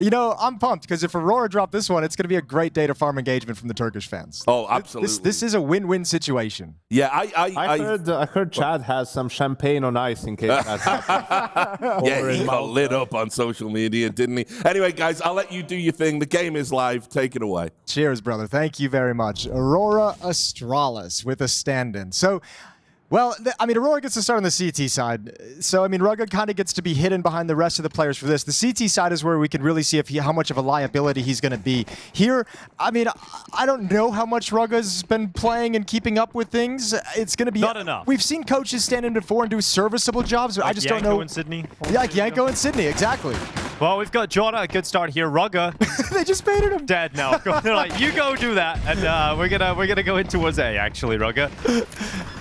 You know, I'm pumped because if Aurora drop this one, it's going to be a great day to farm engagement from the Turkish fans. Oh, absolutely. This is a win-win situation. Yeah, I heard Chad has some champagne on ice in case that happens. Yeah, he got lit up on social media, didn't he? Anyway, guys, I'll let you do your thing. The game is live. Take it away. Cheers, brother. Thank you very much. Aurora Astralis with a stand-in. So, well, I mean, Aurora gets to start on the CT side. So, I mean, Rugga kind of gets to be hidden behind the rest of the players for this. The CT side is where we can really see how much of a liability he's going to be. Here, I mean, I don't know how much Rugga's been playing and keeping up with things. It's going to be... Not enough. We've seen coaches stand in before and do serviceable jobs, but like I just Yanko don't know... in Sydney. Yeah, like Yanko and Sydney, exactly. Well, we've got Jota, a good start here. Rugga They just baited him. dead now. They're like, you go do that, and we're gonna go into Jose, actually, Rugga.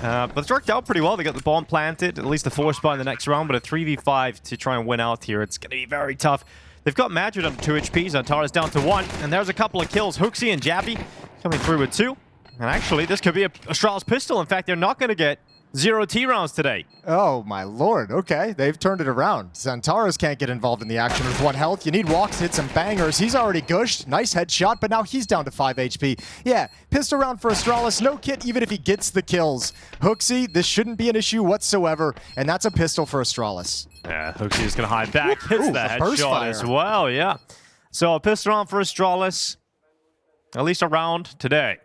But it's worked out pretty well. They got the bomb planted, at least the force spot in the next round, but a 3v5 to try and win out here. It's gonna be very tough. They've got Madrid on 2 HP, Zantara's down to 1, and there's a couple of kills. HooXi and Jabby coming through with 2. And actually, this could be a Astralis pistol. In fact, they're not gonna get 0 T rounds today. Oh, my lord. Okay, they've turned it around. Zantaras can't get involved in the action with 1 health. You need Wox to hit some bangers. He's already gushed. Nice headshot, but now he's down to 5 HP. Yeah, pistol round for Astralis. No kit even if he gets the kills. HooXi, this shouldn't be an issue whatsoever, and that's a pistol for Astralis. Yeah, HooXi is going to hide back. Hits Ooh, the burst headshot fire. as well, yeah. So a pistol round for Astralis. At least a round today.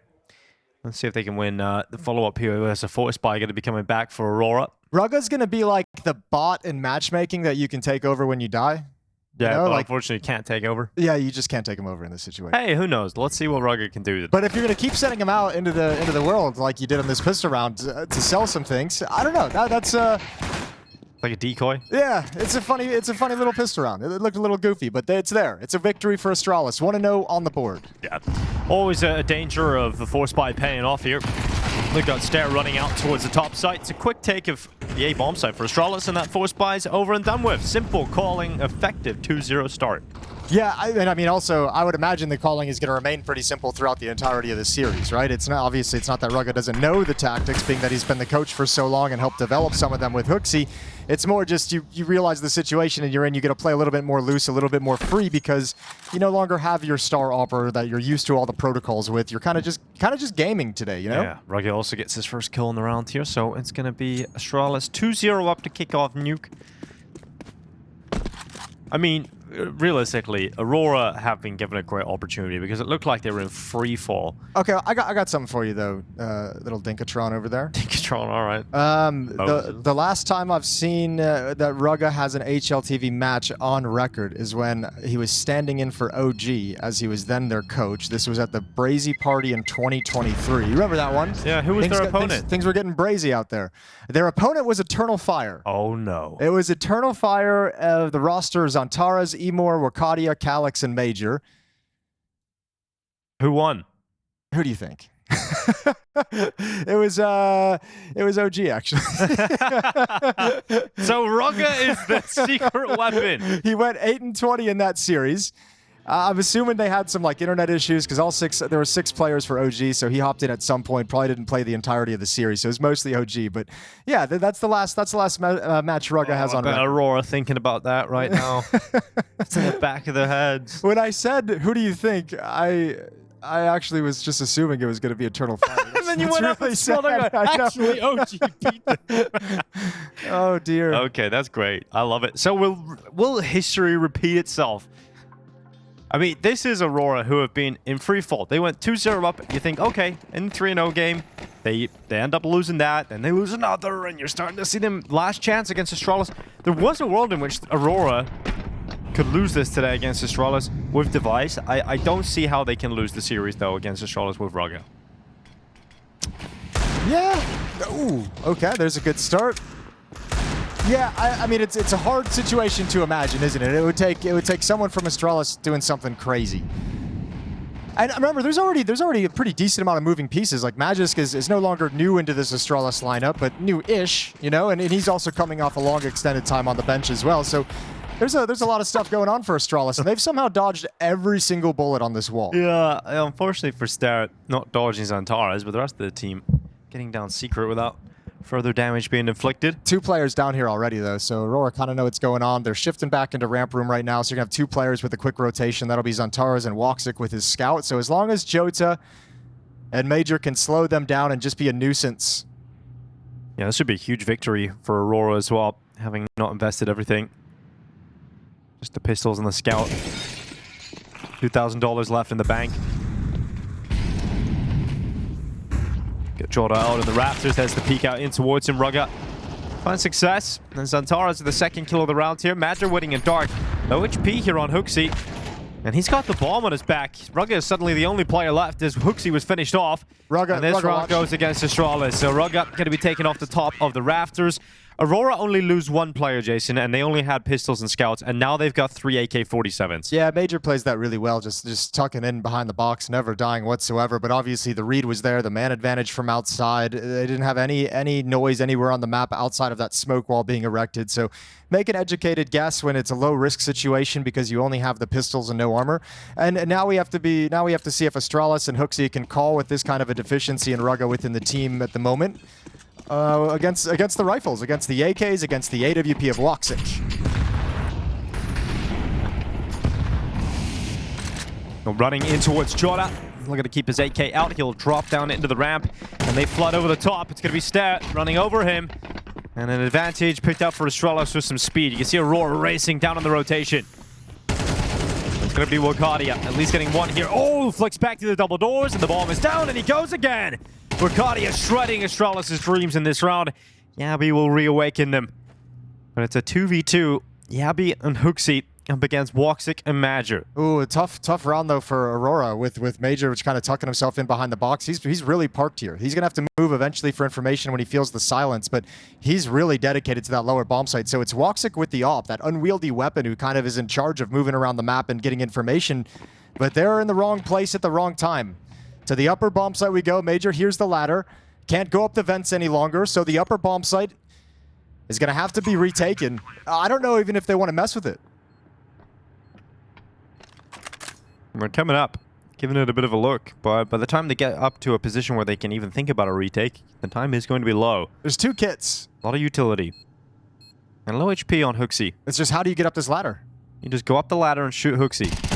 Let's see if they can win the follow-up here. There's a force spy going to be coming back for Aurora. Rugga's going to be like the bot in matchmaking that you can take over when you die. Yeah, You know, but like- unfortunately can't take over. Yeah, you just can't take him over in this situation. Hey, who knows? Let's see what Rugga can do. But if you're going to keep sending him out into the world like you did on this pistol round to sell some things, I don't know. That's Like a decoy. yeah, it's a funny little pistol round. It looked a little goofy, but it's there. It's a victory for Astralis. 1-0 on the board. Yeah. Always a danger of the force spy paying off here. They've got Stair running out towards the top site. It's a quick take of the A bomb site for Astralis, and that force spy's over and done with. Simple calling, effective 2-0 start. Yeah, and I mean, also, I would imagine the calling is going to remain pretty simple throughout the entirety of the series, right? It's not, obviously, it's not that Rugga doesn't know the tactics, being that he's been the coach for so long and helped develop some of them with HooXi. It's more just you realize the situation and you're in, you get to play a little bit more loose, a little bit more free, because you no longer have your star opera that you're used to all the protocols with. You're kind of just gaming today, you know? Yeah, Rugga also gets his first kill in the round here, so it's going to be Astralis 2-0 up to kick off Nuke. I mean, realistically, Aurora have been given a great opportunity because it looked like they were in free fall. Okay, I got something for you though, little Dinkatron over there. Dinkatron, all right. The last time I've seen that Rugga has an HLTV match on record is when he was standing in for OG as he was then their coach. This was at the Brazy Party in 2023. You remember that one? Yeah, who was their opponent? Things were getting brazy out there. Their opponent was Eternal Fire. Oh no. It was Eternal Fire. The roster is Antares, Emor, Wakadia, Calyx, and Major. Who won? Who do you think? It was OG actually. So Rugga is the secret weapon. He went 8-20 in that series. I'm assuming they had some like internet issues because there were 6 players for OG, so he hopped in at some point. Probably didn't play the entirety of the series, so it was mostly OG. But yeah, that's the last match Rugga has on record. Aurora thinking about that right now. It's in the back of their heads. When I said, "Who do you think?" I actually was just assuming it was going to be Eternal Fire. And then you went up and scrolled down. Actually, OG beat them. Oh dear. Okay, that's great. I love it. So will history repeat itself? I mean, this is Aurora who have been in free fall. They went 2-0 up. You think, okay, in 3-0 game, they end up losing that, then they lose another, and you're starting to see them last chance against Astralis. There was a world in which Aurora could lose this today against Astralis with Device. I don't see how they can lose the series, though, against Astralis with Rugga. Yeah. Ooh. Okay, there's a good start. Yeah, I mean it's a hard situation to imagine, isn't it? It would take someone from Astralis doing something crazy. And remember, there's already a pretty decent amount of moving pieces. Like Magisk is no longer new into this Astralis lineup, but new-ish, you know, and he's also coming off a long extended time on the bench as well. So there's a lot of stuff going on for Astralis, and they've somehow dodged every single bullet on this wall. Yeah, unfortunately for Star, not dodging Zantares, but the rest of the team getting down secret without Further damage being inflicted. 2 players down here already, though, so Aurora kind of know what's going on. They're shifting back into ramp room right now, so you're going to have 2 players with a quick rotation. That'll be Xantares and woxic with his scout. So as long as Jota and Major can slow them down and just be a nuisance. Yeah, this should be a huge victory for Aurora as well, having not invested everything. Just the pistols and the scout. $2,000 left in the bank. Get Jota out in the Raptors, has the peek out in towards him. Rugga finds success. And Xantares with the second kill of the round here. Madra winning in dark. No HP here on HooXi. And he's got the bomb on his back. Rugga is suddenly the only player left as HooXi was finished off. Rugga, and this round goes against Astralis. So Rugga going to be taken off the top of the rafters. Aurora only lose 1 player, Jason, and they only had pistols and scouts, and now they've got 3 AK-47s. Yeah, Major plays that really well, just tucking in behind the box, never dying whatsoever. But obviously the read was there, the man advantage from outside. They didn't have any noise anywhere on the map outside of that smoke wall being erected. So make an educated guess when it's a low-risk situation because you only have the pistols and no armor. And now we have to see if Astralis and HooXi can call with this kind of a deficiency in Rugga within the team at the moment. Against the rifles, against the AKs, against the AWP of woxic. Running in towards Jota. Looking to keep his AK out. He'll drop down into the ramp, and they flood over the top. It's going to be Stat running over him. And an advantage picked up for Astralis with some speed. You can see Aurora racing down on the rotation. It's going to be woxic, at least getting 1 here. Oh, flicks back to the double doors, and the bomb is down, and he goes again. woxic shredding Astralis' dreams in this round. Yabby will reawaken them. But it's a 2v2. Yabby and HooXi up against woxic and Major. Ooh, a tough round, though, for Aurora with Major, which kind of tucking himself in behind the box. He's really parked here. He's going to have to move eventually for information when he feels the silence, but he's really dedicated to that lower bomb site. So it's woxic with the AWP, that unwieldy weapon who kind of is in charge of moving around the map and getting information, but they're in the wrong place at the wrong time. To the upper bomb site we go. Major, here's the ladder. Can't go up the vents any longer, so the upper bomb site is going to have to be retaken. I don't know even if they want to mess with it. We're coming up, giving it a bit of a look, but by the time they get up to a position where they can even think about a retake, the time is going to be low. There's 2 kits. A lot of utility. And low HP on HooXi. It's just how do you get up this ladder? You just go up the ladder and shoot HooXi.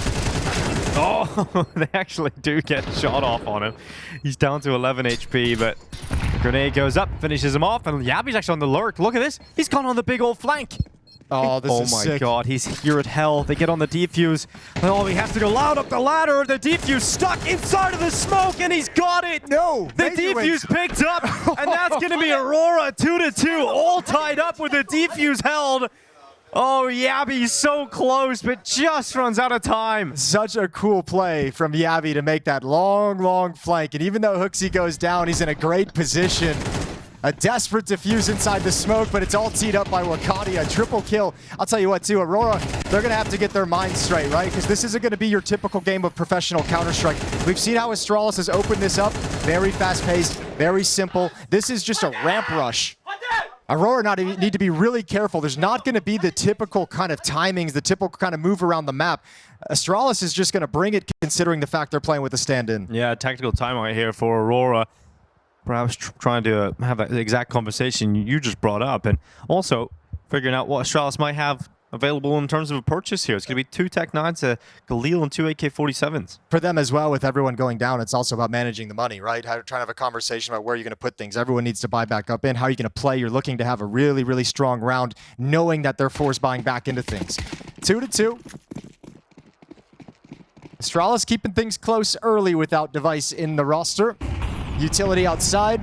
Oh, they actually do get shot off on him. He's down to 11 HP, but the grenade goes up, finishes him off, and Yabby's actually on the lurk. Look at this. He's gone on the big old flank. Oh, this is sick. Oh my god, he's here at hell. They get on the defuse. Oh, he has to go loud up the ladder. The defuse stuck inside of the smoke, and he's got it. No, the defuse picked up, and that's going to be Aurora 2-2, all tied up with the defuse held. Oh, Yabby's so close, but just runs out of time. Such a cool play from Yabby to make that long flank. And even though HooXi goes down, he's in a great position. A desperate defuse inside the smoke, but it's all teed up by woxic. A triple kill. I'll tell you what, too, Aurora, they're going to have to get their minds straight, right? Because this isn't going to be your typical game of professional Counter-Strike. We've seen how Astralis has opened this up. Very fast-paced, very simple. This is just a ramp rush. Aurora need to be really careful. There's not going to be the typical kind of timings, the typical kind of move around the map. Astralis is just going to bring it, considering the fact they're playing with a stand-in. Yeah, tactical timeout here for Aurora. Perhaps trying to have that exact conversation you just brought up, and also figuring out what Astralis might have available in terms of a purchase here. It's going to be 2 Tech-9s, a Galil, and 2 AK-47s. For them as well, with everyone going down, it's also about managing the money, right? Trying to have a conversation about where you're going to put things. Everyone needs to buy back up in. How are you going to play? You're looking to have a really strong round, knowing that they're force buying back into things. 2-2. Astralis keeping things close early without Device in the roster. Utility outside.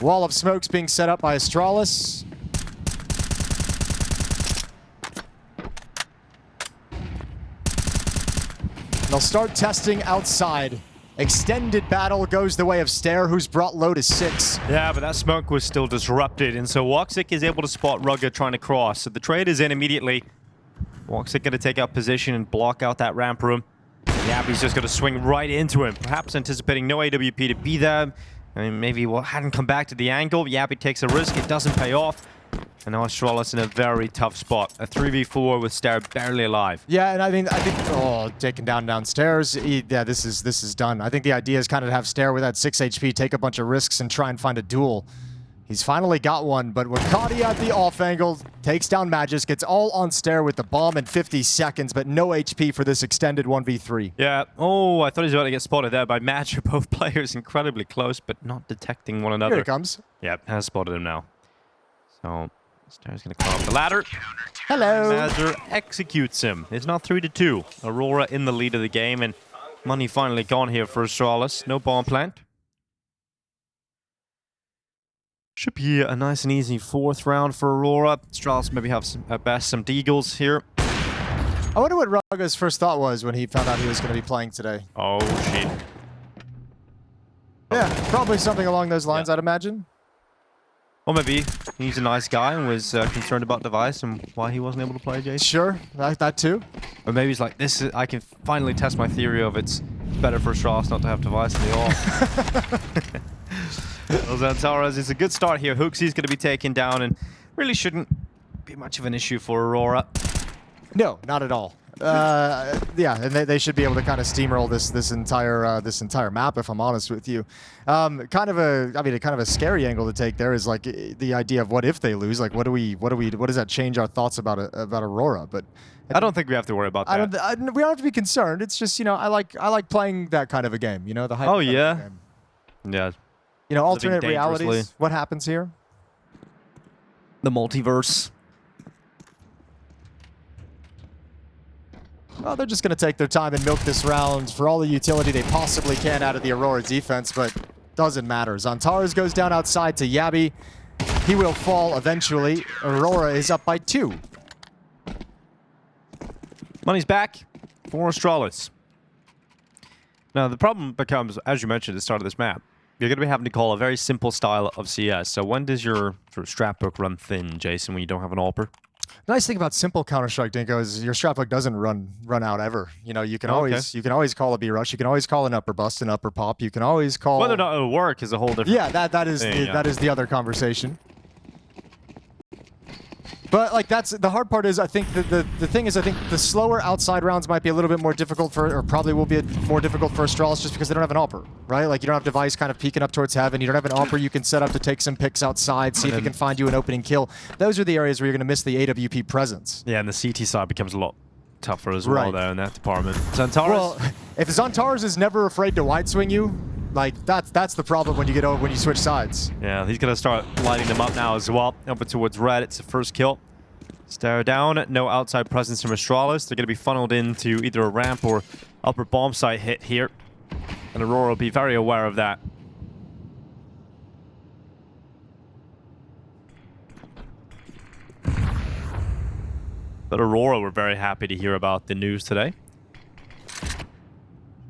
Wall of smokes being set up by Astralis. They'll start testing outside. Extended battle goes the way of Stare, who's brought low to 6. Yeah, but that smoke was still disrupted, and so woxic is able to spot Rugga trying to cross. So the trade is in immediately. woxic going to take out position and block out that ramp room. Yabby's just going to swing right into him, perhaps anticipating no AWP to be there. I mean, maybe hadn't come back to the angle. Yabby takes a risk. It doesn't pay off. And now Astralis in a very tough spot. A 3v4 with Stair barely alive. Yeah, and I think taken downstairs. Yeah, this is done. I think the idea is kind of to have Stair with that 6 HP, take a bunch of risks, and try and find a duel. He's finally got one, but Wakati at the off angle takes down Magisk. Gets all on Stair with the bomb in 50 seconds, but no HP for this extended 1v3. Yeah. Oh, I thought he was about to get spotted there by Magic. Both players incredibly close, but not detecting one another. Here it comes. Yep, has spotted him now. So Stair's going to climb up the ladder. Hello. Mazur executes him. It's now 3-2. Aurora in the lead of the game, and money finally gone here for Astralis. No bomb plant. Should be a nice and easy 4th round for Aurora. Astralis maybe have at best some deagles here. I wonder what Raga's first thought was when he found out he was going to be playing today. Oh, shit. Yeah, probably something along those lines, I'd imagine. Or maybe he's a nice guy and was concerned about Device and why he wasn't able to play, Jason. Sure, that too. Or maybe he's like, I can finally test my theory of it's better for Astralis not to have Device in the off. Well, Zantaras is a good start here. HooXi's going to be taken down and really shouldn't be much of an issue for Aurora. No, not at all. Yeah, and they should be able to kind of steamroll this entire map, if I'm honest with you. Kind of a scary angle to take there is like the idea of what if they lose? Like what does that change our thoughts about Aurora? But I don't think we have to worry about that. We don't have to be concerned. It's just, you know, I like playing that kind of a game. You know, the hype. Oh yeah, yeah. You know, alternate realities. What happens here? The multiverse. Well, they're just going to take their time and milk this round for all the utility they possibly can out of the Aurora defense, but doesn't matter. Zantaras goes down outside to Yabi. He will fall eventually. Aurora is up by 2. Money's back for Astralis. Now, the problem becomes, as you mentioned at the start of this map, you're going to be having to call a very simple style of CS. So when does your sort of strat book run thin, Jason, when you don't have an AWPer? The nice thing about simple Counter-Strike, Dinko, is your strat book doesn't run out ever. You know, you can always call a B rush. You can always call an upper bust, an upper pop. You can always call whether or not it'll work is a whole different. Yeah, that is the other conversation. But like that's the hard part is I think the thing is I think the slower outside rounds might be a little bit more difficult for, or probably will be more difficult for Astralis just because they don't have an AWPer, right? Like you don't have Device kind of peeking up towards heaven. You don't have an AWPer you can set up to take some picks outside, see if it can find you an opening kill. Those are the areas where you're going to miss the AWP presence. Yeah, and the CT side becomes a lot tougher as well there in that department. Zantaras. Well, if Zantaras is never afraid to wide swing you, like that's the problem when you switch sides. Yeah, he's gonna start lighting them up now as well. Up towards red, it's the first kill. Stare down, no outside presence from Astralis. They're gonna be funneled into either a ramp or upper bomb site hit here, and Aurora will be very aware of that. But Aurora were very happy to hear about the news today.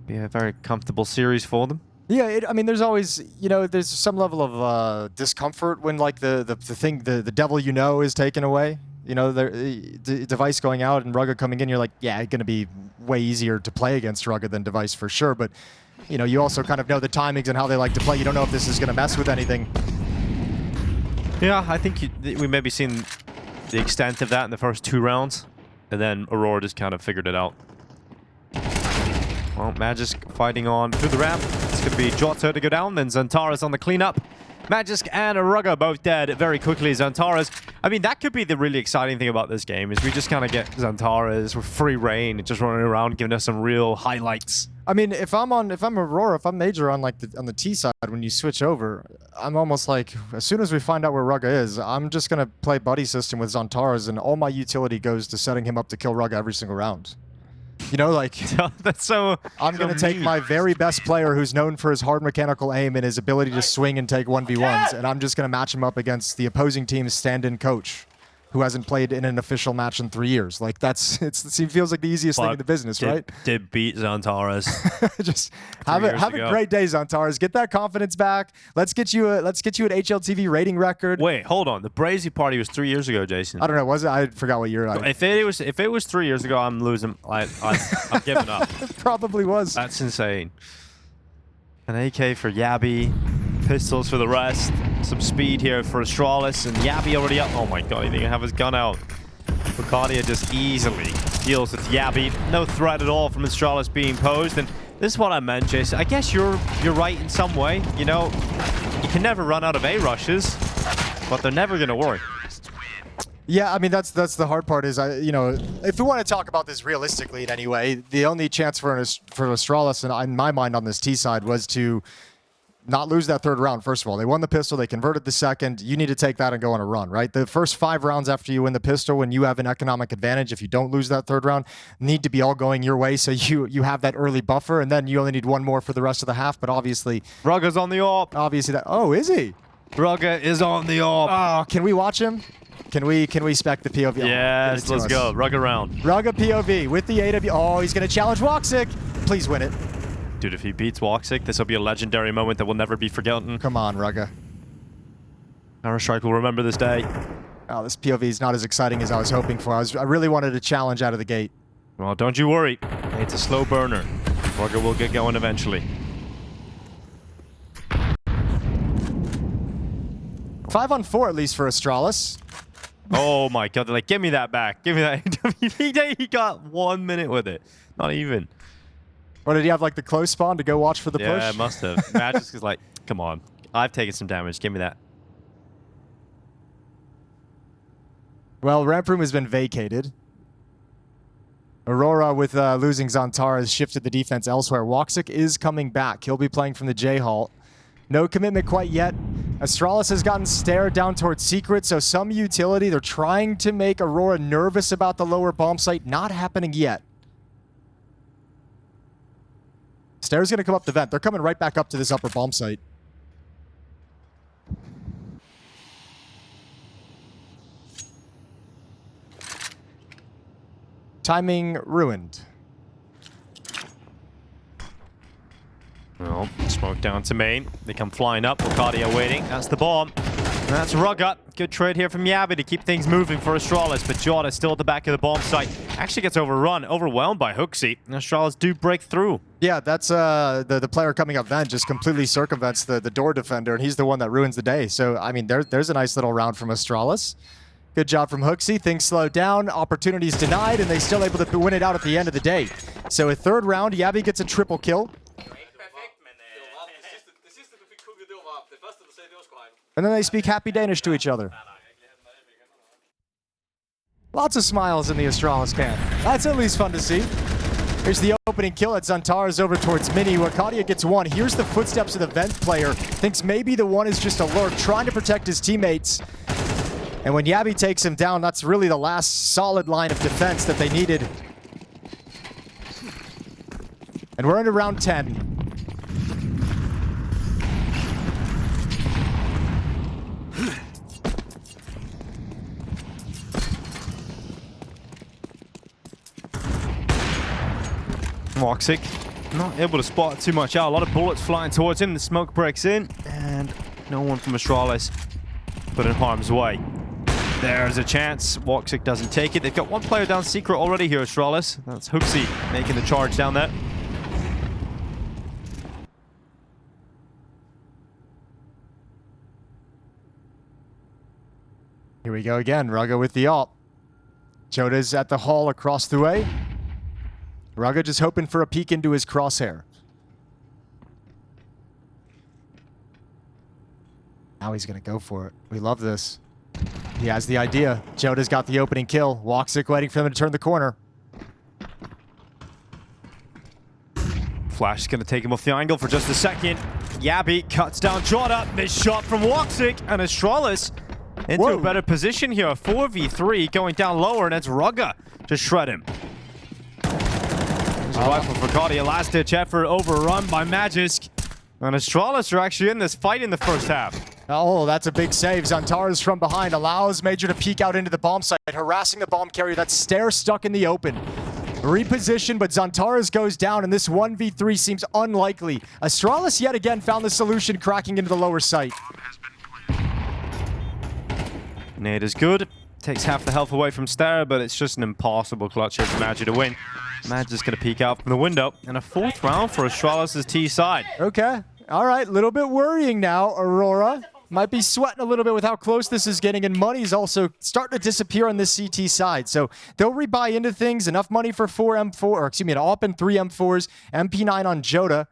Be a very comfortable series for them. Yeah, I mean, there's always, you know, there's some level of discomfort when like the devil you know is taken away. You know, the Device going out and Rugga coming in, you're like, yeah, it's going to be way easier to play against Rugga than Device for sure. But, you know, you also kind of know the timings and how they like to play. You don't know if this is going to mess with anything. Yeah, I think we maybe seen the extent of that in the first 2 rounds. And then Aurora just kind of figured it out. Well, Magisk fighting on through the ramp. It's going to be Jotto to go down, then Zantaras on the cleanup. Magisk and Rugga both dead very quickly. Zantaras, I mean, that could be the really exciting thing about this game, is we just kind of get Zantaras with free reign, just running around, giving us some real highlights. I mean, if I'm Aurora, if I'm Major on like on the T side, when you switch over, I'm almost like, as soon as we find out where Rugga is, I'm just going to play buddy system with Zantaras, and all my utility goes to setting him up to kill Rugga every single round. You know, like, that's so. I'm going to take my very best player who's known for his hard mechanical aim and his ability to swing and take 1v1s, and I'm just going to match him up against the opposing team's stand-in coach, who hasn't played in an official match in 3 years. Like, it feels like the easiest thing in the business, right? Did beat Zantaras. Just have a great day, Zantaras. Get that confidence back. Let's get you an HLTV rating record. Wait, hold on. The Brazy party was 3 years ago, Jason. I don't know. Was it? I forgot what year. If it was 3 years ago, I'm losing. I'm giving up. It probably was. That's insane. An AK for Yabi, pistols for the rest. some speed here for Astralis, and Yabby already up. Oh my god, he didn't have his gun out. Bucharest just easily deals with Yabby. No threat at all from Astralis being posed, and this is what I meant, Jason. I guess you're right in some way. You know, you can never run out of A rushes, but they're never going to work. Yeah, I mean, that's the hard part is, you know, if we want to talk about this realistically in any way, the only chance for Astralis, and in my mind on this T side, was to not lose that third round, first of all. They won the pistol, they converted the second. You need to take that and go on a run, right? The first 5 rounds after you win the pistol, when you have an economic advantage, if you don't lose that third round, need to be all going your way so you have that early buffer, and then you only need 1 more for the rest of the half, but obviously... Rugga's on the AWP. Obviously that... Oh, is he? Rugga is on the AWP. Oh, can we watch him? Can we spec the POV? Yes, let's go. Rugga round. Rugga POV with the AW. Oh, he's going to challenge woxic. Please win it. Dude, if he beats woxic, this will be a legendary moment that will never be forgotten. Come on, Rugga. Counter-Strike will remember this day. Oh, this POV is not as exciting as I was hoping for. I really wanted a challenge out of the gate. Well, don't you worry. It's a slow burner. Rugga will get going eventually. 5 on 4 at least for Astralis. Oh my god, they're like, give me that back. Give me that. He got 1 minute with it. Not even. Or did he have like the close spawn to go watch for the push? Yeah, must have. Magisk is like, come on. I've taken some damage. Give me that. Well, ramp room has been vacated. Aurora, with losing Xantar, has shifted the defense elsewhere. woxic is coming back. He'll be playing from the J-Halt. No commitment quite yet. Astralis has gotten stared down towards Secret, so some utility. They're trying to make Aurora nervous about the lower bomb site. Not happening yet. Stare's going to come up the vent. They're coming right back up to this upper bomb site. Timing ruined. Well, smoke down to main. They come flying up. Bucharest waiting. That's the bomb. And that's Rugga. Good trade here from Yabby to keep things moving for Astralis, but Jota still at the back of the bomb site. Actually gets overwhelmed by HooXi. And Astralis do break through. Yeah, that's the player coming up vent just completely circumvents the door defender, and he's the one that ruins the day. So, I mean, there's a nice little round from Astralis. Good job from HooXi. Things slow down, opportunities denied, and they still able to win it out at the end of the day. So a third round, Yabby gets a triple kill. And then they speak happy Danish to each other. Lots of smiles in the Astralis camp. That's at least fun to see. Here's the opening kill at Xantar's over towards Mini. Wakadia gets one. Here's the footsteps of the vent player. Thinks maybe the one is just a lurk, trying to protect his teammates. And when Yabby takes him down, that's really the last solid line of defense that they needed. And we're into round 10. woxic not able to spot too much out. A lot of bullets flying towards him. The smoke breaks in, and no one from Astralis put in harm's way. There's a chance. woxic doesn't take it. They've got one player down Secret already here, Astralis. That's HooXi making the charge down there. Here we go again. Rugga with the ult. Jota's at the hall across the way. Rugga just hoping for a peek into his crosshair. Now he's going to go for it. We love this. He has the idea. Jota's got the opening kill. woxic waiting for him to turn the corner. Flash is going to take him off the angle for just a second. Yabby cuts down Jota. Missed shot from woxic, and Astralis into a better position here. 4v3 going down lower, and it's Rugga to shred him. Survival for Bucharest. Last-ditch effort overrun by Magisk. And Astralis are actually in this fight in the first half. Oh, that's a big save. Xantar's from behind allows Major to peek out into the bomb site, harassing the bomb carrier. That Stare stuck in the open. Reposition, but Xantar's goes down, and this 1v3 seems unlikely. Astralis yet again found the solution, cracking into the lower site. Nade is good. Takes half the health away from Stare, but it's just an impossible clutch here for Magi to win. Magi's going to peek out from the window, and a fourth round for Astralis' T side. Okay. All right. A little bit worrying now, Aurora. Might be sweating a little bit with how close this is getting, and money's also starting to disappear on this CT side. So they'll rebuy into things. Enough money for 4 M4, or excuse me, an AWP and 3 M4s, MP9 on Joda.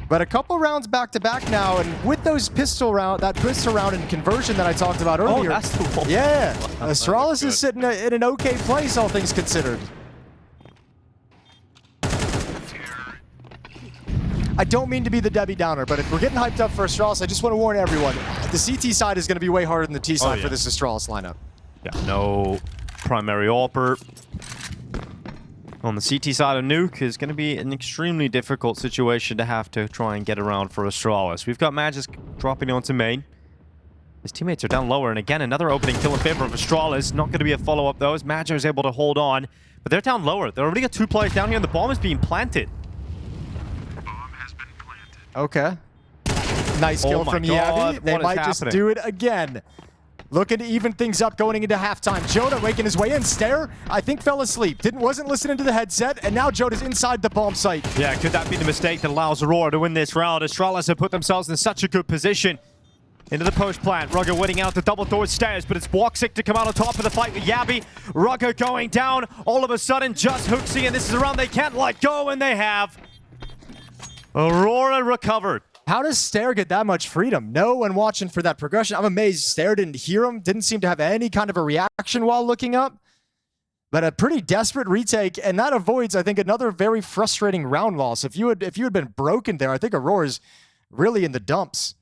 But a couple rounds back to back now, and with those pistol round and conversion that I talked about earlier. Oh, that's the one. Yeah, Astralis is sitting in an okay place, all things considered. I don't mean to be the Debbie Downer, but if we're getting hyped up for Astralis, I just want to warn everyone, the CT side is going to be way harder than the T side for this Astralis lineup. Yeah, no primary AWPer. On the CT side of Nuke is going to be an extremely difficult situation to have to try and get around for Astralis. We've got Magic dropping onto main. His teammates are down lower, and again, another opening kill in favor of Astralis. Not going to be a follow-up, though, as Magic is able to hold on. But they're down lower. They already got 2 players down here, and the bomb is being planted. Okay. Nice kill from Yavi. They might just do it again. Looking to even things up going into halftime. Joda making his way in. Stare, I think, fell asleep. Wasn't listening to the headset, and now Joda's inside the bomb site. Yeah, could that be the mistake that allows Aurora to win this round? Astralis have put themselves in such a good position. Into the post plant. Rugger winning out the double door stairs, but it's woxic to come out on top of the fight with Yabi. Rugger going down. All of a sudden, just HooXi, and this is a round they can't let go, and they have. Aurora recovered. How does Stare get that much freedom? No one watching for that progression. I'm amazed Stare didn't hear him, didn't seem to have any kind of a reaction while looking up. But a pretty desperate retake, and that avoids, I think, another very frustrating round loss. If you had been broken there, I think Aurora's really in the dumps.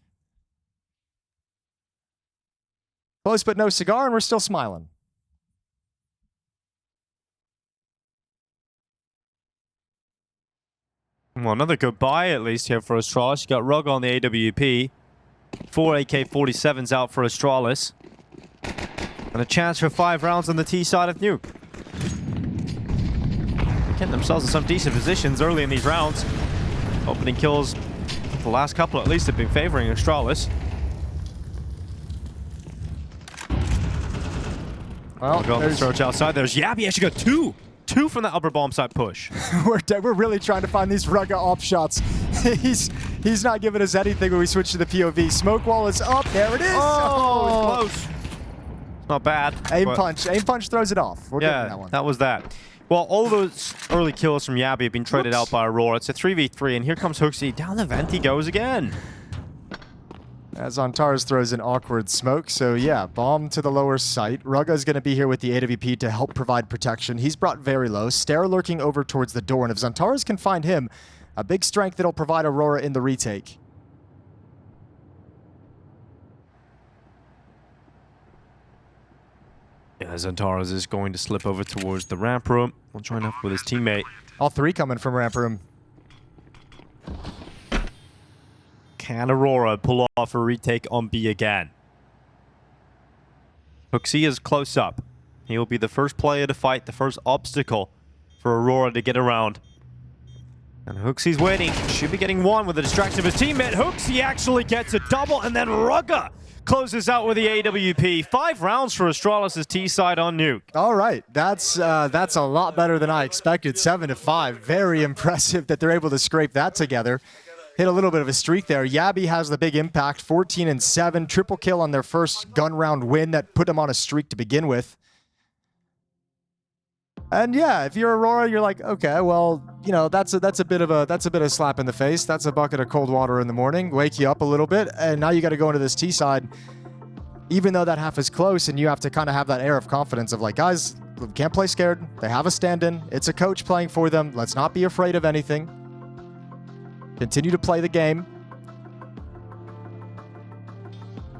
Close but no cigar, and we're still smiling. Well, another good buy, at least, here for Astralis. You got Rug on the AWP. 4 AK-47s out for Astralis. And a chance for 5 rounds on the T side of Nuke. Getting themselves in some decent positions early in these rounds. Opening kills, the last couple at least, have been favoring Astralis. Well, on the search outside. There's Yabi. Actually got 2 from that upper bomb side push. We're really trying to find these Rugga op shots. He's not giving us anything when we switch to the POV. Smoke wall is up. There it is. Oh, it's close. Not bad. Aim punch. Aim punch throws it off. We're getting that one. That was that. Well, all those early kills from Yabi have been traded out by Aurora. It's a 3v3, and here comes HooXi. Down the vent he goes again. As Antares throws an awkward smoke. So yeah, bomb to the lower site. Rugga's going to be here with the AWP to help provide protection. He's brought very low. Stare lurking over towards the door. And if Zantares can find him, a big strength that'll provide Aurora in the retake. Yeah, Zantares is going to slip over towards the ramp room. We'll join up with his teammate. All 3 coming from ramp room. Can Aurora pull off a retake on B again? HooXi is close up. He will be the first player to fight, the first obstacle for Aurora to get around. And HooXi's waiting. Should be getting 1 with the distraction of his teammate. HooXi actually gets a double, and then Rugga closes out with the AWP. 5 rounds for Astralis' T side on Nuke. All right, that's a lot better than I expected. 7-5, very impressive that they're able to scrape that together. Hit a little bit of a streak there. Yabi has the big impact, 14-7, triple kill on their first gun round win that put them on a streak to begin with. And yeah, if you're Aurora, you're like, okay, well, you know, that's a bit of slap in the face. That's a bucket of cold water in the morning, wake you up a little bit, and now you got to go into this T side. Even though that half is close, and you have to kind of have that air of confidence of like, guys, we can't play scared. They have a stand-in. It's a coach playing for them. Let's not be afraid of anything. Continue to play the game.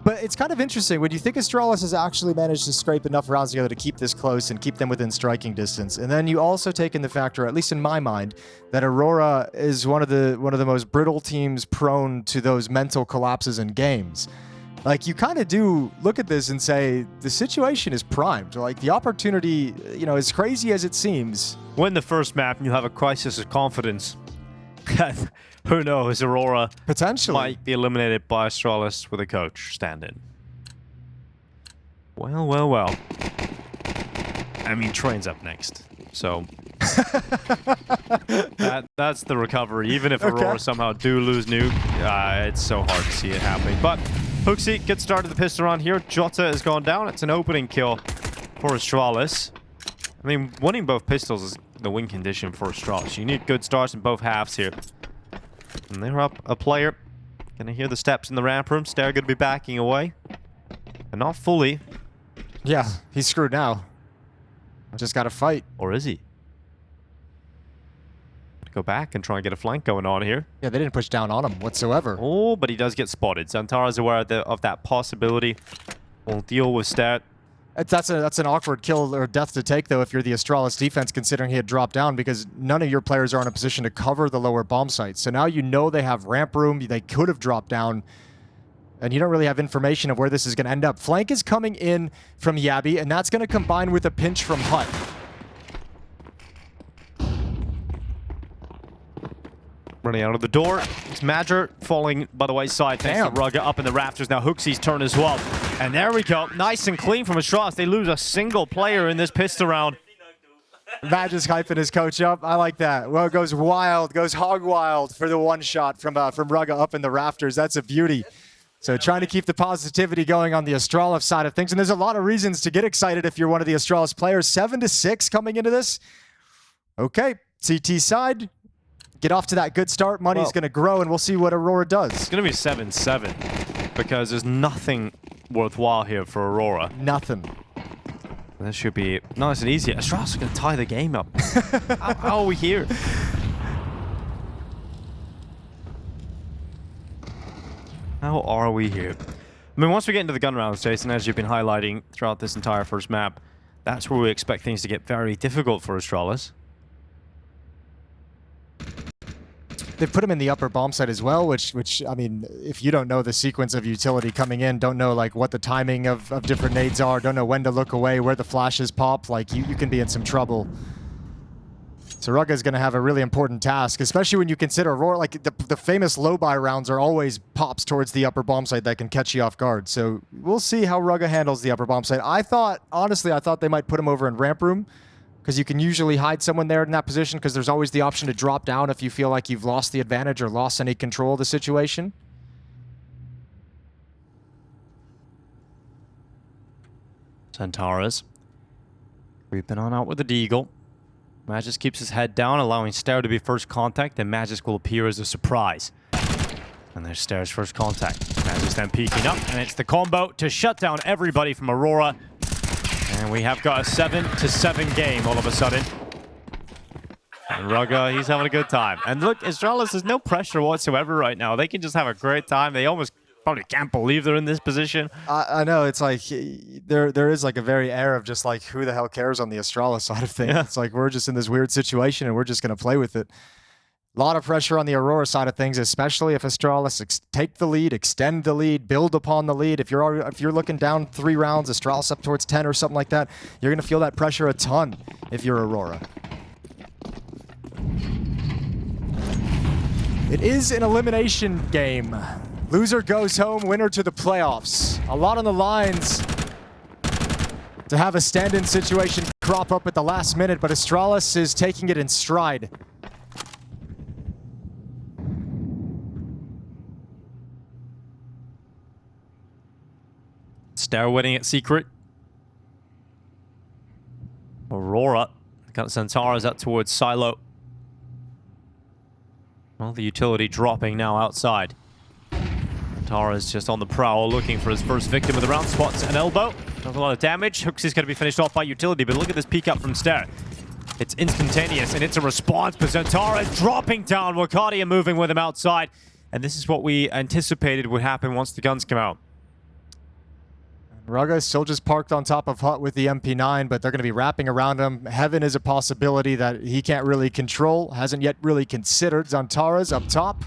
But it's kind of interesting when you think Astralis has actually managed to scrape enough rounds together to keep this close and keep them within striking distance. And then you also take in the factor, at least in my mind, that Aurora is one of the most brittle teams prone to those mental collapses in games. Like, you kind of do look at this and say, the situation is primed. Like, the opportunity, you know, as crazy as it seems. Win the first map and you have a crisis of confidence. Who knows, Aurora potentially might be eliminated by Astralis with a coach stand-in. Well. I mean, Train's up next, so That's the recovery. Even if Okay. Aurora somehow do lose Nuke, it's so hard to see it happening. But HooXi gets started the pistol round here. Jota has gone down. It's an opening kill for Astralis. I mean, winning both pistols is the win condition for Astralis. You need good starts in both halves here. And they're up a player. Gonna hear the steps in the ramp room. Stair gonna be backing away. But not fully. Yeah, he's screwed now. Just got to fight. Or is he? Go back and try and get a flank going on here. Yeah, they didn't push down on him whatsoever. Oh, but he does get spotted. Zantara's aware of that possibility. We'll deal with Stat. That's an awkward kill or death to take, though, if you're the Astralis defense, considering he had dropped down, because none of your players are in a position to cover the lower bomb sites. So now you know they have ramp room. They could have dropped down, and you don't really have information of where this is going to end up. Flank is coming in from Yabby, and that's going to combine with a pinch from Hut. Running out of the door. It's MIBR falling by the wayside. Thanks to Rugga up in the rafters. Now HooXi's turn as well. And there we go. Nice and clean from Astralis. They lose a single player in this pistol round. MIBR's hyping his coach up. I like that. Well, it goes wild, goes hog wild for the one shot from Rugga up in the rafters. That's a beauty. So trying to keep the positivity going on the Astralis side of things. And there's a lot of reasons to get excited if you're one of the Astralis players. 7-6 coming into this. Okay, CT side. Get off to that good start. Money's going to grow, and we'll see what Aurora does. It's going to be 7-7 because there's nothing worthwhile here for Aurora. Nothing. This should be nice and easy. Astralis are going to tie the game up. How are we here? How are we here? I mean, once we get into the gun rounds, Jason, as you've been highlighting throughout this entire first map, that's where we expect things to get very difficult for Astralis. They've put him in the upper bomb site as well, which I mean, if you don't know the sequence of utility coming in, don't know like what the timing of different nades are, don't know when to look away, where the flashes pop, like you can be in some trouble. So Rugga is going to have a really important task, especially when you consider Aurora, like the famous low-buy rounds are always pops towards the upper bomb site that can catch you off guard. So we'll see how Rugga handles the upper bomb site. Honestly, I thought they might put him over in ramp room, because you can usually hide someone there in that position, because there's always the option to drop down if you feel like you've lost the advantage or lost any control of the situation. Centaurus creeping on out with the Deagle. Magisk keeps his head down, allowing Stair to be first contact, then Magisk will appear as a surprise. And there's Stair's first contact. Magisk then peeking up, and it's the combo to shut down everybody from Aurora. And we have got a 7-7 game all of a sudden. And Rugga, he's having a good time. And look, Astralis, there's no pressure whatsoever right now. They can just have a great time. They almost probably can't believe they're in this position. I know, it's like, there is like a very air of just like, who the hell cares on the Astralis side of things? Yeah. It's like, we're just in this weird situation and we're just going to play with it. A lot of pressure on the Aurora side of things, especially if Astralis take the lead, extend the lead, build upon the lead. If you're looking down 3 rounds, Astralis up towards 10 or something like that, you're going to feel that pressure a ton if you're Aurora. It is an elimination game. Loser goes home, winner to the playoffs. A lot on the lines to have a stand-in situation crop up at the last minute, but Astralis is taking it in stride. Stair winning at Secret. Aurora got Centaurus up towards Silo. Well, the utility dropping now outside. Centaurus just on the prowl, looking for his first victim with the round spots. An elbow. Does a lot of damage. HooXi's going to be finished off by utility, but look at this peek up from Stair. It's instantaneous, and it's a response, but Centaurus dropping down. Wakadia moving with him outside. And this is what we anticipated would happen once the guns come out. Rugga is still just parked on top of Hut with the MP9, but they're going to be wrapping around him. Heaven is a possibility that he can't really control, hasn't yet really considered. Zantara's up top.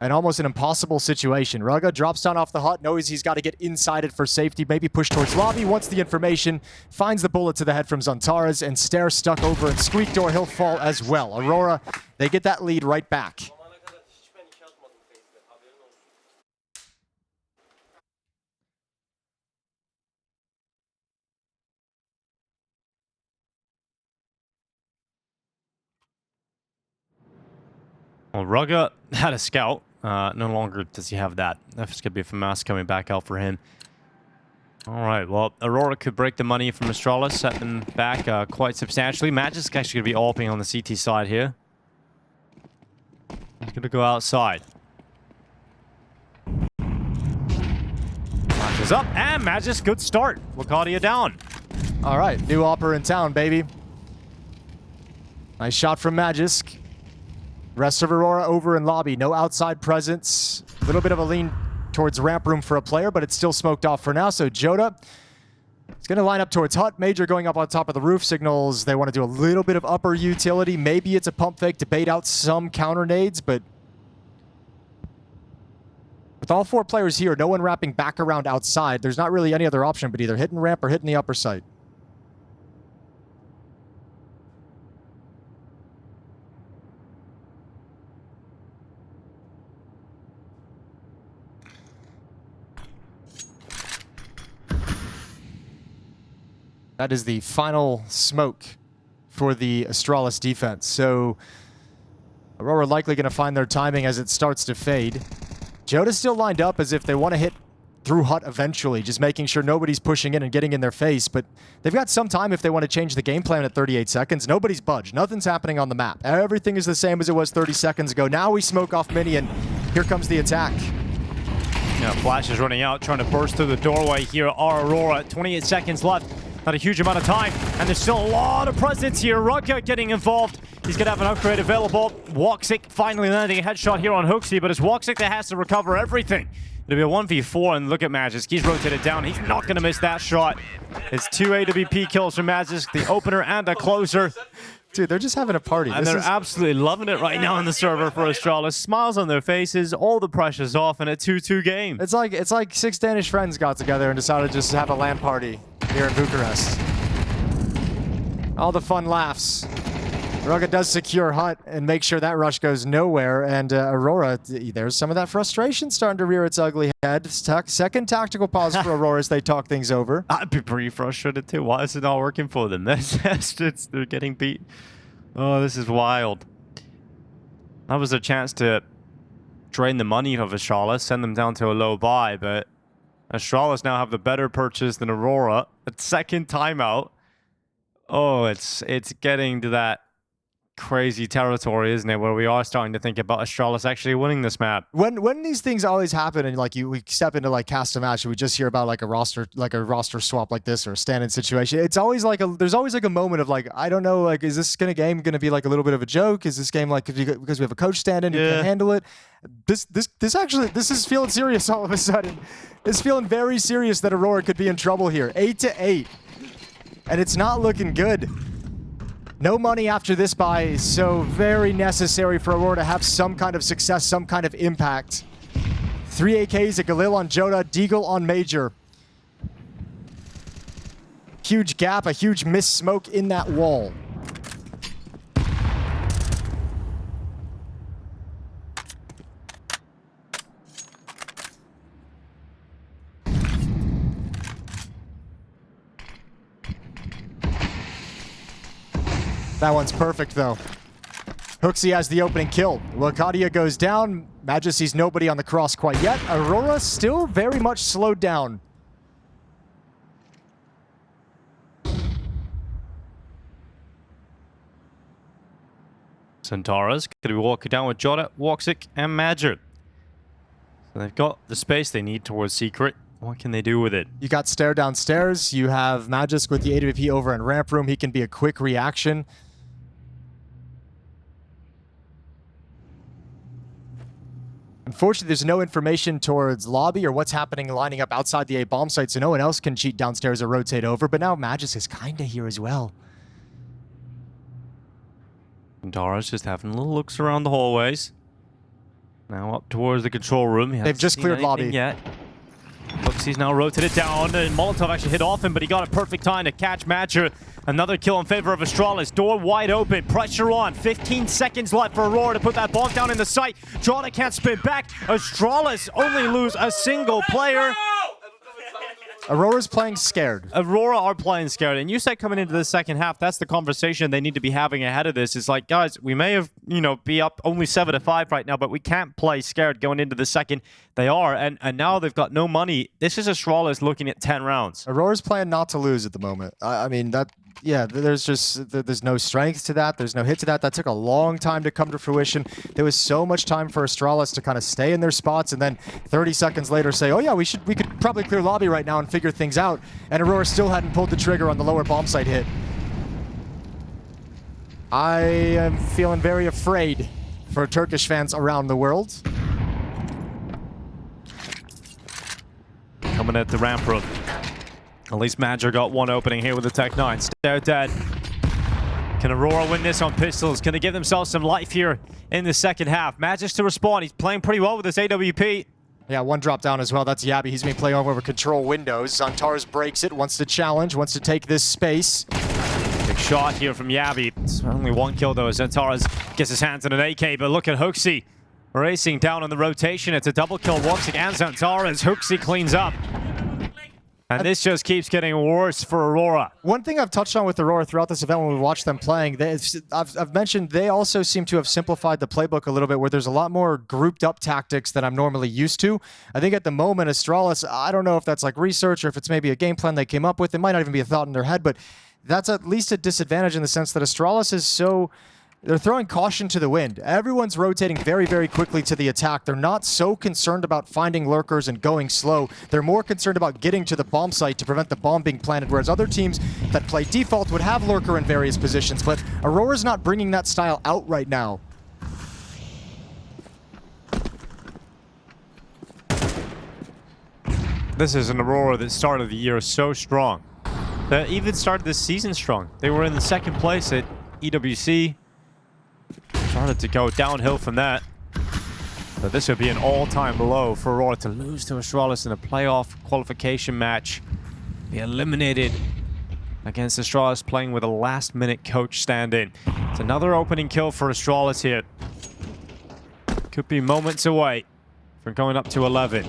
And almost an impossible situation. Rugga drops down off the Hut, knows he's got to get inside it for safety, maybe push towards lobby, wants the information, finds the bullet to the head from Zantara's, and Stair stuck over in Squeak Door. He'll fall as well. Aurora, they get that lead right back. Well, Rugger had a scout. No longer does he have that. That's going to be a FAMAS coming back out for him. All right, well, Aurora could break the money from Astralis, set them back quite substantially. Magisk actually going to be AWPing on the CT side here. He's going to go outside. Flash is up, and Magisk, good start. Wakadia down. All right, new AWPer in town, baby. Nice shot from Magisk. Rest of Aurora over in lobby. No outside presence. A little bit of a lean towards ramp room for a player, but it's still smoked off for now. So Joda is going to line up towards Hut. Major going up on top of the roof signals they want to do a little bit of upper utility. Maybe it's a pump fake to bait out some counter nades, but with all 4 players here, no one wrapping back around outside, there's not really any other option but either hitting ramp or hitting the upper site. That is the final smoke for the Astralis defense. So Aurora likely going to find their timing as it starts to fade. Joda's still lined up as if they want to hit through Hut eventually, just making sure nobody's pushing in and getting in their face. But they've got some time if they want to change the game plan at 38 seconds. Nobody's budged. Nothing's happening on the map. Everything is the same as it was 30 seconds ago. Now we smoke off Mini, and here comes the attack. Yeah, Flash is running out, trying to burst through the doorway here. Aurora, 28 seconds left. Not a huge amount of time, and there's still a lot of presence here. Rugger getting involved. He's going to have an upgrade available. woxic finally landing a headshot here on HooXi, but it's woxic that has to recover everything. It'll be a 1v4, and look at Magisk. He's rotated down. He's not going to miss that shot. It's 2 AWP kills from Magisk, the opener and the closer. Dude, they're just having a party. And they're absolutely loving it right now on the server for Astralis. Smiles on their faces, all the pressure's off in a 2-2 game. It's like 6 Danish friends got together and decided just to have a LAN party here in Bucharest. All the fun laughs. Rugger does secure Hut and make sure that rush goes nowhere. And Aurora, there's some of that frustration starting to rear its ugly head. Second tactical pause for Aurora as they talk things over. I'd be pretty frustrated too. Why is it not working for them? They're getting beat. Oh, this is wild. That was a chance to drain the money of Astralis, send them down to a low buy, but Astralis now have the better purchase than Aurora. A second timeout. Oh, it's getting to that crazy territory, isn't it, where we are starting to think about Astralis actually winning this map. When these things always happen and like we step into like cast a match and we just hear about like a roster swap like this or a stand-in situation, it's always like there's always like a moment of like, I don't know, like, is this game gonna be like a little bit of a joke? Is this game like because we have a coach stand-in who can handle it? This is feeling serious all of a sudden. It's feeling very serious that Aurora could be in trouble here. 8-8. And it's not looking good. No money after this buy is so very necessary for Aurora to have some kind of success, some kind of impact. 3 AKs, a Galil on Joda, Deagle on Major. Huge gap, a huge miss smoke in that wall. That one's perfect, though. HooXi has the opening kill. Wakadia goes down. Magisk sees nobody on the cross quite yet. Aurora still very much slowed down. Centaurus going to be walking down with Joda, woxic, and Major. So they've got the space they need towards Secret. What can they do with it? You got Stare downstairs. You have Magisk with the AWP over in ramp room. He can be a quick reaction. Unfortunately, there's no information towards lobby or what's happening lining up outside the A bomb site, so no one else can cheat downstairs or rotate over. But now Magisk is kind of here as well. Dara's just having little looks around the hallways. Now up towards the control room. They've just cleared lobby. Yet. HooXi's now rotated down, and Molotov actually hit off him, but he got a perfect time to catch Major. Another kill in favor of Astralis. Door wide open, pressure on. 15 seconds left for Aurora to put that bomb down in the site. Joda can't spin back. Astralis only lose a single player. Aurora's playing scared. Aurora are playing scared. And you said coming into the second half, that's the conversation they need to be having ahead of this. It's like, guys, we may have, be up only 7-5 right now, but we can't play scared going into the second. They are, and now they've got no money. This is Astralis looking at 10 rounds. Aurora's playing not to lose at the moment. I mean, there's no strength to that. There's no hit to that. That took a long time to come to fruition. There was so much time for Astralis to kind of stay in their spots and then 30 seconds later say, oh yeah, we could probably clear lobby right now and figure things out. And Aurora still hadn't pulled the trigger on the lower bomb site hit. I am feeling very afraid for Turkish fans around the world. Coming at the ramp room. At least Madger got one opening here with the Tech 9. Stare dead. Can Aurora win this on pistols? Can they give themselves some life here in the second half? Madger's to respond. He's playing pretty well with this AWP. Yeah, one drop down as well. That's Yabi. He's been playing over control windows. Zantares breaks it, wants to challenge, wants to take this space. Big shot here from Yabi. It's only one kill though. Zantares gets his hands on an AK, but look at HooXi racing down on the rotation. It's a double kill. woxic and Zantares. HooXi cleans up. And this just keeps getting worse for Aurora. One thing I've touched on with Aurora throughout this event when we watched them playing, I've mentioned they also seem to have simplified the playbook a little bit where there's a lot more grouped up tactics than I'm normally used to. I think at the moment, Astralis, I don't know if that's like research or if it's maybe a game plan they came up with. It might not even be a thought in their head, but that's at least a disadvantage in the sense that Astralis is so... They're throwing caution to the wind. Everyone's rotating very, very quickly to the attack. They're not so concerned about finding lurkers and going slow. They're more concerned about getting to the bomb site to prevent the bomb being planted, whereas other teams that play default would have lurker in various positions. But Aurora's not bringing that style out right now. This is an Aurora that started the year so strong. That even started this season strong. They were in the second place at EWC. Started to go downhill from that. But this would be an all-time low for Aurora to lose to Astralis in a playoff qualification match. Be eliminated against Astralis playing with a last-minute coach stand-in. It's another opening kill for Astralis here. Could be moments away from going up to 11.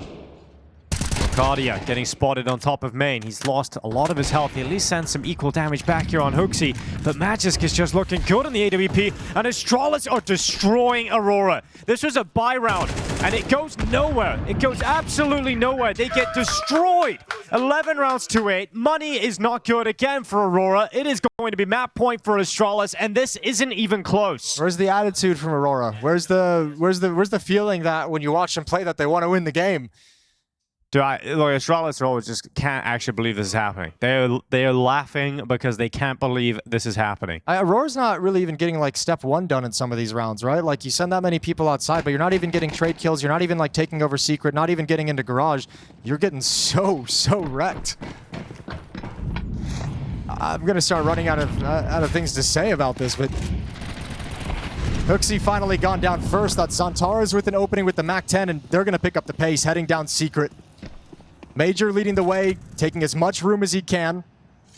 Cardia getting spotted on top of main. He's lost a lot of his health. He at least sends some equal damage back here on HooXi. But Magisk is just looking good on the AWP. And Astralis are destroying Aurora. This was a buy round. And it goes nowhere. It goes absolutely nowhere. They get destroyed. 11 rounds to 8. Money is not good again for Aurora. It is going to be map point for Astralis. And this isn't even close. Where's the attitude from Aurora? Where's the feeling that when you watch them play that they want to win the game? Look, Astralis always just can't actually believe this is happening. They are laughing because they can't believe this is happening. Aurora's not really even getting like step 1 done in some of these rounds, right? Like you send that many people outside, but you're not even getting trade kills. You're not even like taking over secret, not even getting into garage. You're getting so wrecked. I'm gonna start running out of things to say about this, but HooXi finally gone down first. That Zantares with an opening with the MAC-10, and they're gonna pick up the pace, heading down secret. Major leading the way, taking as much room as he can.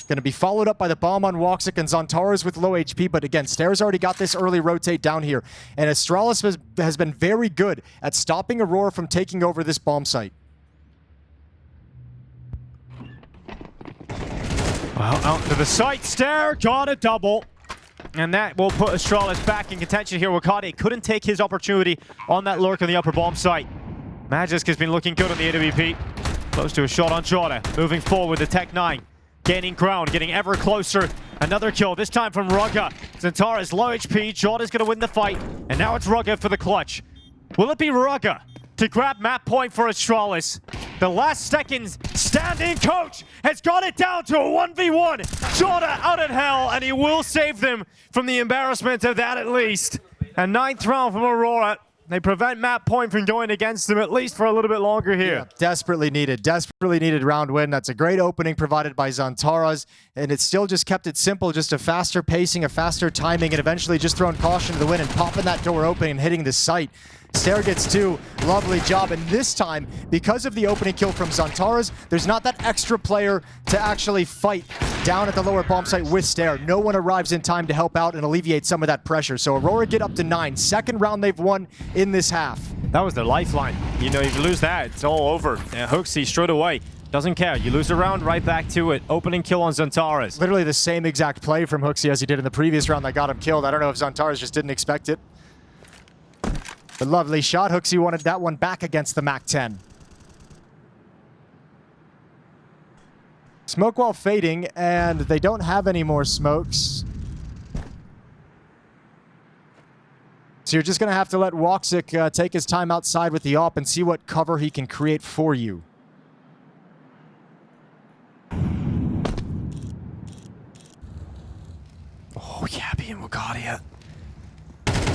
Going to be followed up by the bomb on woxic and Zantares with low HP, but again, Stairs already got this early rotate down here. And Astralis has been very good at stopping Aurora from taking over this bomb site. Well, out to the site, Stair got a double. And that will put Astralis back in contention here. Wakade couldn't take his opportunity on that lurk on the upper bomb site. Magisk has been looking good on the AWP. Close to a shot on Jordan. Moving forward, the Tech 9. Gaining ground, getting ever closer. Another kill, this time from Rugga. Zantares low HP. Jordan's going to win the fight. And now it's Rugga for the clutch. Will it be Rugga to grab map point for Astralis? The last second stand-in coach has got it down to a 1v1. Jordan out in hell, and he will save them from the embarrassment of that at least. And 9th round from Aurora. They prevent map point from going against them at least for a little bit longer here. Yeah, desperately needed round win. That's a great opening provided by Zantares, and it still just kept it simple, just a faster pacing, a faster timing, and eventually just throwing caution to the win and popping that door open and hitting the site. Stair gets 2, lovely job, and this time, because of the opening kill from Zantares, there's not that extra player to actually fight down at the lower bomb site with Stair. No one arrives in time to help out and alleviate some of that pressure. So Aurora get up to 9. Second round they've won in this half. That was their lifeline. You know, if you lose that, it's all over. HooXi straight away Doesn't care. You lose a round, right back to it. Opening kill on Xantares. Literally the same exact play from HooXi as he did in the previous round that got him killed. I don't know if Xantares just didn't expect it. But lovely shot. HooXi wanted that one back against the MAC-10. Smoke wall fading, and they don't have any more smokes. So you're just going to have to let woxic take his time outside with the AWP and see what cover he can create for you. Oh, Yabby and Wagadia.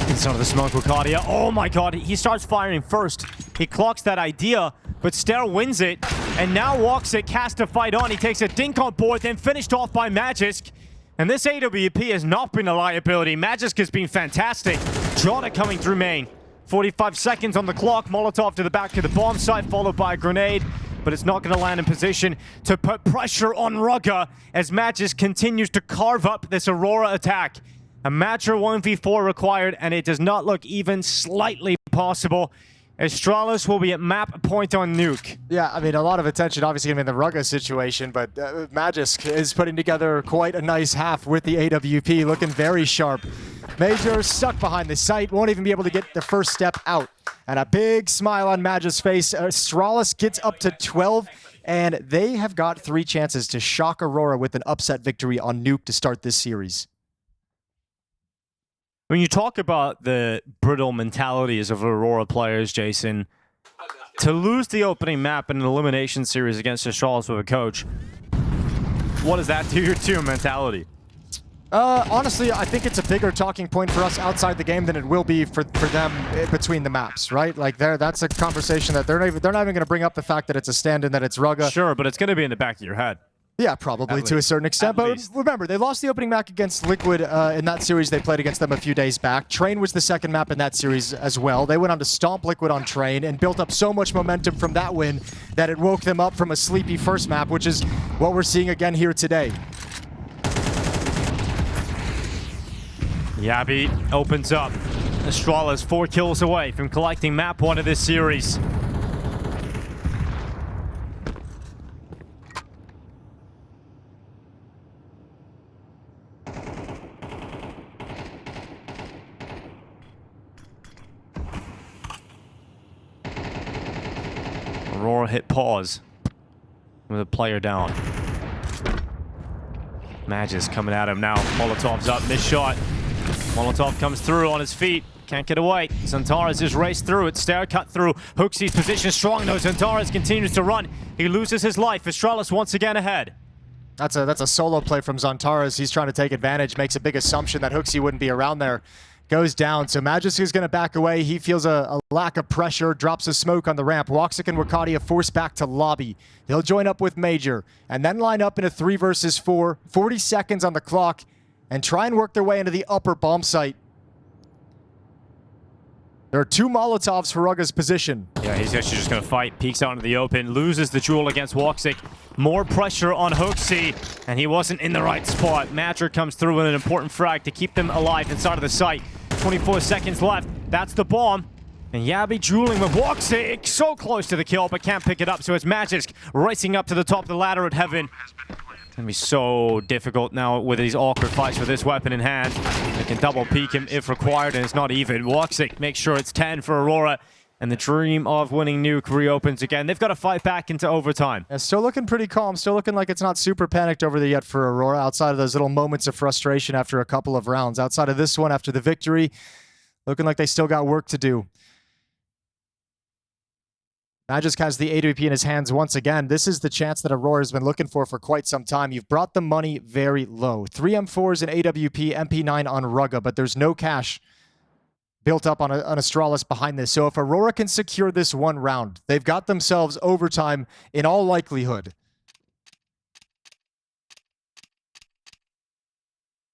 Inside of the smoke, Wagadia. Oh my god, he starts firing first. He clocks that idea, but Stair wins it. And now woxic has to fight on. He takes a dink on board, then finished off by Magisk. And this AWP has not been a liability. Magisk has been fantastic. Jota coming through main. 45 seconds on the clock. Molotov to the back of the bomb site, followed by a grenade. But it's not going to land in position to put pressure on Rugga as Magisk continues to carve up this Aurora attack. A mature 1v4 required, and it does not look even slightly possible. Astralis will be at map point on Nuke. Yeah, I mean, a lot of attention obviously going to be in the Rugga situation, but Magisk is putting together quite a nice half with the AWP, looking very sharp. Major stuck behind the site, won't even be able to get the first step out. And a big smile on Magisk's face. Astralis gets up to 12, and they have got 3 chances to shock Aurora with an upset victory on Nuke to start this series. When you talk about the brittle mentalities of Aurora players, Jason, to lose the opening map in an elimination series against Astralis with a coach, what does that do to your mentality? Honestly, I think it's a bigger talking point for us outside the game than it will be for them between the maps, right? Like, that's a conversation that they're not even going to bring up the fact that it's a stand-in, that it's Rugga. Sure, but it's going to be in the back of your head. Yeah, probably to a certain extent. But remember, they lost the opening map against Liquid in that series they played against them a few days back. Train was the second map in that series as well. They went on to stomp Liquid on Train and built up so much momentum from that win that it woke them up from a sleepy first map, which is what we're seeing again here today. Yabby opens up. Astralis 4 kills away from collecting map 1 of this series. Aurora hit pause with a player down. Magisk coming at him now. Molotov's up, missed shot. Molotov comes through on his feet. Can't get away. Xantares just raced through it. Stair cut through. HooXi's position strong though. Xantares continues to run. He loses his life. Astralis once again ahead. That's a solo play from Xantares. He's trying to take advantage, makes a big assumption that HooXi wouldn't be around there. Goes down, so Magisk is going to back away. He feels a lack of pressure, drops a smoke on the ramp. woxic and Wakadia force back to lobby. They'll join up with Major, and then line up in a 3 versus 4, 40 seconds on the clock, and try and work their way into the upper bomb site. There are 2 Molotovs for Rugga's position. Yeah, he's actually just going to fight. Peeks out into the open, loses the duel against woxic. More pressure on HooXi, and he wasn't in the right spot. Matra comes through with an important frag to keep them alive inside of the site. 24 seconds left. That's the bomb. And Yabby dueling with woxic. So close to the kill, but can't pick it up. So it's Magisk racing up to the top of the ladder at Heaven. It's going to be so difficult now with these awkward fights with this weapon in hand. They can double peek him if required, and it's not even. woxic makes sure it's 10 for Aurora. And the dream of winning Nuke reopens again. They've got to fight back into overtime. Yeah, still looking pretty calm. Still looking like it's not super panicked over there yet for Aurora, outside of those little moments of frustration after a couple of rounds. Outside of this one, after the victory, looking like they still got work to do. Magisk has the AWP in his hands once again. This is the chance that Aurora has been looking for quite some time. You've brought the money very low. 3 M4s and AWP, MP9 on Rugga, but there's no cash built up on Astralis behind this. So if Aurora can secure this 1 round, they've got themselves overtime in all likelihood.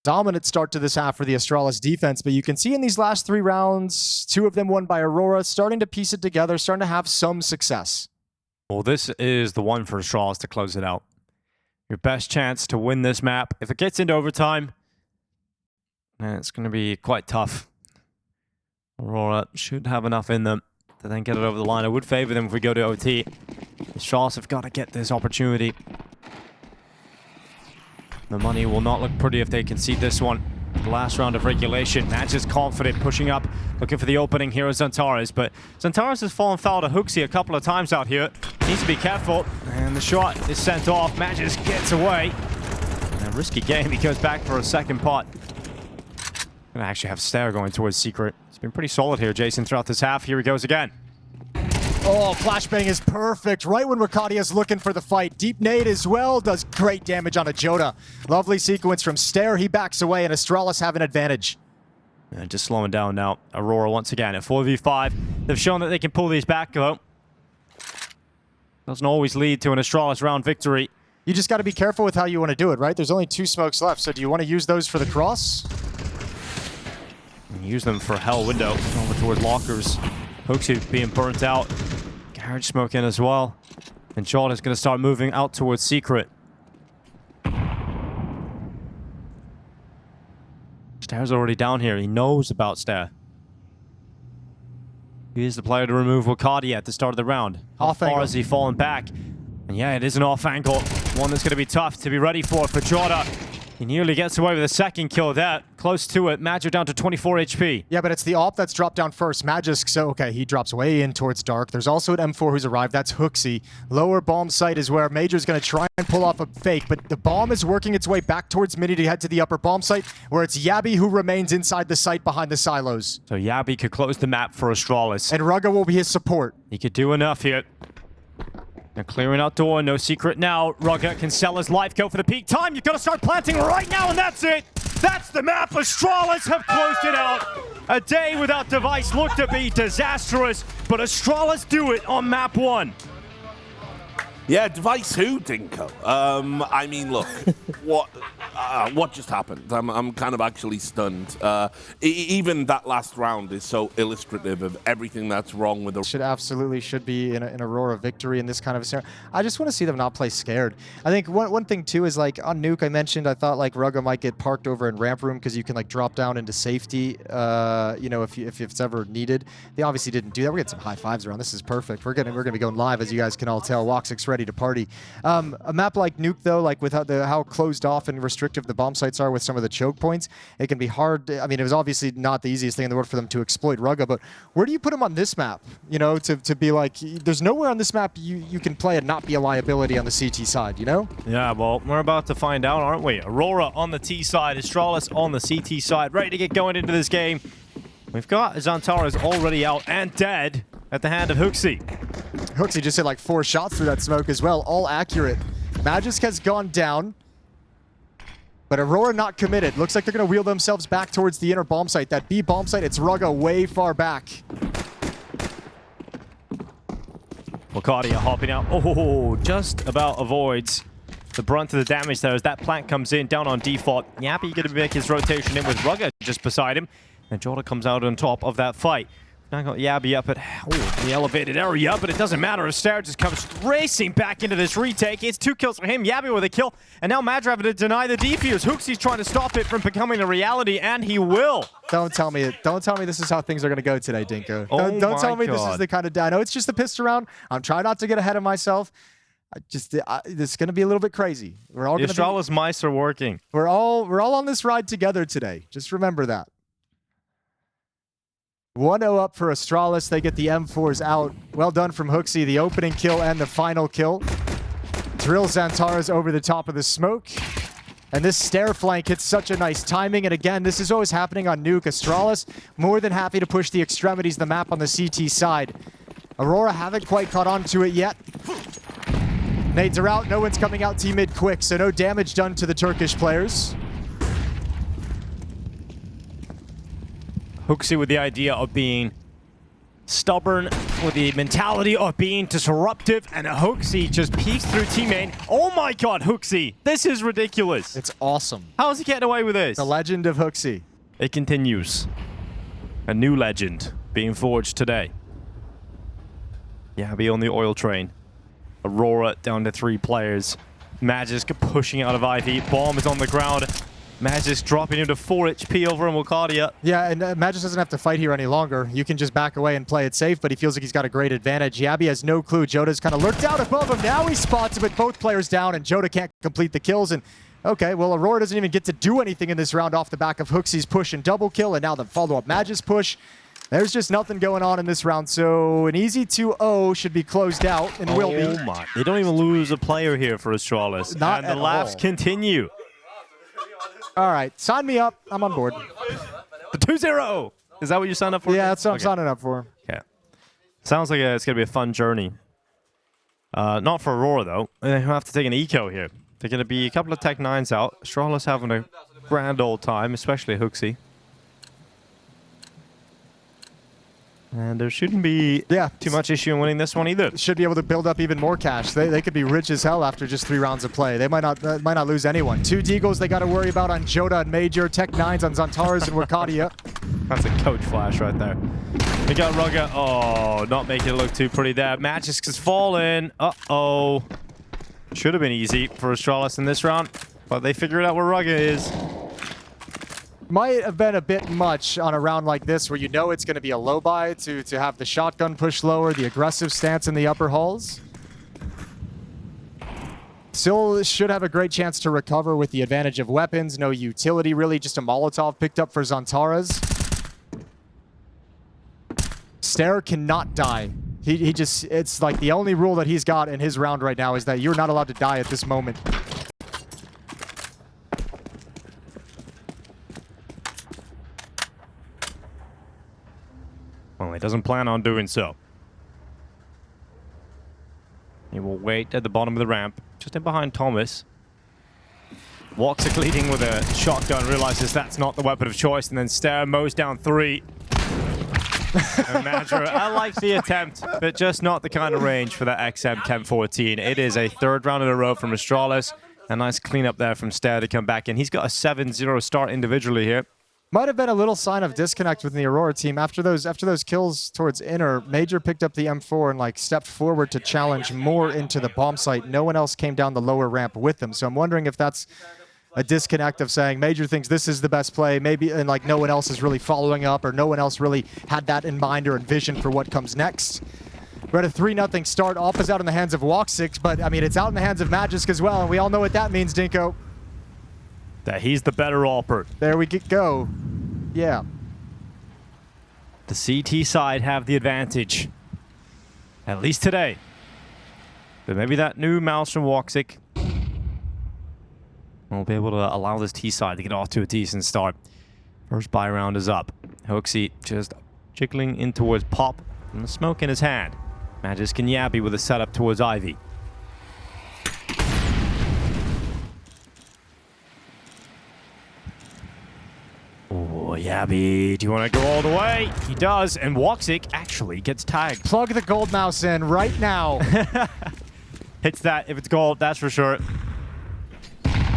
Dominant start to this half for the Astralis defense, but you can see in these last 3 rounds, 2 of them won by Aurora, starting to piece it together, starting to have some success. Well, this is the one for Astralis to close it out. Your best chance to win this map. If it gets into overtime, it's going to be quite tough. Aurora should have enough in them. to then get it over the line. I would favor them if we go to OT. The Astralis have got to get this opportunity. The money will not look pretty if they concede this one. The last round of regulation. Match is confident, pushing up, looking for the opening here is Xantares, but Xantares has fallen foul to HooXi a couple of times out here. Needs to be careful, and the shot is sent off. Magis gets away. And a risky game, he goes back for a second pot. Gonna actually have Stair going towards Secret. It's been pretty solid here, Jason, throughout this half. Here he goes again. Oh, flashbang is perfect. Right when Rakadia's looking for the fight. Deep nade as well. Does great damage on a Joda. Lovely sequence from Stair. He backs away, and Astralis have an advantage. And just slowing down now. Aurora once again at 4v5. They've shown that they can pull these back, though. Doesn't always lead to an Astralis round victory. You just got to be careful with how you want to do it, right? There's only 2 smokes left, so do you want to use those for the cross? And use them for Hell Window over towards lockers. HooXi being burnt out. Garage smoke in as well. And Shot is going to start moving out towards Secret. Stair's already down here. He knows about Stair. He is the player to remove Wakadia at the start of the round. How far has he fallen back? And yeah, it is an off angle. One that's going to be tough to be ready for Jota. He nearly gets away with a second kill there. Close to it. Magic down to 24 HP. Yeah, but it's the AWP that's dropped down first. Magisk, so okay, he drops way in towards Dark. There's also an M4 who's arrived. That's HooXi. Lower bomb site is where Major's going to try and pull off a fake, but the bomb is working its way back towards Mini to head to the upper bomb site, where it's Yabi who remains inside the site behind the silos. So Yabi could close the map for Astralis. And Rugga will be his support. He could do enough here. They're clearing out door, no secret now. Rugga can sell his life, go for the peak time. You've got to start planting right now, and that's it. That's the map. Astralis have closed it out. A day without device looked to be disastrous, but Astralis do it on map 1. Yeah, device who, Dinko? I mean, look, what just happened? I'm kind of actually stunned. Even that last round is so illustrative of everything that's wrong with the... Should be an Aurora victory in this kind of a scenario. I just want to see them not play scared. I think one thing too is like on Nuke, I mentioned I thought like Rugga might get parked over in ramp room because you can like drop down into safety. You know, if it's ever needed. They obviously didn't do that. We're getting some high fives around. This is perfect. We're gonna be going live, as you guys can all tell. woxic's ready to party. A map like Nuke, though, like with how closed off and restrictive the bomb sites are with some of the choke points, it can be hard. I mean, it was obviously not the easiest thing in the world for them to exploit Rugga, but where do you put him on this map? You know, to be like, there's nowhere on this map you can play and not be a liability on the CT side, you know? Yeah, well, we're about to find out, aren't we? Aurora on the T side, Astralis on the CT side, ready to get going into this game. We've got Xantares already out and dead at the hand of HooXi. HooXi just hit like 4 shots through that smoke as well, all accurate. Magisk has gone down, but Aurora not committed. Looks like they're going to wheel themselves back towards the inner bomb site. That B bomb site, it's Rugga way far back. Wakadia hopping out. Oh, just about avoids the brunt of the damage there as that plant comes in down on default. Yappy going to make his rotation in with Rugga just beside him. And Jota comes out on top of that fight. Now got Yabi up at the elevated area, but it doesn't matter. Stair just comes racing back into this retake. It's 2 kills for him. Yabi with a kill, and now Madra having to deny the defuse. HooXi's trying to stop it from becoming a reality, and he will. Don't tell me this is how things are going to go today, Dinko. Oh don't tell me God. This is the kind of... I know it's just a pissed around. I'm trying not to get ahead of myself. This is going to be a little bit crazy. We're all going to be... Astralis mice are working. We're all on this ride together today. Just remember that. 1-0 up for Astralis. They get the M4s out. Well done from HooXi, the opening kill and the final kill. Drills Xantares over the top of the smoke. And this stair flank hits such a nice timing. And again, this is always happening on Nuke. Astralis more than happy to push the extremities of the map on the CT side. Aurora haven't quite caught on to it yet. Nades are out. No one's coming out T-mid quick, so no damage done to the Turkish players. HooXi with the idea of being stubborn, with the mentality of being disruptive, and HooXi just peeks through teammate. Oh my God, HooXi, this is ridiculous. It's awesome. How is he getting away with this? The legend of HooXi. It continues. A new legend being forged today. Yabi on the oil train. Aurora down to 3 players. Magisk pushing out of IV. Bomb is on the ground. Magisk dropping into 4 HP over on Wokadia. Yeah, and Magisk doesn't have to fight here any longer. You can just back away and play it safe, but he feels like he's got a great advantage. Yabby has no clue. Joda's kind of lurked out above him. Now he spots him, but both players down, and Joda can't complete the kills. And okay, well, Aurora doesn't even get to do anything in this round off the back of HooXi's push and double kill, and now the follow-up Magisk push. There's just nothing going on in this round, so an easy 2-0 should be closed out, and will be. Oh my, they don't even lose a player here for Astralis. Not and the at laughs all. continue. All right, sign me up. I'm on board. The 2-0! Is that what you signed up for? Yeah, that's what I'm signing up for. Okay. Sounds like it's going to be a fun journey. Not for Aurora, though. They have to take an eco here. They're going to be a couple of Tech 9s out. Astralis having a grand old time, especially HooXi. And there shouldn't be too much issue in winning this one either. Should be able to build up even more cash. They could be rich as hell after just 3 rounds of play. They might not lose anyone. 2 Deagles they got to worry about on Joda and Major. Tech 9s on Zantaras and Wokadia. That's a coach flash right there. They got Rugga. Oh, not making it look too pretty there. Magisk has fallen. Uh-oh. Should have been easy for Astralis in this round, but they figured out where Rugga is. Might have been a bit much on a round like this where you know it's going to be a low buy to have the shotgun push lower, the aggressive stance in the upper halls. Still should have a great chance to recover with the advantage of weapons. No utility really, just a Molotov picked up for Zantaras. Stair cannot die. He just, it's like the only rule that he's got in his round right now is that you're not allowed to die at this moment. Well, he doesn't plan on doing so. He will wait at the bottom of the ramp, just in behind Thomas. woxic leading with a shotgun, realizes that's not the weapon of choice, and then Stair mows down 3. I like the attempt, but just not the kind of range for that XM Chem 14. It is a 3rd round in a row from Astralis. A nice cleanup there from Stair to come back in. He's got a 7-0 start individually here. Might have been a little sign of disconnect within the Aurora team. After those kills towards inner, Major picked up the M4 and like stepped forward to challenge more into the bomb site. No one else came down the lower ramp with them. So I'm wondering if that's a disconnect of saying Major thinks this is the best play, maybe, and like no one else is really following up, or no one else really had that in mind or envisioned for what comes next. We're at a 3-0 start. Off is out in the hands of woxic, but I mean, it's out in the hands of Magisk as well, and we all know what that means, Dinko. That he's the better AWPer. There we go. Yeah. The CT side have the advantage. At least today. But maybe that new mouse from woxic will be able to allow this T side to get off to a decent start. First buy round is up. HooXi just jiggling in towards Pop and the smoke in his hand. Magisk and Yabby with a setup towards Ivy. Oh, Yabby, do you want to go all the way? He does, and woxic actually gets tagged. Plug the gold mouse in right now. Hits that if it's gold, that's for sure.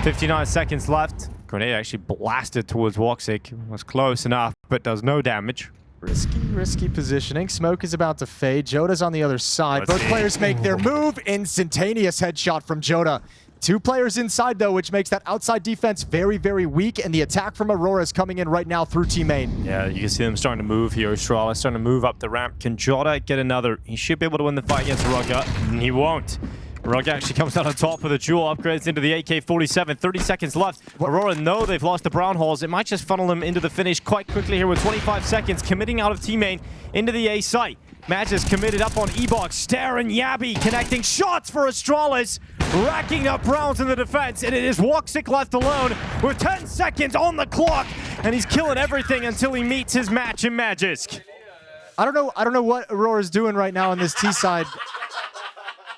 59 seconds left. Grenade actually blasted towards woxic. Was close enough, but does no damage. Risky positioning. Smoke is about to fade. Joda's on the other side. Let's Both see. players make their move. Instantaneous headshot from Joda. 2 players inside, though, which makes that outside defense very, very weak, and the attack from Aurora is coming in right now through team main. Yeah, you can see them starting to move here. Astralis starting to move up the ramp. Can Joda get another? He should be able to win the fight against Rugga. He won't. Rugga actually comes out on top with a duel, upgrades into the AK-47. 30 seconds left. Aurora know they've lost the brown holes. It might just funnel them into the finish quite quickly here with 25 seconds, committing out of team main into the A site. Match is committed up on E-Box. Stair and Yabby connecting shots for Astralis, racking up rounds in the defense, and it is woxic left alone with 10 seconds on the clock, and he's killing everything until he meets his match in Magisk. I don't know what Aurora's doing right now on this T side.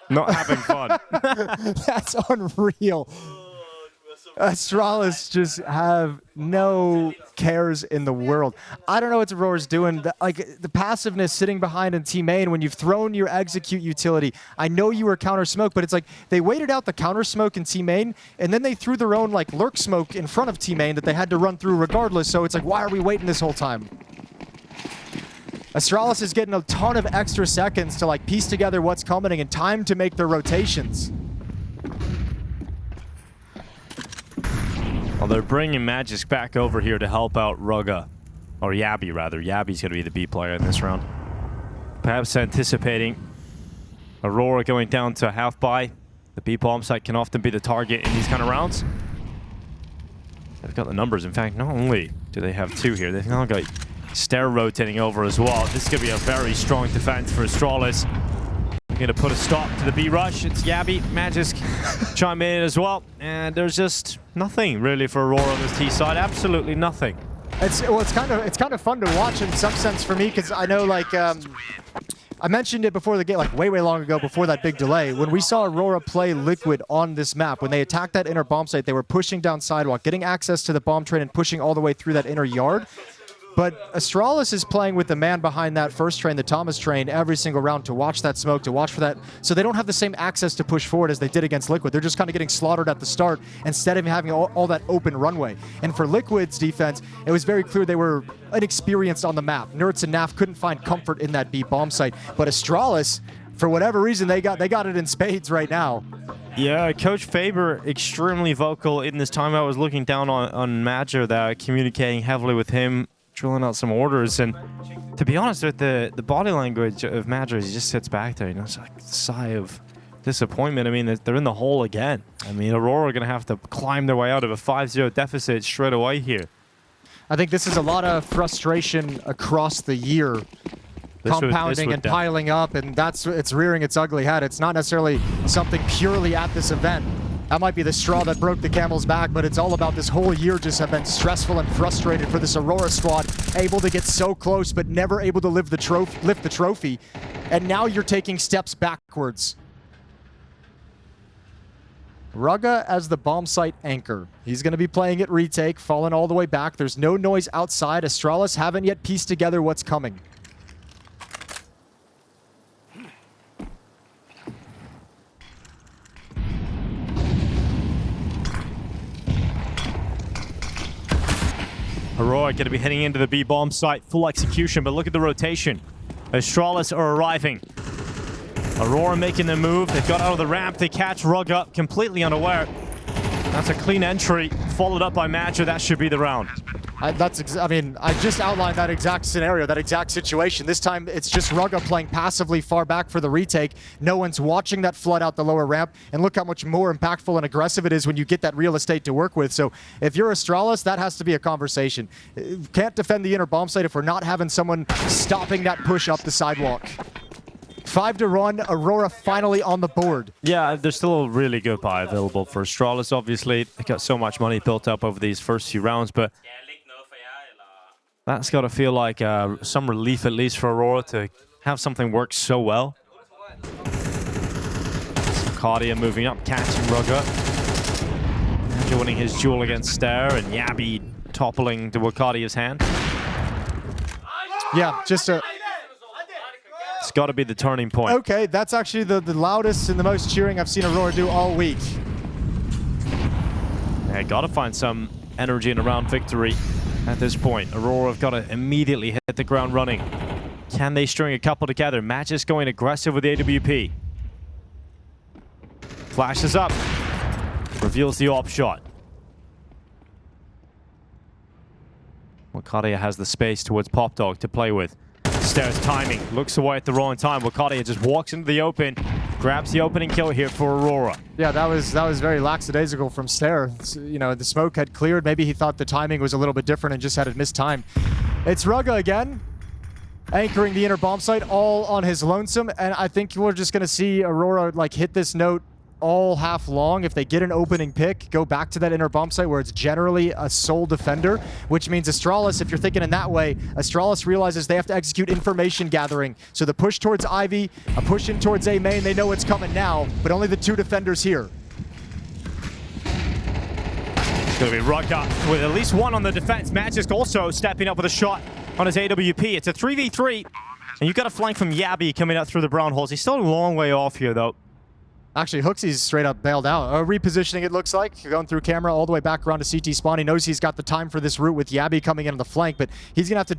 Not having fun. That's unreal. Astralis just have no cares in the world. I don't know what Aurora's doing. Like the passiveness sitting behind in team main when you've thrown your execute utility. I know you were counter smoke, but it's like they waited out the counter smoke in team main, and then they threw their own like lurk smoke in front of team main that they had to run through regardless. So it's like, why are we waiting this whole time? Astralis is getting a ton of extra seconds to like piece together what's coming and time to make their rotations. Well, they're bringing Magic back over here to help out Rugga. Or Yabby, rather. Yabby's going to be the B player in this round. Perhaps anticipating Aurora going down to half buy. The B bomb site can often be the target in these kind of rounds. They've got the numbers. In fact, not only do they have 2 here, they've now got Stair rotating over as well. This is going to be a very strong defense for Astralis. We're going to put a stop to the B rush. It's Yabby, Magisk chime in as well. And there's just nothing really for Aurora on this T side. Absolutely nothing. It's kind of fun to watch in some sense for me, because I know, like, I mentioned it before the game, like way long ago, before that big delay. When we saw Aurora play Liquid on this map, when they attacked that inner bomb site, they were pushing down sidewalk, getting access to the bomb train and pushing all the way through that inner yard. But Astralis is playing with the man behind that first train, the Thomas train, every single round to watch that smoke, to watch for that. So they don't have the same access to push forward as they did against Liquid. They're just kind of getting slaughtered at the start instead of having all that open runway. And for Liquid's defense, it was very clear they were inexperienced on the map. Nerds and Naf couldn't find comfort in that B bomb site. But Astralis, for whatever reason, they got it in spades right now. Yeah, Coach Faber extremely vocal in this time. I was looking down on Madger there, communicating heavily with him, drilling out some orders, and to be honest with the body language of Madger, he just sits back there, you know, it's like a sigh of disappointment. I mean, they're in the hole again. I mean, Aurora are going to have to climb their way out of a 5-0 deficit straight away here. I think this is a lot of frustration across the year, compounding and piling up, and it's rearing its ugly head. It's not necessarily something purely at this event. That might be the straw that broke the camel's back, but it's all about this whole year just have been stressful and frustrated for this Aurora squad, able to get so close but never able to lift the trophy. And now you're taking steps backwards. Rugga as the bomb site anchor. He's going to be playing at retake, falling all the way back. There's no noise outside. Astralis haven't yet pieced together what's coming. Aurora going to be heading into the B bomb site, full execution, but look at the rotation. Astralis are arriving. Aurora making the move. They've got out of the ramp. They catch Rugga completely unaware. That's a clean entry, followed up by Madger. That should be the round. I just outlined that exact scenario, that exact situation. This time, it's just Rugga playing passively far back for the retake. No one's watching that flood out the lower ramp. And look how much more impactful and aggressive it is when you get that real estate to work with. So if you're Astralis, that has to be a conversation. Can't defend the inner bomb site if we're not having someone stopping that push up the sidewalk. 5-1, Aurora finally on the board. Yeah, there's still a really good buy available for Astralis, obviously. They got so much money built up over these first few rounds, but that's got to feel like some relief, at least for Aurora, to have something work so well. Cardia moving up, catching Rugga. Madger winning his duel against Stair, and Yabby toppling to Wakadia's hand. Yeah, just a... It's got to be the turning point. Okay, that's actually the loudest and the most cheering I've seen Aurora do all week. Yeah, got to find some energy in a round victory at this point. Aurora have got to immediately hit the ground running. Can they string a couple together? Magisk going aggressive with the AWP. Flashes up. Reveals the op shot. Wakadia has the space towards Pop Dog to play with. Stair's timing. Looks away at the wrong time. Wakadia just walks into the open. Grabs the opening kill here for Aurora. Yeah, that was very lackadaisical from Stair. You know, the smoke had cleared. Maybe he thought the timing was a little bit different and just had it mistimed. It's Rugga again, anchoring the inner bomb site all on his lonesome. And I think we're just going to see Aurora like hit this note all half long. If they get an opening pick, go back to that inner bomb site where it's generally a sole defender, which means Astralis, if you're thinking in that way, Astralis realizes they have to execute information gathering. So the push towards Ivy, a push in towards A main, they know it's coming now, but only the 2 defenders here. It's going to be Rugga with at least one on the defense. Magisk also stepping up with a shot on his AWP. It's a 3v3, and you've got a flank from Yabby coming out through the brown holes. He's still a long way off here, though. Actually, HooXi's straight up bailed out. Repositioning, it looks like. Going through camera all the way back around to CT spawn. He knows he's got the time for this route with Yabby coming in on the flank, but he's going to have to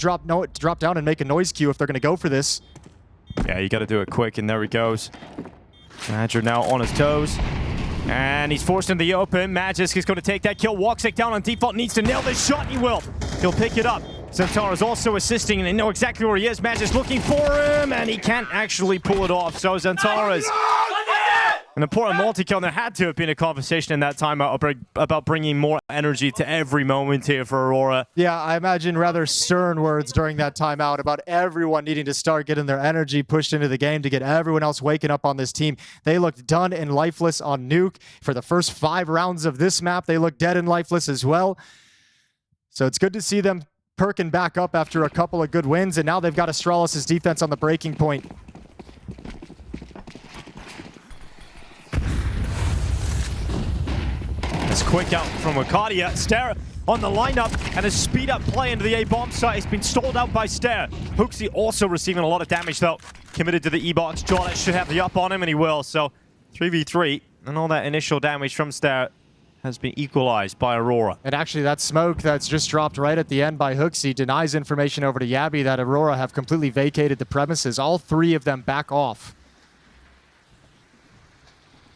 drop down and make a noise cue if they're going to go for this. Yeah, you got to do it quick, and there he goes. Madger now on his toes. And he's forced in the open. Magisk is going to take that kill. woxic down on default. Needs to nail this shot, and he will. He'll pick it up. Zantara is also assisting, and they know exactly where he is. Magisk looking for him, and he can't actually pull it off. So Zantara's an important multi-kill, and there had to have been a conversation in that timeout about bringing more energy to every moment here for Aurora. Yeah, I imagine rather stern words during that timeout about everyone needing to start getting their energy pushed into the game to get everyone else waking up on this team. They looked done and lifeless on Nuke. For the first 5 rounds of this map, they looked dead and lifeless as well. So it's good to see them perking back up after a couple of good wins, and now they've got Astralis' defense on the breaking point. It's quick out from Wakadia. Stare on the lineup, and a speed up play into the A bomb site has been stalled out by Stare. HooXi also receiving a lot of damage though. Committed to the E-box. Jordan should have the up on him, and he will. So 3v3, and all that initial damage from Stare has been equalized by Aurora. And actually that smoke that's just dropped right at the end by HooXi denies information over to Yabby that Aurora have completely vacated the premises. All 3 of them back off.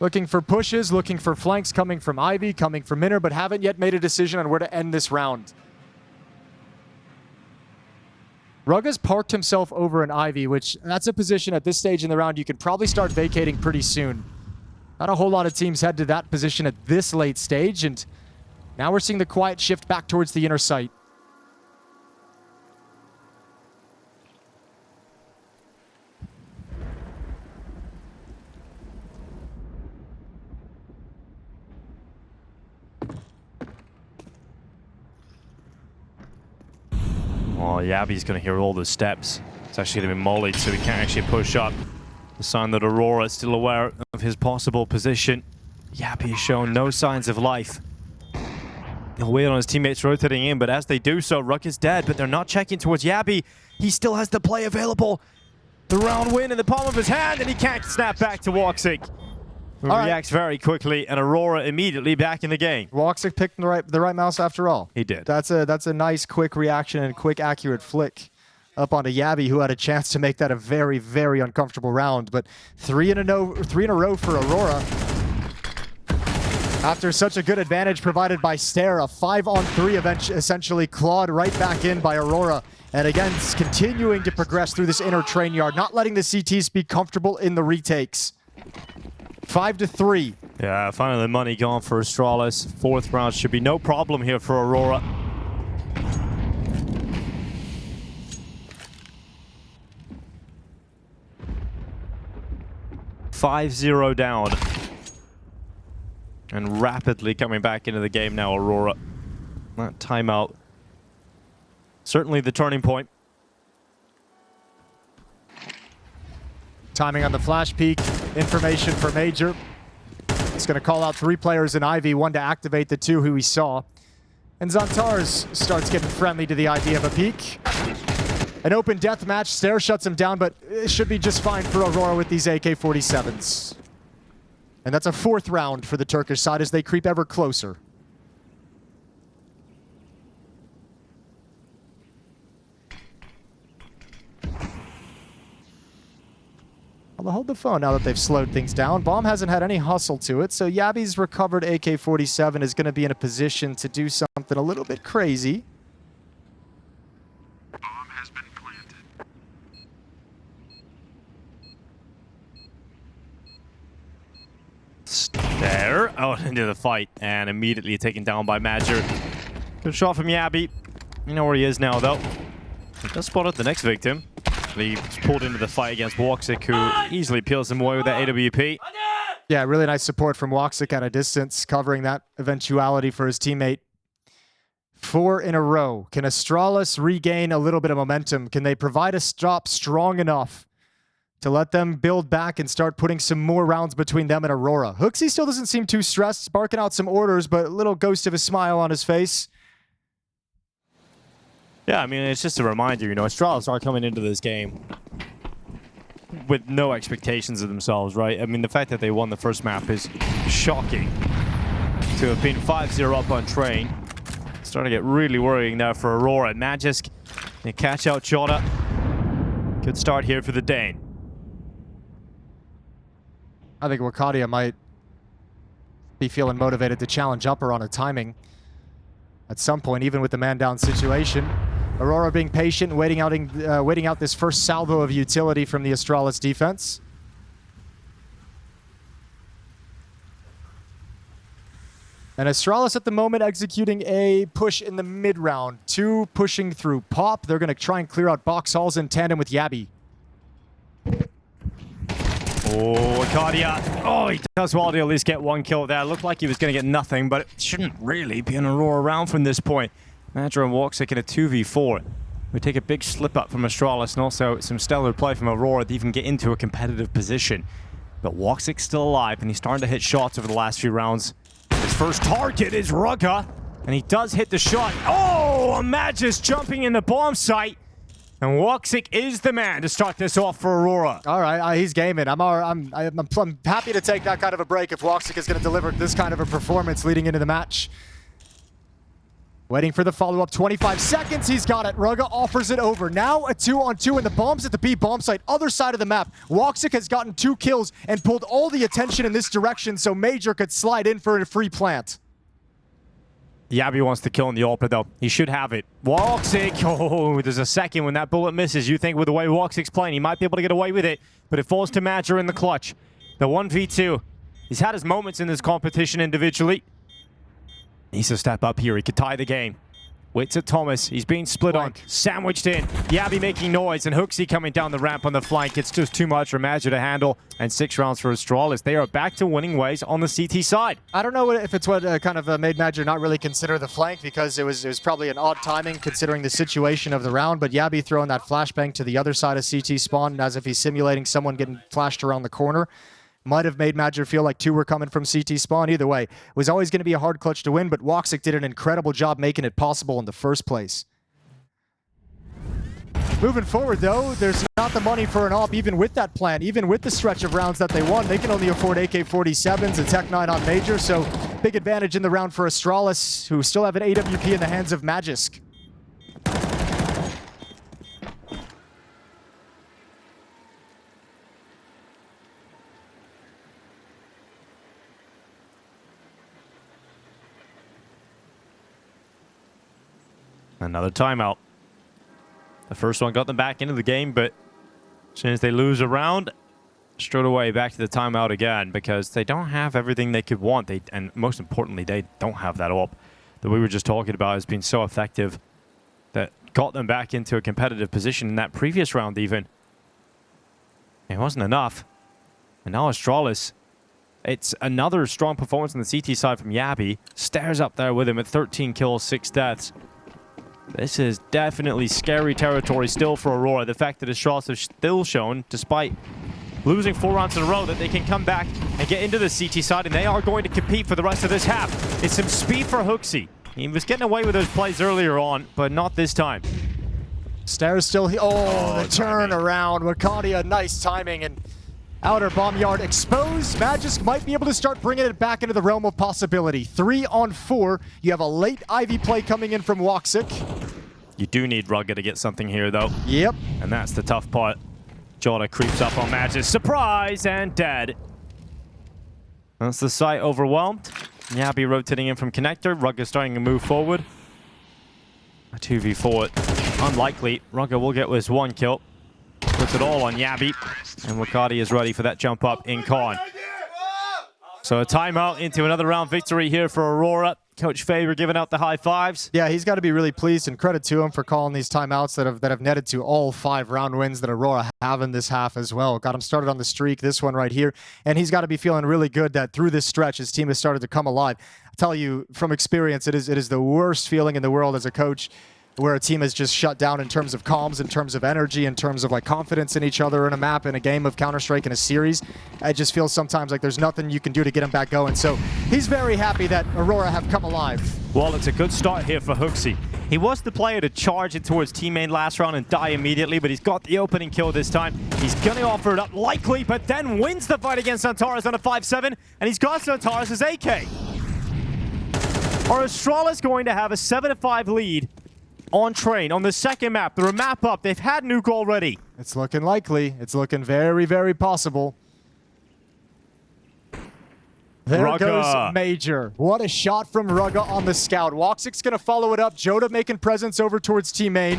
Looking for pushes, looking for flanks coming from Ivy, coming from Minner, but haven't yet made a decision on where to end this round. Rugga's parked himself over an Ivy, which that's a position at this stage in the round you could probably start vacating pretty soon. Not a whole lot of teams head to that position at this late stage, and now we're seeing the quiet shift back towards the inner site. Oh, Yabby's going to hear all the steps. It's actually going to be mollied, so he can't actually push up. The sign that Aurora is still aware of his possible position. Yabby has shown no signs of life. He'll wait on his teammates rotating in, but as they do so, Ruck is dead, but they're not checking towards Yabby. He still has the play available. The round win in the palm of his hand, and he can't snap back to woxic. Who reacts very quickly, and Aurora immediately back in the game. woxic picked the right mouse after all. He did. That's a nice quick reaction and quick accurate flick up onto Yabby, who had a chance to make that a very, very uncomfortable round. But 3 in a row for Aurora. After such a good advantage provided by Stare, a 5-on-3 event essentially clawed right back in by Aurora. And again, continuing to progress through this inner train yard, not letting the CTs be comfortable in the retakes. 5-3. Yeah, finally the money gone for Astralis. 4th round should be no problem here for Aurora. $5-0 down. And rapidly coming back into the game now, Aurora. That timeout. Certainly the turning point. Timing on the flash peek. Information for Major. It's going to call out 3 players in Ivy, 1 to activate the 2 who we saw. And Zantars starts getting friendly to the idea of a peek. An open death match. Stare shuts him down, but it should be just fine for Aurora with these AK-47s. And that's a 4th round for the Turkish side as they creep ever closer. I'll hold the phone now that they've slowed things down. Bomb hasn't had any hustle to it, so Yabby's recovered AK-47 is going to be in a position to do something a little bit crazy. Bomb has been planted. Stare out into the fight and immediately taken down by Major. Good shot from Yabby. You know where he is now, though. He just spotted the next victim. He's pulled into the fight against woxic, who easily peels him away with that AWP. Yeah, really nice support from woxic at a distance, covering that eventuality for his teammate. 4 in a row. Can Astralis regain a little bit of momentum? Can they provide a stop strong enough to let them build back and start putting some more rounds between them and Aurora? HooXi still doesn't seem too stressed, barking out some orders, but a little ghost of a smile on his face. Yeah, I mean, it's just a reminder, you know, Astralis are coming into this game with no expectations of themselves, right? I mean, the fact that they won the first map is shocking. To have been 5-0 up on train. Starting to get really worrying now for Aurora. Magisk, they catch out Jota. Good start here for the Dane. I think Wakadia might be feeling motivated to challenge upper on a timing at some point, even with the man-down situation. Aurora being patient, waiting out this first salvo of utility from the Astralis defense. And Astralis at the moment executing a push in the mid-round. 2 pushing through Pop. They're going to try and clear out box halls in tandem with Yabby. Oh, Cardia. Oh, he does well to at least get 1 kill there. Looked like he was going to get nothing, but it shouldn't really be an Aurora round from this point. MIBR and woxic in a 2v4. We take a big slip up from Astralis and also some stellar play from Aurora to even get into a competitive position. But woxic's still alive, and he's starting to hit shots over the last few rounds. His first target is Rugga, and he does hit the shot. Oh, a Magus jumping in the bomb site. And woxic is the man to start this off for Aurora. All right, he's gaming. I'm happy to take that kind of a break if woxic is going to deliver this kind of a performance leading into the match. Waiting for the follow-up, 25 seconds, he's got it. Rugga offers it over. Now a 2-on-2, and the bomb's at the B bomb site, other side of the map. woxic has gotten 2 kills and pulled all the attention in this direction so MIBR could slide in for a free plant. Yabby wants to kill in the AWP though. He should have it. woxic, oh, there's a second when that bullet misses. You think with the way woxic's playing, he might be able to get away with it, but it falls to MIBR in the clutch. The 1v2. He's had his moments in this competition individually. Needs to step up here. He could tie the game. Waits at Thomas. He's being split on. Sandwiched in. Yabby making noise. And HooXi coming down the ramp on the flank. It's just too much for MIBR to handle. And 6 rounds for Astralis. They are back to winning ways on the CT side. I don't know if it's what kind of made MIBR not really consider the flank, because it was probably an odd timing considering the situation of the round. But Yabby throwing that flashbang to the other side of CT spawn as if he's simulating someone getting flashed around the corner. Might have made MIBR feel like 2 were coming from CT spawn. Either way, it was always going to be a hard clutch to win, but woxic did an incredible job making it possible in the first place. Moving forward, though, there's not the money for an AWP, even with that plan, even with the stretch of rounds that they won. They can only afford AK-47s and Tech 9 on MIBR, so big advantage in the round for Astralis, who still have an AWP in the hands of Magisk. Another timeout. The first one got them back into the game, but as soon as they lose a round, straight away back to the timeout again, because they don't have everything they could want. And most importantly, they don't have that AWP that we were just talking about has been so effective that got them back into a competitive position in that previous round even. It wasn't enough. And now Astralis, it's another strong performance on the CT side from Yabby. Stares up there with him at 13 kills, 6 deaths. This is definitely scary territory still for Aurora. The fact that Astralis have still shown, despite losing 4 rounds in a row, that they can come back and get into the CT side, and they are going to compete for the rest of this half. It's some speed for HooXi. He was getting away with those plays earlier on, but not this time. Stairs still here. Oh, the turn around. Wakandia, nice timing, and outer bomb yard exposed. Magisk might be able to start bringing it back into the realm of possibility. 3 on 4. You have a late Ivy play coming in from woxic. You do need Rugga to get something here, though. Yep. And that's the tough part. Jota creeps up on Magisk. Surprise! And dead. That's the site overwhelmed. Yabby rotating in from connector. Rugga starting to move forward. A 2v4. Unlikely. Rugga will get this 1 kill. Puts it all on Yabby. And Wakadi is ready for that jump up in con. So a timeout into another round victory here for Aurora. Coach Faber giving out the high fives. Yeah, he's got to be really pleased, and credit to him for calling these timeouts that have netted to all 5 round wins that Aurora have in this half as well. Got him started on the streak, this one right here, and he's got to be feeling really good that through this stretch his team has started to come alive. I tell you from experience, it is the worst feeling in the world as a coach where a team is just shut down in terms of comms, in terms of energy, in terms of like confidence in each other in a map, in a game of Counter-Strike, in a series. I just feel sometimes like there's nothing you can do to get him back going. So he's very happy that Aurora have come alive. Well, it's a good start here for HooXi. He was the player to charge it towards teammate last round and die immediately, but he's got the opening kill this time. He's gonna offer it up likely, but then wins the fight against Santaris on a 5-7, and he's got Santaris' AK. Are Astralis going to have a 7-5 lead on train on the second map? They're a map up. They've had Nuke already. It's looking likely. It's looking very, very possible. There Rugga. goes Major. What a shot from Rugga on the scout. woxic's going to follow it up. Joda making presence over towards Team Main.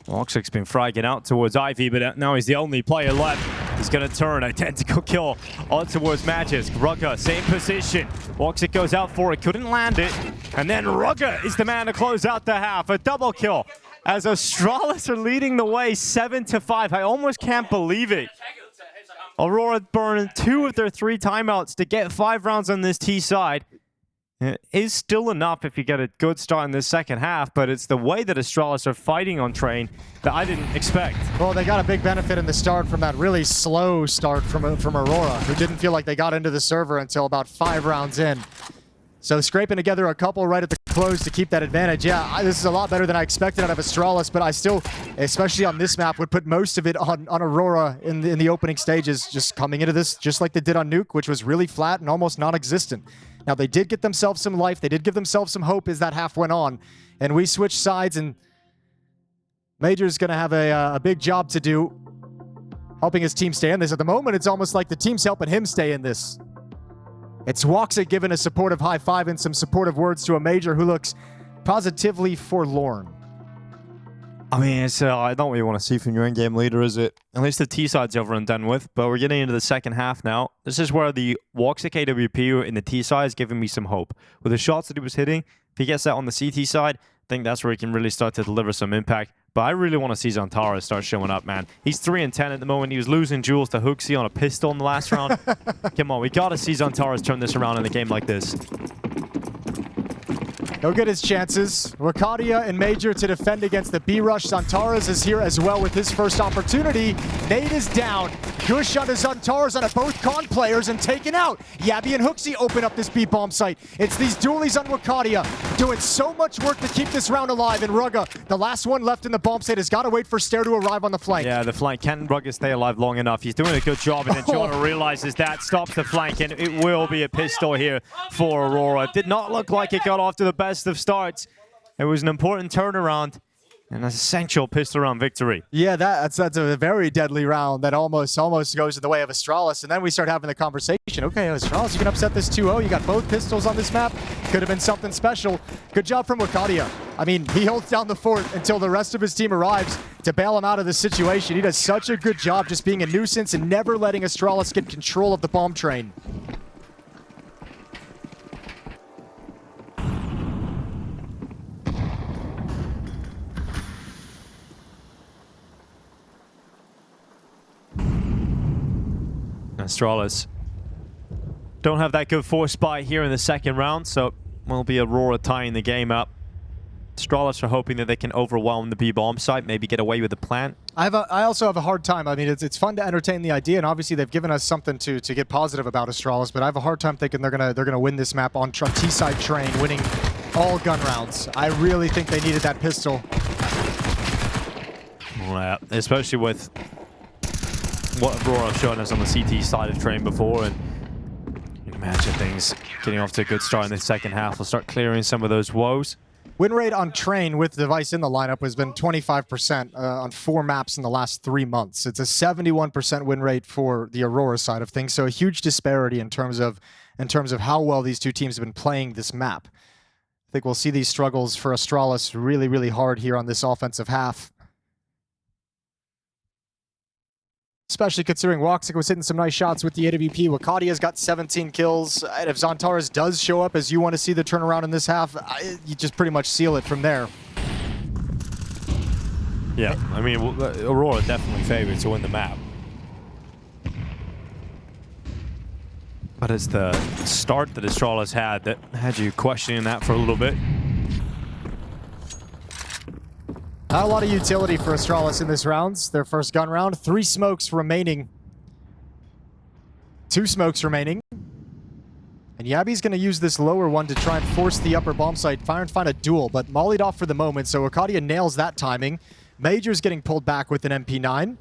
woxic's been fragging out towards Ivy, but now he's the only player left. He's going to turn identical kill on towards Magisk. Rugga, same position. woxic goes out for it, couldn't land it. And then Rugga is the man to close out the half. A double kill as Astralis are leading the way 7-5. I almost can't believe it. Aurora burned 2 of their 3 timeouts to get 5 rounds on this T side. It is still enough if you get a good start in this second half, but it's the way that Astralis are fighting on Train that I didn't expect. Well, they got a big benefit in the start from that really slow start from Aurora, who didn't feel like they got into the server until about 5 rounds in. So scraping together a couple right at the close to keep that advantage. Yeah, this is a lot better than I expected out of Astralis, but I still, especially on this map, would put most of it on Aurora in the opening stages, just coming into this just like they did on Nuke, which was really flat and almost non-existent. Now, they did get themselves some life. They did give themselves some hope as that half went on. And we switched sides, and Major's going to have a big job to do helping his team stay in this. At the moment, it's almost like the team's helping him stay in this. It's woxic giving a supportive high five and some supportive words to a Major who looks positively forlorn. I mean, it's not what you want to see from your in-game leader, is it? At least the T side's over and done with, but we're getting into the second half now. This is where the woxic AWP in the T side is giving me some hope. With the shots that he was hitting, if he gets that on the CT side, I think that's where he can really start to deliver some impact. But I really want to see Zantara start showing up, man. He's 3-10 at the moment. He was losing duels to HooXi on a pistol in the last round. Come on, we got to see Zantara turn this around in a game like this. He'll get his chances. Wakadia and Major to defend against the B-Rush. Zantaras is here as well with his first opportunity. Nade is down. Gush onto Zantaras on both con players and taken out. Yabby and HooXi open up this B-bomb site. It's these dualies on Wakadia doing so much work to keep this round alive. And Rugga, the last one left in the bomb site, has got to wait for Stair to arrive on the flank. Yeah, the flank. Can Rugga stay alive long enough? He's doing a good job, and then Jonah realizes that, stops the flank, and it will be a pistol here for Aurora. Did not look like it got off to the best of starts. It was an important turnaround and an essential pistol round victory. Yeah, that's a very deadly round that almost goes in the way of Astralis. And then we start having the conversation. Okay, Astralis, you can upset this 2-0. You got both pistols on this map. Could have been something special. Good job from Wakadia. I mean, he holds down the fort until the rest of his team arrives to bail him out of this situation. He does such a good job just being a nuisance and never letting Astralis get control of the bomb train. Astralis don't have that good force buy here in the second round, so will be Aurora tying the game up. Astralis are hoping that they can overwhelm the B-bomb site, maybe get away with the plant. I also have a hard time. I mean, it's fun to entertain the idea, and obviously they've given us something to get positive about Astralis, but I have a hard time thinking they're gonna win this map on T-side train, winning all gun rounds. I really think they needed that pistol. Yeah, especially with what Aurora have shown us on the CT side of train before, and you can imagine things getting off to a good start in the second half. We'll start clearing some of those woes. Win rate on train with the device in the lineup has been 25% on 4 maps in the last 3 months. It's a 71% win rate for the Aurora side of things, so a huge disparity in terms of how well these two teams have been playing this map. I think we'll see these struggles for Astralis really, really hard here on this offensive half. Especially considering woxic was hitting some nice shots with the AWP. Wakadia's got 17 kills. And if Zantaras does show up as you want to see the turnaround in this half, you just pretty much seal it from there. Yeah, I mean, Aurora definitely favored to win the map. But it's the start that Astralis had that had you questioning that for a little bit. Not a lot of utility for Astralis in this round. Their first gun round. 3 smokes remaining. 2 smokes remaining. And Yabby's going to use this lower one to try and force the upper bomb site, fire and find a duel, but mollied off for the moment, so Wakadia nails that timing. Major's getting pulled back with an MP9.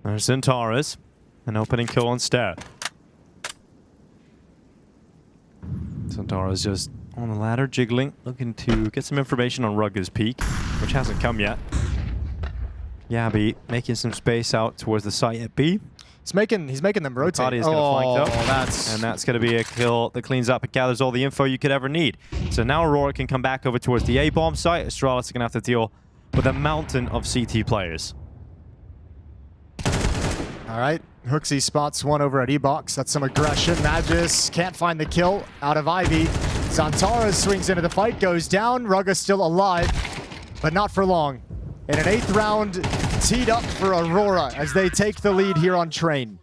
There's Zantaras, an opening kill on Stair. Zantaras Tara's just on the ladder, jiggling, looking to get some information on Rugger's peak, which hasn't come yet. Yabi making some space out towards the site at B. He's making them rotate. Is going to flank though. That's... And that's going to be a kill that cleans up and gathers all the info you could ever need. So now Aurora can come back over towards the A-bomb site. Astralis are going to have to deal with a mountain of CT players. All right, HooXi spots one over at E-Box. That's some aggression. Magus can't find the kill out of Ivy. Zantara swings into the fight, goes down. Rugga still alive, but not for long. In an 8th round, teed up for Aurora as they take the lead here on Train.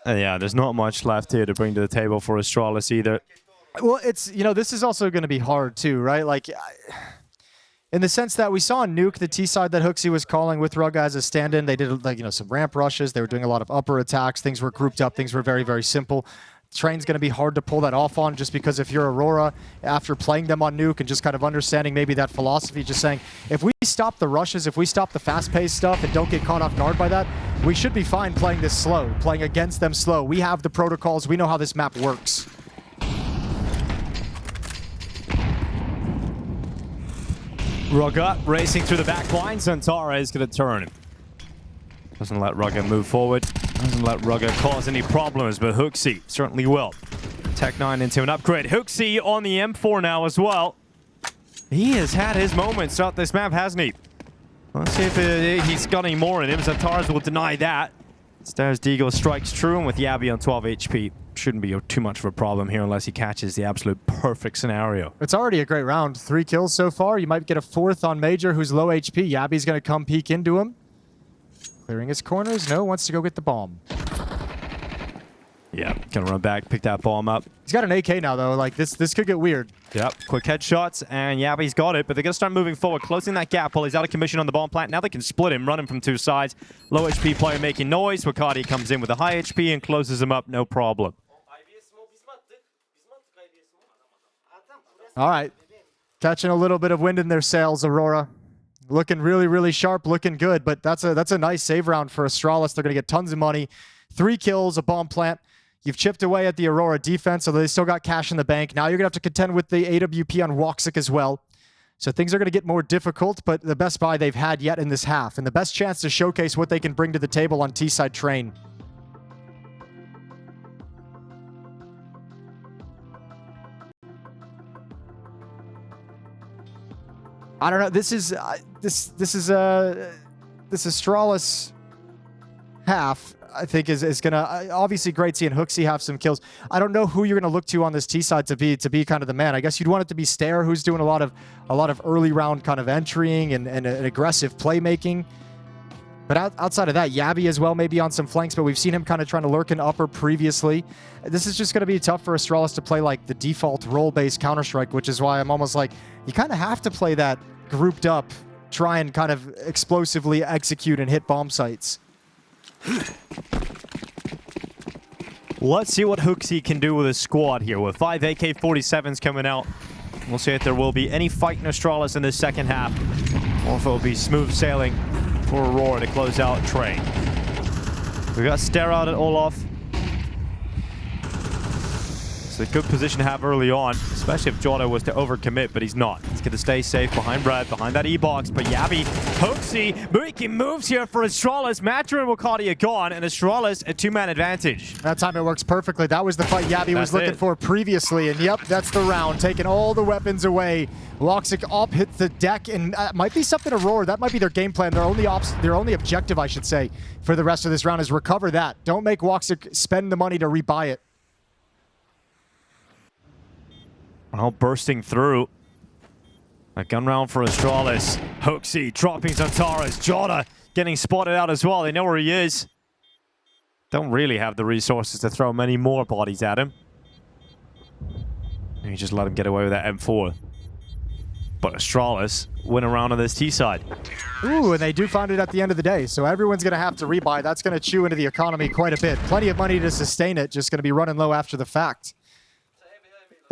And yeah, there's not much left here to bring to the table for Astralis either. Well, it's, you know, this is also going to be hard too, right? Like, in the sense that we saw on Nuke, the T side that HooXi was calling with Rugga as a stand-in. They did, like, you know, some ramp rushes. They were doing a lot of upper attacks. Things were grouped up. Things were very, very simple. Train's going to be hard to pull that off on, just because if you're Aurora, after playing them on Nuke and just kind of understanding maybe that philosophy, just saying, if we stop the rushes, if we stop the fast-paced stuff and don't get caught off guard by that, we should be fine playing this slow, playing against them slow. We have the protocols. We know how this map works. Rugga racing through the back line. Zantara is going to turn. Doesn't let Rugga move forward. Doesn't let Rugga cause any problems, but HooXi certainly will. Tech9 into an upgrade. HooXi on the M4 now as well. He has had his moments throughout this map, hasn't he? Let's see if he's got any more in him. Zantara will deny that. Stairs Deagle strikes true, and with Yabi on 12 HP, shouldn't be too much of a problem here unless he catches the absolute perfect scenario. It's already a great round. 3 kills so far. You might get a 4th on Major, who's low HP. Yabi's going to come peek into him. Clearing his corners. No, wants to go get the bomb. Yeah, gonna run back, pick that bomb up. He's got an AK now, though. Like, this could get weird. Yep, quick headshots, and Yabi's got it, but they're gonna start moving forward, closing that gap while he's out of commission on the bomb plant. Now they can split him, run him from 2 sides. Low HP player making noise. Wakati comes in with a high HP and closes him up, no problem. All right. Catching a little bit of wind in their sails, Aurora. Looking really, really sharp, looking good, but that's a nice save round for Astralis. They're going to get tons of money. 3 kills, a bomb plant. You've chipped away at the Aurora defense, although they still got cash in the bank. Now you're going to have to contend with the AWP on woxic as well. So things are going to get more difficult, but the best buy they've had yet in this half, and the best chance to showcase what they can bring to the table on T-side Train. I don't know. This is Astralis half, I think, is gonna obviously great seeing HooXi have some kills. I don't know who you're gonna look to on this T side to be kind of the man. I guess you'd want it to be Stair, who's doing a lot of early round kind of entering and aggressive playmaking. But outside of that, Yabi as well, maybe on some flanks, but we've seen him kind of trying to lurk in upper previously. This is just going to be tough for Astralis to play like the default role-based Counter-Strike, which is why I'm almost like, you kind of have to play that grouped up, try and kind of explosively execute and hit bomb sites. Let's see what HooXi can do with his squad here. With 5 AK-47s coming out, we'll see if there will be any fight in Astralis in the second half, or if it will be smooth sailing for Aurora to close out Train. We got Stare out at Olaf. It's a good position to have early on, especially if Jota was to overcommit, but he's not. He's going to stay safe behind Brad, behind that E-box, but Yabi, HooXi making moves here for Astralis. Matra and Wakati are gone, and Astralis a 2-man advantage. That time it works perfectly. That was the fight Yabi was looking for previously, and yep, that's the round. Taking all the weapons away. woxic up hits the deck, and might be something Aurora. That might be their game plan. Their only objective, I should say, for the rest of this round is recover that. Don't make woxic spend the money to rebuy it. Well, bursting through. A gun round for Astralis. HooXi dropping Zantara's. Jota getting spotted out as well. They know where he is. Don't really have the resources to throw many more bodies at him. You just let him get away with that M4. But Astralis win around on this T side. Ooh, and they do find it at the end of the day. So everyone's going to have to rebuy. That's going to chew into the economy quite a bit. Plenty of money to sustain it. Just going to be running low after the fact.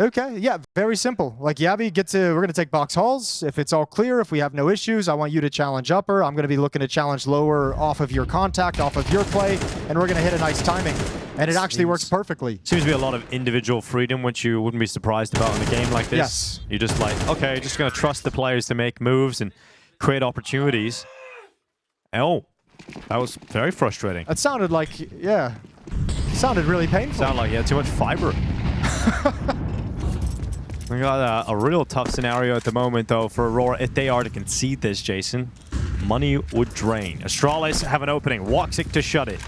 Okay, yeah, very simple. Like, Yabby, we're going to take box halls. If it's all clear, if we have no issues, I want you to challenge upper. I'm going to be looking to challenge lower off of your contact, off of your play, and we're going to hit a nice timing. And it actually works perfectly. Seems to be a lot of individual freedom, which you wouldn't be surprised about in a game like this. Yes. You're just like, okay, just going to trust the players to make moves and create opportunities. Oh, that was very frustrating. That sounded like, yeah, sounded really painful. Sounded like, yeah, too much fiber. We got a real tough scenario at the moment, though, for Aurora. If they are to concede this, Jason, money would drain. Astralis have an opening. woxic to shut it.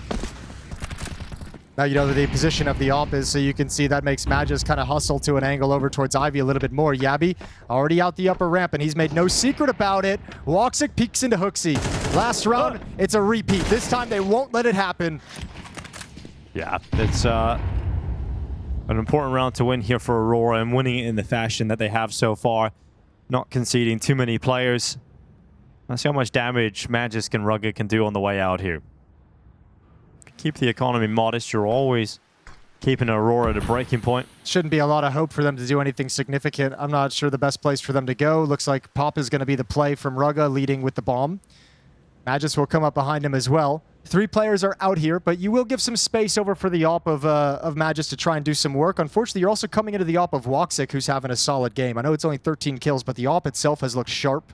Now, you know, the position of the op is, so you can see that makes Magus kind of hustle to an angle over towards Ivy a little bit more. Yabby already out the upper ramp, and he's made no secret about it. woxic peeks into HooXi. Last round, it's a repeat. This time, they won't let it happen. Yeah, it's an important round to win here for Aurora, and winning it in the fashion that they have so far. Not conceding too many players. Let's see how much damage Magisk and Rugged can do on the way out here. Keep the economy modest. You're always keeping Aurora at a breaking point. Shouldn't be a lot of hope for them to do anything significant. I'm not sure the best place for them to go. Looks like Pop is going to be the play from Rugga, leading with the bomb. Magisk will come up behind him as well. 3 players are out here, but you will give some space over for the op of Magisk to try and do some work. Unfortunately, you're also coming into the op of woxic, who's having a solid game. I know it's only 13 kills, but the op itself has looked sharp.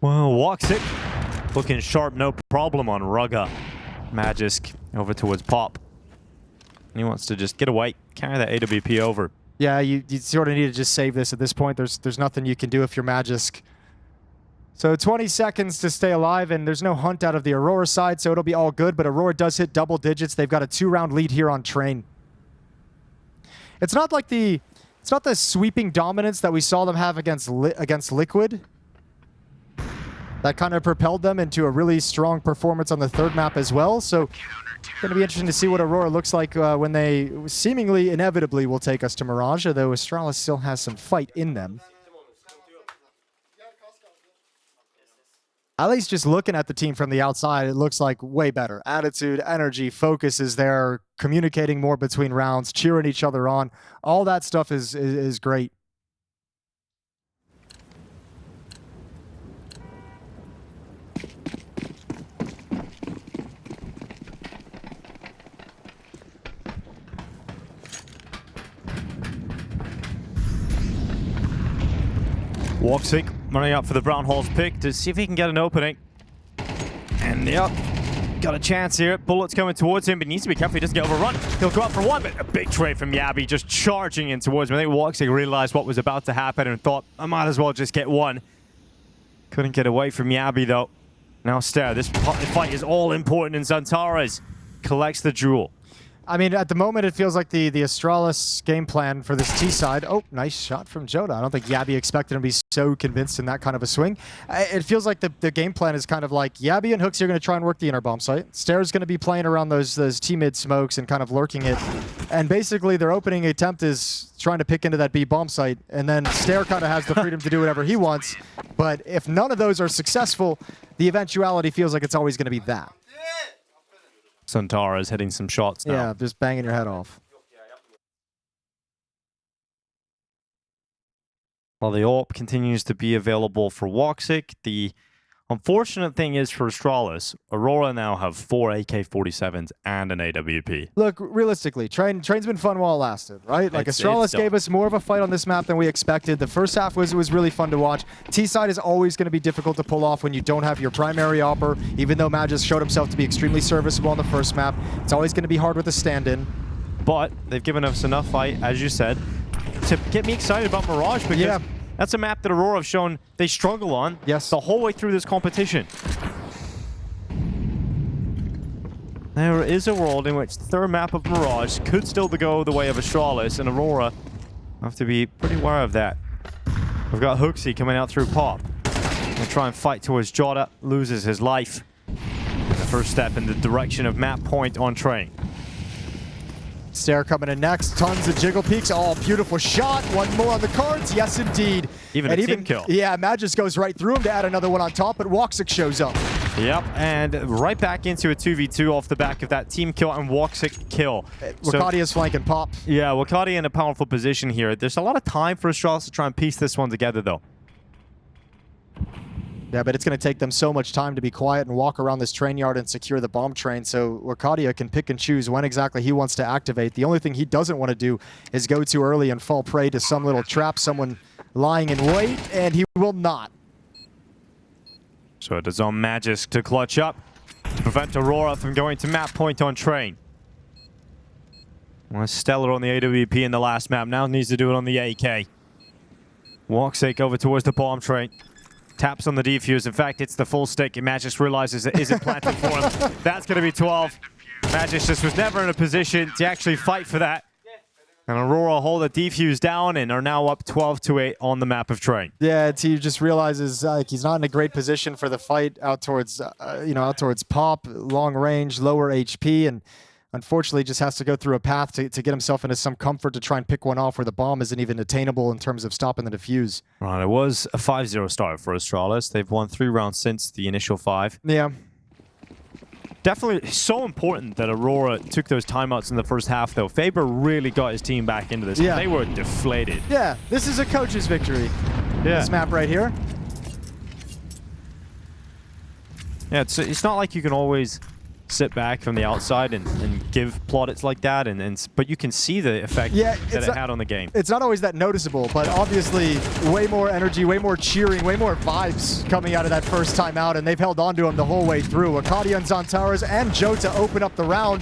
Well, woxic looking sharp, no problem on Rugga. Magisk over towards Pop. And he wants to just get away, carry that AWP over. Yeah, you sort of need to just save this at this point. There's nothing you can do if you're Magisk. So 20 seconds to stay alive, and there's no hunt out of the Aurora side, so it'll be all good. But Aurora does hit double digits. They've got a 2-round lead here on Train. It's not like it's not the sweeping dominance that we saw them have against Liquid. That kind of propelled them into a really strong performance on the 3rd map as well. So it's going to be interesting to see what Aurora looks like when they seemingly inevitably will take us to Mirage, although Astralis still has some fight in them. At least just looking at the team from the outside, it looks like way better. Attitude, energy, focus is there, communicating more between rounds, cheering each other on. All that stuff is great. woxic running up for the Brown Halls pick to see if he can get an opening. And yep, got a chance here. Bullets coming towards him, but he needs to be careful he doesn't get overrun. He'll go up for one, but a big trade from Yabby just charging in towards him. I think woxic realized what was about to happen and thought, I might as well just get one. Couldn't get away from Yabby though. Now Stare, this fight is all important, and Zantares collects the jewel. I mean, at the moment, it feels like the Astralis game plan for this T side. Oh, nice shot from Joda. I don't think Yabby expected him to be so convinced in that kind of a swing. It feels like the game plan is kind of like Yabby and HooXi are going to try and work the inner bomb site. Stare's going to be playing around those T-mid smokes and kind of lurking it. And basically, their opening attempt is trying to pick into that B bomb site. And then Stare kind of has the freedom to do whatever he wants. But if none of those are successful, the eventuality feels like it's always going to be that. Zantares hitting some shots now. Yeah, just banging your head off. While the AWP continues to be available for woxic, the unfortunate thing is for Astralis, Aurora now have 4 AK-47s and an AWP. Look, realistically, Train's been fun while it lasted, right? Like, Astralis gave us more of a fight on this map than we expected. The first half was really fun to watch. T-side is always going to be difficult to pull off when you don't have your primary opper, even though Magisk showed himself to be extremely serviceable on the first map. It's always going to be hard with a stand-in. But they've given us enough fight, as you said, to get me excited about Mirage, because that's a map that Aurora have shown they struggle on the whole way through this competition. There is a world in which the 3rd map of Mirage could still go the way of Astralis, and Aurora have to be pretty aware of that. We've got HooXi coming out through Pop. Gonna try and fight towards Jota, loses his life. The first step in the direction of map point on Train. Stare coming in next. Tons of jiggle peeks. Oh, beautiful shot. One more on the cards. Yes, indeed. Even a team kill. Yeah, Magisk goes right through him to add another one on top, but woxic shows up. Yep, and right back into a 2v2 off the back of that team kill and woxic kill. Wakadia's flanking Pop. Yeah, Wakadia in a powerful position here. There's a lot of time for Astralis to try and piece this one together, though. Yeah, but it's going to take them so much time to be quiet and walk around this train yard and secure the bomb train, so Wakadia can pick and choose when exactly he wants to activate. The only thing he doesn't want to do is go too early and fall prey to some little trap, someone lying in wait, and he will not. So it is on Magisk to clutch up to prevent Aurora from going to map point on train. Well, Stellar on the AWP in the last map, now needs to do it on the AK. woxic over towards the bomb train. Taps on the defuse. In fact, it's the full stick. And Magisk realizes it isn't planting for him. That's going to be 12. Magisk just was never in a position to actually fight for that. And Aurora hold the defuse down and are now up 12-8 on the map of train. Yeah, he just realizes like he's not in a great position for the fight out towards, out towards Pop, long range, lower HP, and unfortunately just has to go through a path to get himself into some comfort to try and pick one off where the bomb isn't even attainable in terms of stopping the defuse. Right, it was a 5-0 start for Astralis. They've won 3 rounds since the initial 5. Yeah. Definitely so important that Aurora took those timeouts in the first half, though. Faber really got his team back into this. Yeah. They were deflated. Yeah, this is a coach's victory. Yeah. This map right here. Yeah, it's not like you can always sit back from the outside and give plaudits like that, but you can see the effect that it had on the game. It's not always that noticeable, but obviously way more energy, way more cheering, way more vibes coming out of that first time out, and they've held on to him the whole way through. Wakadia and Zantaras and Joe to open up the round,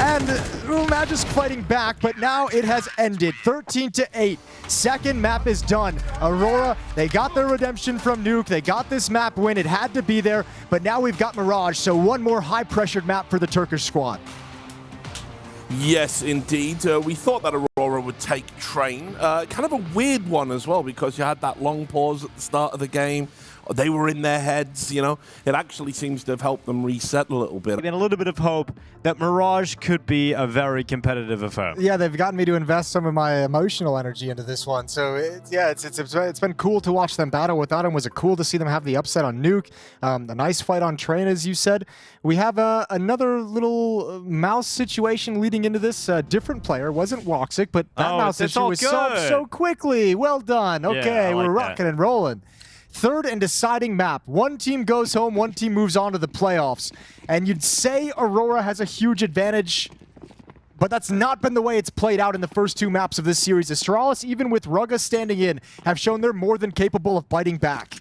and Magisk fighting back, but now it has ended. 13-8. Second map is done. Aurora, they got their redemption from Nuke. They got this map win. It had to be there, but now we've got Mirage, so one more high-pressured map for the Turkish squad. Yes, indeed. We thought that Aurora would take train. Kind of a weird one as well, because you had that long pause at the start of the game. They were in their heads, you know. It actually seems to have helped them reset a little bit. And a little bit of hope that Mirage could be a very competitive affair. Yeah, they've gotten me to invest some of my emotional energy into this one. So, it's been cool to watch them battle without him. Was it cool to see them have the upset on Nuke? A nice fight on train, as you said. We have another little mouse situation leading into this. Different player. Wasn't woxic, but that mouse issue was solved so quickly. Well done. Okay, we're rocking and rolling. Third and deciding map. One team goes home, one team moves on to the playoffs. And you'd say Aurora has a huge advantage, but that's not been the way it's played out in the first 2 maps of this series. Astralis, even with Rugga standing in, have shown they're more than capable of biting back.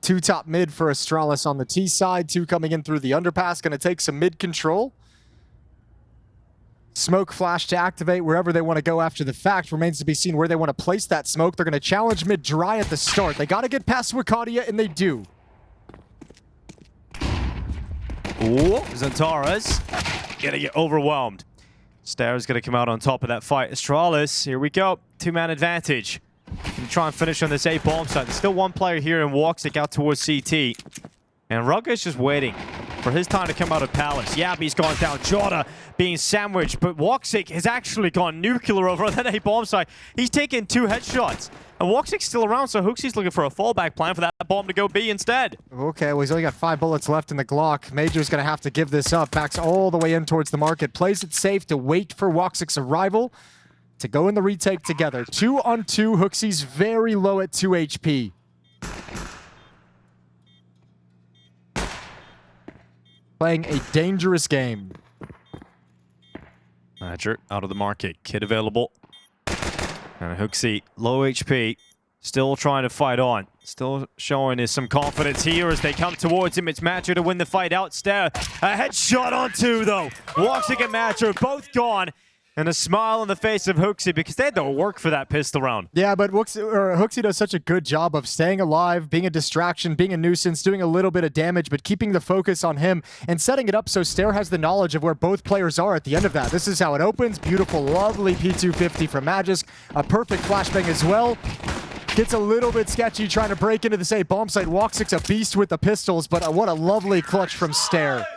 Two top mid for Astralis on the T side, 2 coming in through the underpass, gonna take some mid control. Smoke flash to activate wherever they want to go after the fact. Remains to be seen where they want to place that smoke. They're going to challenge mid dry at the start. They got to get past Wakadia, and they do. Ooh, Zantaras gonna get overwhelmed. Star's gonna come out on top of that fight. Astralis, here we go. 2-man advantage. Gonna try and finish on this A bomb site. There's still one player here in woxic out towards CT. And Rugga's just waiting for his time to come out of Palace. Yabby's gone down. Jota being sandwiched, but woxic has actually gone nuclear over on that A bomb site. He's taken 2 headshots. And woxic's still around, so HooXi's looking for a fallback plan for that bomb to go B instead. Okay, well, he's only got 5 bullets left in the Glock. Major's going to have to give this up. Backs all the way in towards the market. Plays it safe to wait for woxic's arrival to go in the retake together. 2-on-2. HooXi's very low at 2 HP. Playing a dangerous game. Magic out of the market. Kid available. And HooXi, low HP. Still trying to fight on. Still showing us some confidence here as they come towards him. It's Matcher to win the fight out. Stare. A headshot on 2, though. woxic and Matcher both gone. And a smile on the face of HooXi because they had to work for that pistol round. Yeah, but HooXi does such a good job of staying alive, being a distraction, being a nuisance, doing a little bit of damage, but keeping the focus on him and setting it up so Stare has the knowledge of where both players are at the end of that. This is how it opens. Beautiful, lovely P250 from Magisk. A perfect flashbang as well. Gets a little bit sketchy trying to break into this A bomb site. woxic's a beast with the pistols, but what a lovely clutch from Stare.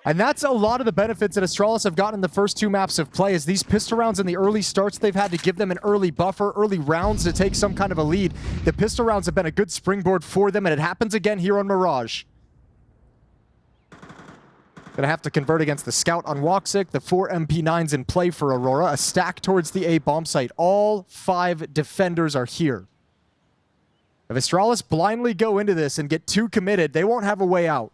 And that's a lot of the benefits that Astralis have gotten in the first 2 maps of play, is these pistol rounds in the early starts. They've had to give them an early buffer, early rounds to take some kind of a lead. The pistol rounds have been a good springboard for them, and it happens again here on Mirage. Gonna have to convert against the Scout on woxic, the 4 MP9s in play for Aurora, a stack towards the A bomb site. All 5 defenders are here. If Astralis blindly go into this and get too committed, they won't have a way out.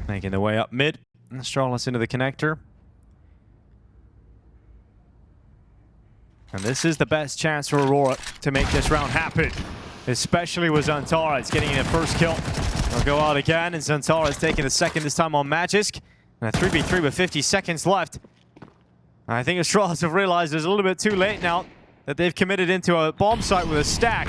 Making their way up mid. Astralis into the connector. And this is the best chance for Aurora to make this round happen. Especially with Xantares getting a first kill. They'll go out again, and Xantares taking the second, this time on Magisk. And a 3v3 with 50 seconds left. I think Astralis have realized it's a little bit too late now that they've committed into a bomb site with a stack.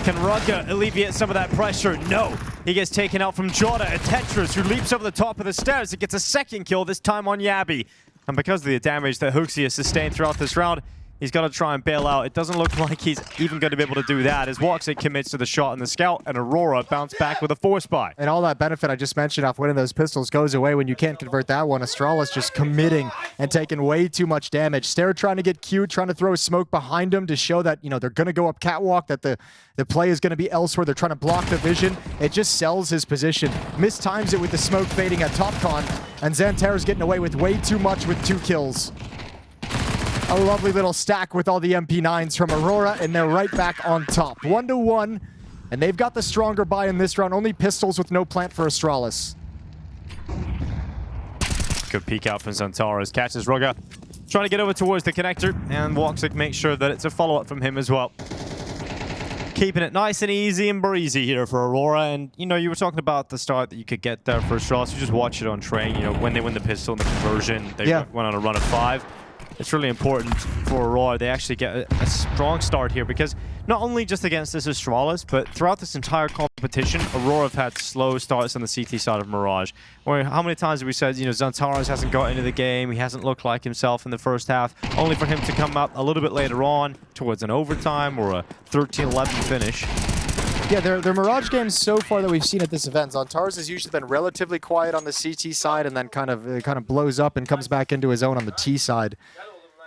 Can Rugger alleviate some of that pressure? No. He gets taken out from Jota and Tetris, who leaps over the top of the stairs and gets a second kill, this time on Yabi. And because of the damage that HooXi has sustained throughout this round, he's got to try and bail out. It doesn't look like he's even going to be able to do that, as woxic commits to the shot in the Scout, and Aurora bounce back with a force buy. And all that benefit I just mentioned off winning those pistols goes away when you can't convert that one. Astralis just committing and taking way too much damage. Stair trying to get cute, trying to throw smoke behind him to show that, you know, they're going to go up catwalk, that the play is going to be elsewhere. They're trying to block the vision. It just sells his position. Mistimes it with the smoke fading at top con, and Xantares getting away with way too much with 2 kills. A lovely little stack with all the MP9s from Aurora, and they're right back on top. 1-1, and they've got the stronger buy in this round. Only pistols with no plant for Astralis. Good peek out from Xantares. Catches Rugger. Trying to get over towards the connector, and woxic makes sure that it's a follow-up from him as well. Keeping it nice and easy and breezy here for Aurora. And, you know, you were talking about the start that you could get there for Astralis. You just watch it on train. You know, when they win the pistol and the conversion, they went on a run of 5. It's really important for Aurora they actually get a strong start here, because not only just against this Astralis, but throughout this entire competition, Aurora have had slow starts on the CT side of Mirage. Where how many times have we said, you know, Xantares hasn't got into the game, he hasn't looked like himself in the first half, only for him to come up a little bit later on towards an overtime or a 13-11 finish. Yeah, their Mirage games so far that we've seen at this event, Xantares has usually been relatively quiet on the CT side and then kind of blows up and comes back into his own on the T side.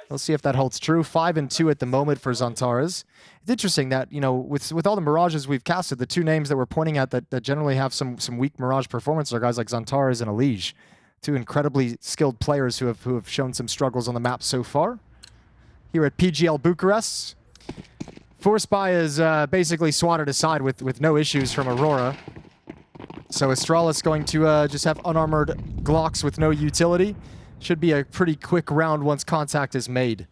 We'll see if that holds true. 5-2 at the moment for Xantares. It's interesting that, you know, with all the Mirages we've casted, the 2 names that we're pointing at that generally have some weak Mirage performance are guys like Xantares and Elige. 2 incredibly skilled players who have shown some struggles on the map so far. Here at PGL Bucharest, Force Buy is basically swatted aside with no issues from Aurora. So Astralis going to just have unarmored Glocks with no utility. Should be a pretty quick round once contact is made.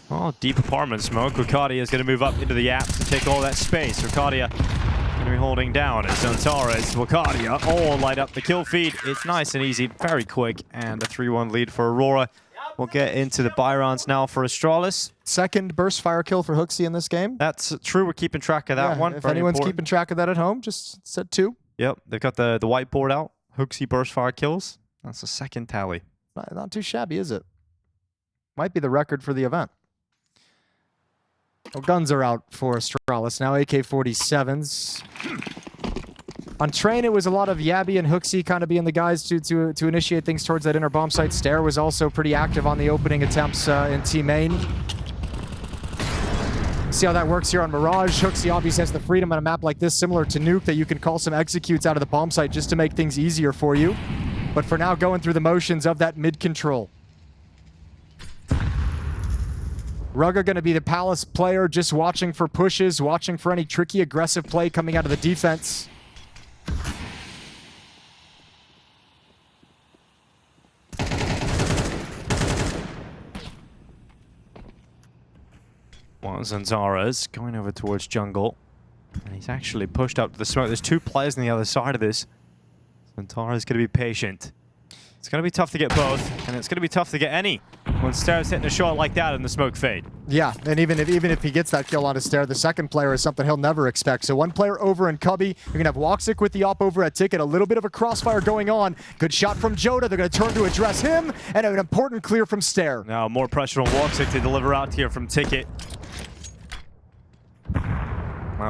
Oh, deep apartment smoke. Riccardia is going to move up into the app to take all that space. Riccardia going to be holding down as Xantares. Riccardia all light up the kill feed. It's nice and easy, very quick, and a 3-1 lead for Aurora. We'll get into the buy rounds now for Astralis. Second burst fire kill for HooXi in this game. That's true. We're keeping track of that one. If very anyone's important. keeping track of that at home, just set 2. Yep, they've got the whiteboard out. HooXi burst fire kills. That's the second tally. Not too shabby, is it? Might be the record for the event. Well, guns are out for Astralis now. AK-47s. On train, it was a lot of Yabi and HooXi kind of being the guys to initiate things towards that inner bomb site. Stair was also pretty active on the opening attempts in T-main. See how that works here on Mirage. HooXi obviously has the freedom on a map like this, similar to Nuke, that you can call some executes out of the bomb site just to make things easier for you. But for now, going through the motions of that mid-control. Rugger going to be the Palace player, just watching for pushes, watching for any tricky, aggressive play coming out of the defense. Well, Xantares going over towards jungle. And he's actually pushed up to the smoke. There's 2 players on the other side of this. Xantares going to be patient. It's going to be tough to get both, and it's going to be tough to get any. when Stairs hitting a shot like that in the smoke fade. Yeah, and even if he gets that kill on a Stair, the second player is something he'll never expect. So one player over in Cubby. You're going to have woxic with the op over at Ticket. A little bit of a crossfire going on. Good shot from Joda. They're going to turn to address him. And an important clear from Stair. Now more pressure on woxic to deliver out here from Ticket.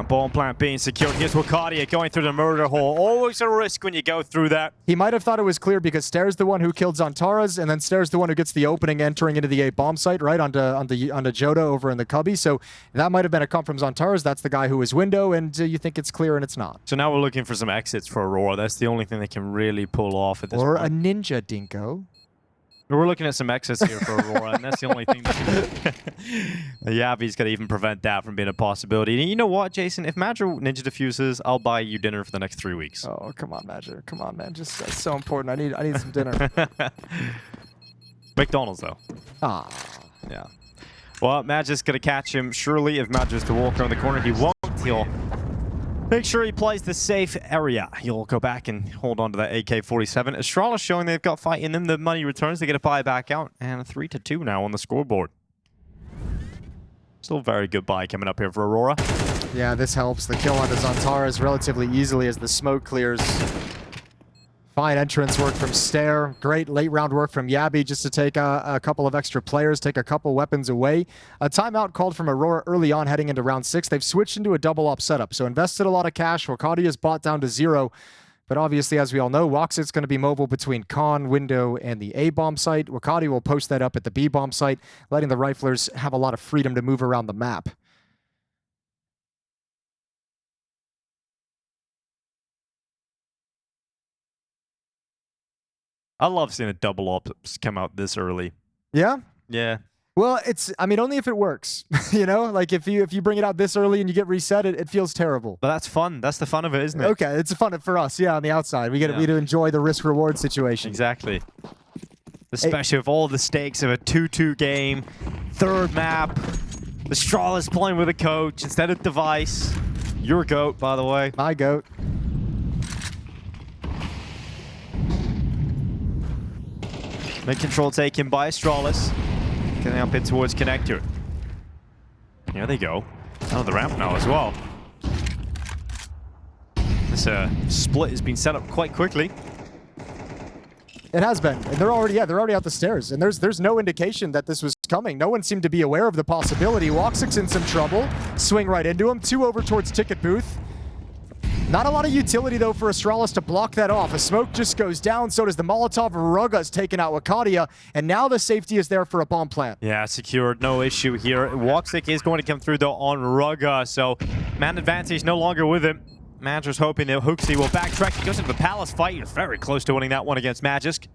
Bomb plant being secured. Here's Wakadia going through the murder hole. Always a risk when you go through that. He might have thought it was clear because Stair's the one who killed Zantaras, and then Stair's the one who gets the opening entering into the A bomb site, right, onto Joda over in the Cubby. So that might have been a come from Zantaras. That's the guy who is window, and you think it's clear, and it's not. So now we're looking for some exits for Aurora. That's the only thing they can really pull off at this Or point. a ninja, Dinko. We're looking at some exits here for Aurora, and that's the only thing that Yabi's going to even prevent that from being a possibility. And you know what, Jason? If Madro ninja diffuses, I'll buy you dinner for the next 3 weeks. Oh, come on, Madro. Come on, man. Just that's so important. I need some dinner. McDonald's, though. Ah. Yeah. Well, Magic's going to catch him. Surely, if Magic's to walk around the corner, he won't. He'll make sure he plays the safe area. He'll go back and hold on to that AK-47. Astralis showing they've got fight in them. The money returns. They get a buy back out. And 3-2 now on the scoreboard. Still very good buy coming up here for Aurora. Yeah, this helps. The kill onto Zantaras relatively easily as the smoke clears. Fine entrance work from Stair. Great late round work from Yabi just to take a couple of extra players, take a couple weapons away. A timeout called from Aurora early on heading into round 6. They've switched into a double op setup, so invested a lot of cash. Wakadia's bought down to 0. But obviously, as we all know, woxic's going to be mobile between Con, Window, and the A-bomb site. Wakadia will post that up at the B-bomb site, letting the riflers have a lot of freedom to move around the map. I love seeing a double ops come out this early. Yeah? Yeah. Well, I mean, only if it works. You know, like if you bring it out this early and you get reset, it feels terrible. But that's fun. That's the fun of it, isn't it? Okay, it's fun for us, yeah, on the outside. We get to enjoy the risk-reward situation. Exactly. Especially with all the stakes of a 2-2 game, third map, Astralis playing with a coach instead of Device. Your GOAT, by the way. My GOAT. Mid-control taken by Astralis. Getting up in towards Connector. Here they go. Out of the ramp now as well. This split has been set up quite quickly. It has been. And they're already out the stairs. And there's no indication that this was coming. No one seemed to be aware of the possibility. Woxic's in some trouble. Swing right into him. 2 over towards Ticket Booth. Not a lot of utility, though, for Astralis to block that off. A smoke just goes down, so does the Molotov. Ruga's taken out Wakadia, and now the safety is there for a bomb plant. Yeah, secured. No issue here. woxic is going to come through, though, on Ruga, so man advantage no longer with him. Magisk hoping that HooXi will backtrack. He goes into the Palace fight. He's very close to winning that one against Magisk,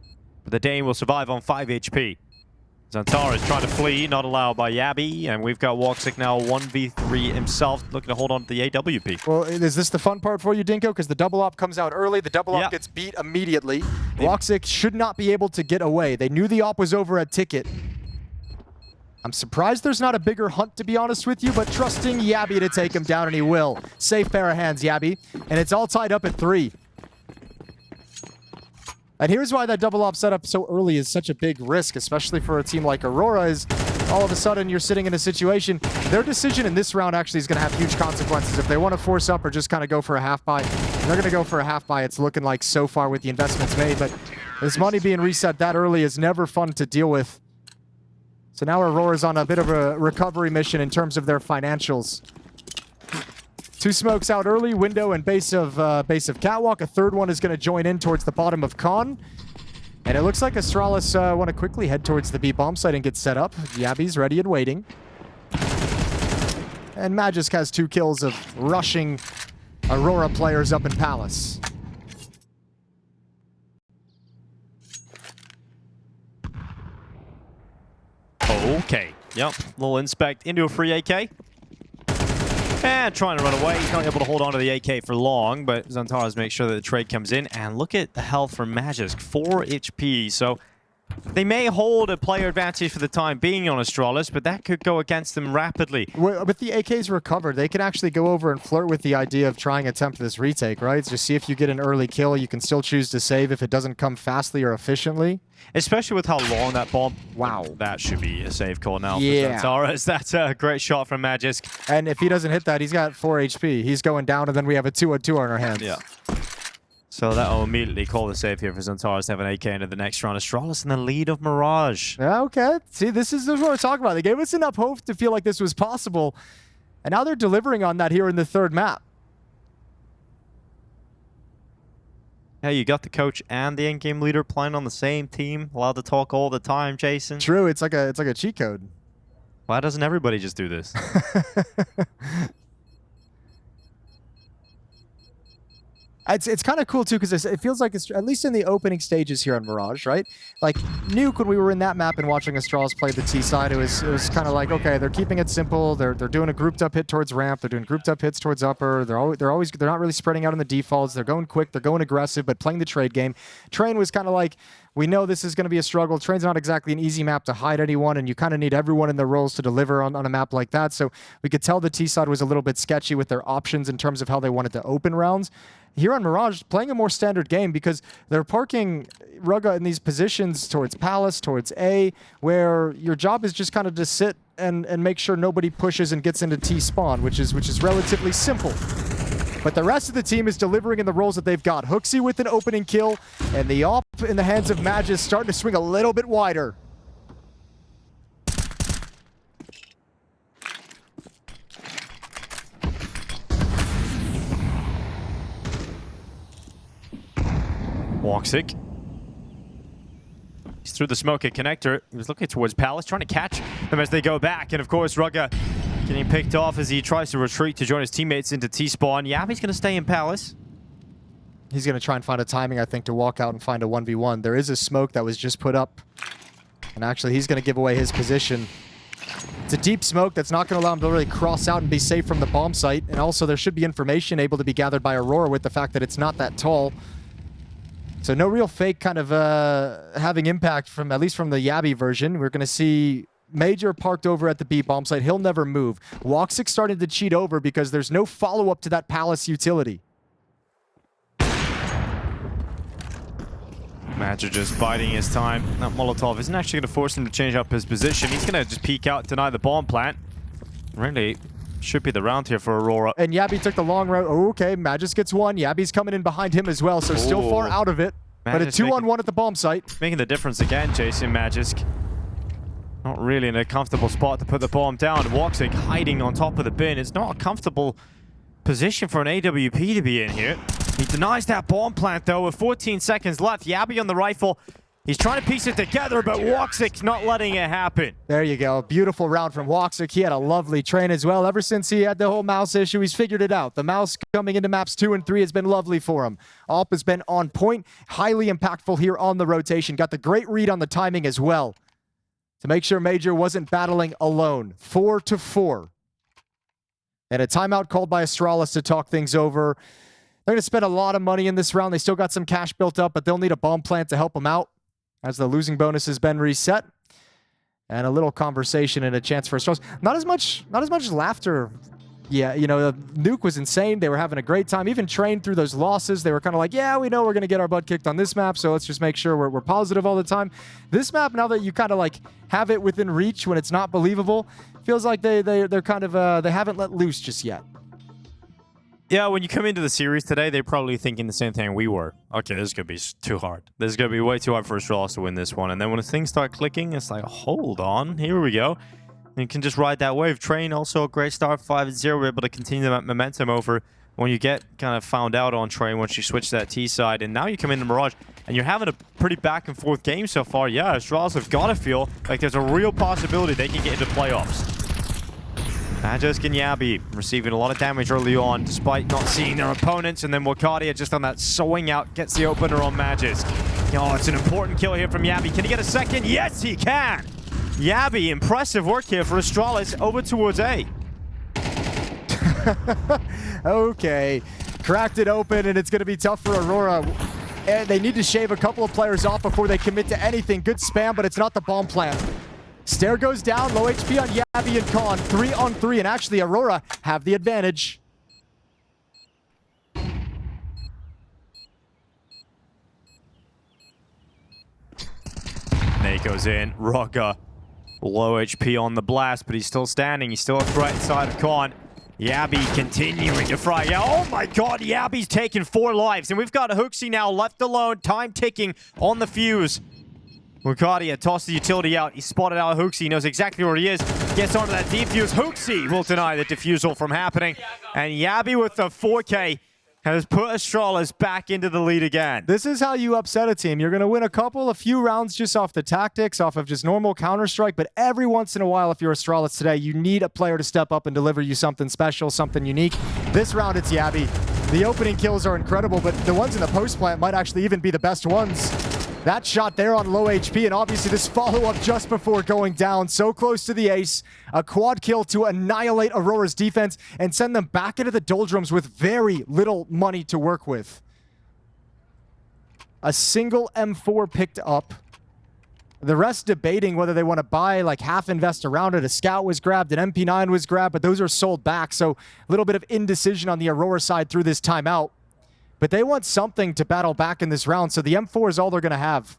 but the Dane will survive on 5 HP. Zantara is trying to flee, not allowed by Yabi, and we've got woxic now 1v3 himself, looking to hold on to the AWP. Well, is this the fun part for you, Dinko? Because the double op comes out early, the double op gets beat immediately. woxic should not be able to get away. They knew the op was over at Ticket. I'm surprised there's not a bigger hunt, to be honest with you, but trusting Yabi to take him down, and he will. Safe pair of hands, Yabi. And it's all tied up at 3. And here's why that double op setup so early is such a big risk, especially for a team like Aurora, is all of a sudden you're sitting in a situation. Their decision in this round actually is going to have huge consequences. If they want to force up or just kind of go for a half buy, they're going to go for a half buy. It's looking like so far with the investments made, but this money being reset that early is never fun to deal with. So now Aurora's on a bit of a recovery mission in terms of their financials. 2 smokes out early, window and base of Catwalk. A third one is going to join in towards the bottom of Con. And it looks like Astralis want to quickly head towards the B bomb site and get set up. Yabi's ready and waiting. And Magisk has 2 kills of rushing Aurora players up in Palace. Okay. Yep. Little inspect into a free AK. And trying to run away. He's not able to hold on to the AK for long, but Zantaras makes sure that the trade comes in. And look at the health from Magisk. 4 HP. So They may hold a player advantage for the time being on Astralis, but that could go against them rapidly. With the AKs recovered, they can actually go over and flirt with the idea of trying to attempt this retake, right? Just see if you get an early kill. You can still choose to save if it doesn't come fastly or efficiently. Especially with how long that bomb... Wow. That should be a save call now Yeah. for Santaras. That's a great shot from Magisk. And if he doesn't hit that, he's got 4 HP. He's going down, and then we have a 2-on-2 on our hands. Yeah. So that'll immediately call the save here for Santaras to have an AK into the next round. Astralis in the lead of Mirage. Yeah, okay. See, this is what we're talking about. They gave us enough hope to feel like this was possible, and now they're delivering on that here in the third map. Hey, you got the coach and the in-game leader playing on the same team, allowed to talk all the time, Jason. True, it's like a cheat code. Why doesn't everybody just do this? It's kind of cool, too, because it feels like, it's at least in the opening stages here on Mirage, right? Like, Nuke, when we were in that map and watching Astralis play the T side, it was kind of like, okay, they're keeping it simple. They're doing a grouped up hit towards ramp. They're doing grouped up hits towards upper. They're not really spreading out on the defaults. They're going quick. They're going aggressive, but playing the trade game. Train was kind of like, we know this is going to be a struggle. Train's not exactly an easy map to hide anyone, and you kind of need everyone in their roles to deliver on a map like that. So we could tell the T side was a little bit sketchy with their options in terms of how they wanted to open rounds. Here on Mirage, playing a more standard game because they're parking Rugga in these positions towards Palace, towards A, where your job is just kind of to sit and make sure nobody pushes and gets into T spawn, which is relatively simple. But the rest of the team is delivering in the roles that they've got. HooXi with an opening kill, and the op in the hands of Magisk starting to swing a little bit wider. woxic. He's through the smoke at connector. He was looking towards Palace, trying to catch them as they go back. And of course, Rugga getting picked off as he tries to retreat to join his teammates into T-spawn. Yabi's going to stay in Palace. He's going to try and find a timing, I think, to walk out and find a 1v1. There is a smoke that was just put up. And actually, he's going to give away his position. It's a deep smoke that's not going to allow him to really cross out and be safe from the bomb site. And also, there should be information able to be gathered by Aurora with the fact that it's not that tall. So no real fake kind of having impact from, at least from the Yabi version. We're going to see Major parked over at the B bomb site. He'll never move. woxic started to cheat over because there's no follow-up to that Palace utility. Magic just biding his time. That Molotov isn't actually going to force him to change up his position. He's going to just peek out, deny the bomb plant. Really should be the round here for Aurora. And Yabi took the long route. Oh, okay, Magisk gets one. Yabi's coming in behind him as well, so still far out of it. But a 2-on-1 at the bomb site. Making the difference again, Jason Magisk. Not really in a comfortable spot to put the bomb down. woxic hiding on top of the bin. It's not a comfortable position for an AWP to be in here. He denies that bomb plant, though, with 14 seconds left. Yabi on the rifle. He's trying to piece it together, but woxic's not letting it happen. There you go. Beautiful round from woxic. He had a lovely train as well. Ever since he had the whole mouse issue, he's figured it out. The mouse coming into maps 2 and 3 has been lovely for him. Alp has been on point. Highly impactful here on the rotation. Got the great read on the timing as well to make sure Major wasn't battling alone. 4-4. And a timeout called by Astralis to talk things over. They're going to spend a lot of money in this round. They still got some cash built up, but they'll need a bomb plant to help them out as the losing bonus has been reset. And a little conversation and a chance for Astralis. Not as much laughter. Yeah, you know, Nuke was insane. They were having a great time. Even trained through those losses. They were kind of like, yeah, we know we're going to get our butt kicked on this map, so let's just make sure we're positive all the time. This map, now that you kind of like have it within reach when it's not believable, feels like they're kind of, they haven't let loose just yet. Yeah, when you come into the series today, they're probably thinking the same thing we were. Okay, this is going to be too hard. This is going to be way too hard for Astralis to win this one. And then when things start clicking, it's like, hold on, here we go. And you can just ride that wave. Train, also a great start, 5-0. We're able to continue that momentum over when you get kind of found out on Train once you switch to that T side. And now you come into Mirage, and you're having a pretty back and forth game so far. Yeah, Astralis have got to feel like there's a real possibility they can get into playoffs. Magisk and Yabi receiving a lot of damage early on, despite not seeing their opponents. And then Wakadia just on that swing out gets the opener on Magisk. Oh, it's an important kill here from Yabi. Can he get a second? Yes, he can! Yabi, impressive work here for Astralis over towards A. Okay, cracked it open, and it's going to be tough for Aurora. And they need to shave a couple of players off before they commit to anything. Good spam, but it's not the bomb plant. Stair goes down, low HP on Yabby and Khan. 3-on-3, and actually Aurora have the advantage. Nate goes in. Rugger. Low HP on the blast, but he's still standing. He's still a threat inside of Khan. Yabby continuing to fry. Oh my god, Yabby's taken 4 lives. And we've got HooXi now left alone. Time ticking on the fuse. Wukadia tosses the utility out. He spotted out HooXi. He knows exactly where he is. Gets onto that defuse. HooXi will deny the defusal from happening. And Yabby with the 4K has put Astralis back into the lead again. This is how you upset a team. You're going to win a few rounds just off the tactics, off of just normal Counter-Strike, but every once in a while, if you're Astralis today, you need a player to step up and deliver you something special, something unique. This round, it's Yabby. The opening kills are incredible, but the ones in the post plant might actually even be the best ones. That shot there on low HP, and obviously this follow-up just before going down. So close to the ace. A quad kill to annihilate Aurora's defense and send them back into the doldrums with very little money to work with. A single M4 picked up. The rest debating whether they want to buy, like, half invest around it. A scout was grabbed, an MP9 was grabbed, but those are sold back. So a little bit of indecision on the Aurora side through this timeout. But they want something to battle back in this round, so the M4 is all they're going to have.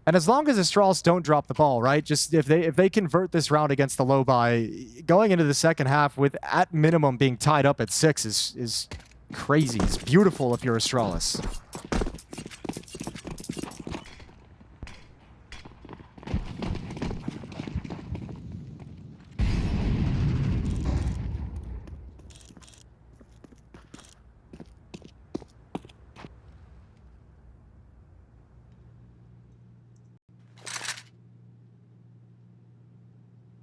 And as long as Astralis don't drop the ball, right? Just if they convert this round against the low buy, going into the second half with at minimum being tied up at 6 is crazy. It's beautiful if you're Astralis.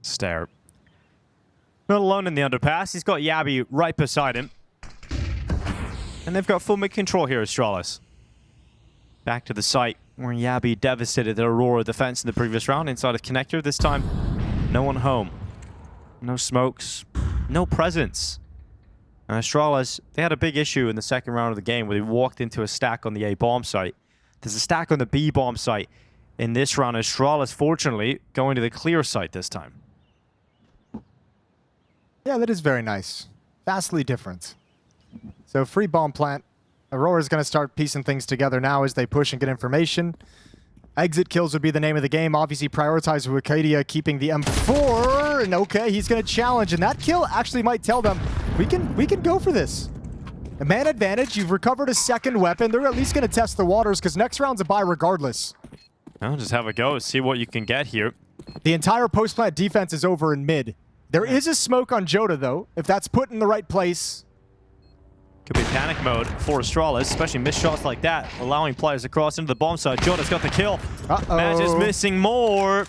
Stare. Not alone in the underpass. He's got Yabby right beside him. And they've got full mid control here, Astralis. Back to the site where Yabby devastated the Aurora defense in the previous round inside of connector. This time, no one home. No smokes. No presence. And Astralis, they had a big issue in the second round of the game where they walked into a stack on the A bomb site. There's a stack on the B bomb site in this round. Astralis, fortunately, going to the clear site this time. Yeah, that is very nice. Vastly different. So free bomb plant. Aurora's going to start piecing things together now as they push and get information. Exit kills would be the name of the game. Obviously prioritize Wukadia keeping the M4. And okay, he's going to challenge. And that kill actually might tell them, we can go for this. A man advantage. You've recovered a second weapon. They're at least going to test the waters because next round's a buy regardless. Well, just have a go. See what you can get here. The entire post-plant defense is over in mid. There is a smoke on Joda, though, if that's put in the right place. Could be panic mode for Astralis, especially missed shots like that, allowing players to cross into the bomb side. Joda's got the kill. Match is missing more.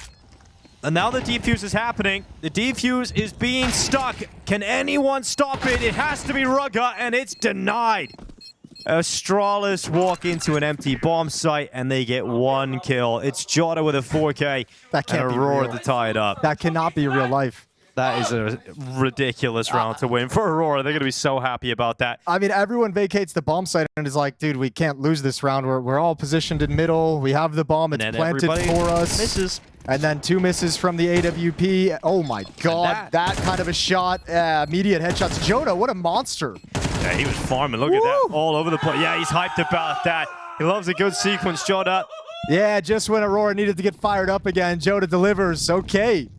And now the defuse is happening. The defuse is being stuck. Can anyone stop it? It has to be Rugger, and it's denied. Astralis walk into an empty bomb site, and they get 1 kill. It's Joda with a 4K. That can't and be Aurora real. to tie it up. That cannot be real life. That is a ridiculous round to win for Aurora. They're going to be so happy about that. I mean, everyone vacates the bomb site and is like, dude, we can't lose this round. We're all positioned in middle. We have the bomb. It's planted for us. Misses. And then 2 misses from the AWP. Oh my god, that kind of a shot. Immediate headshots. Joda, what a monster. Yeah, he was farming. Look at that. All over the place. Yeah, he's hyped about that. He loves a good sequence, Joda. Yeah, just when Aurora needed to get fired up again, Joda delivers. Okay.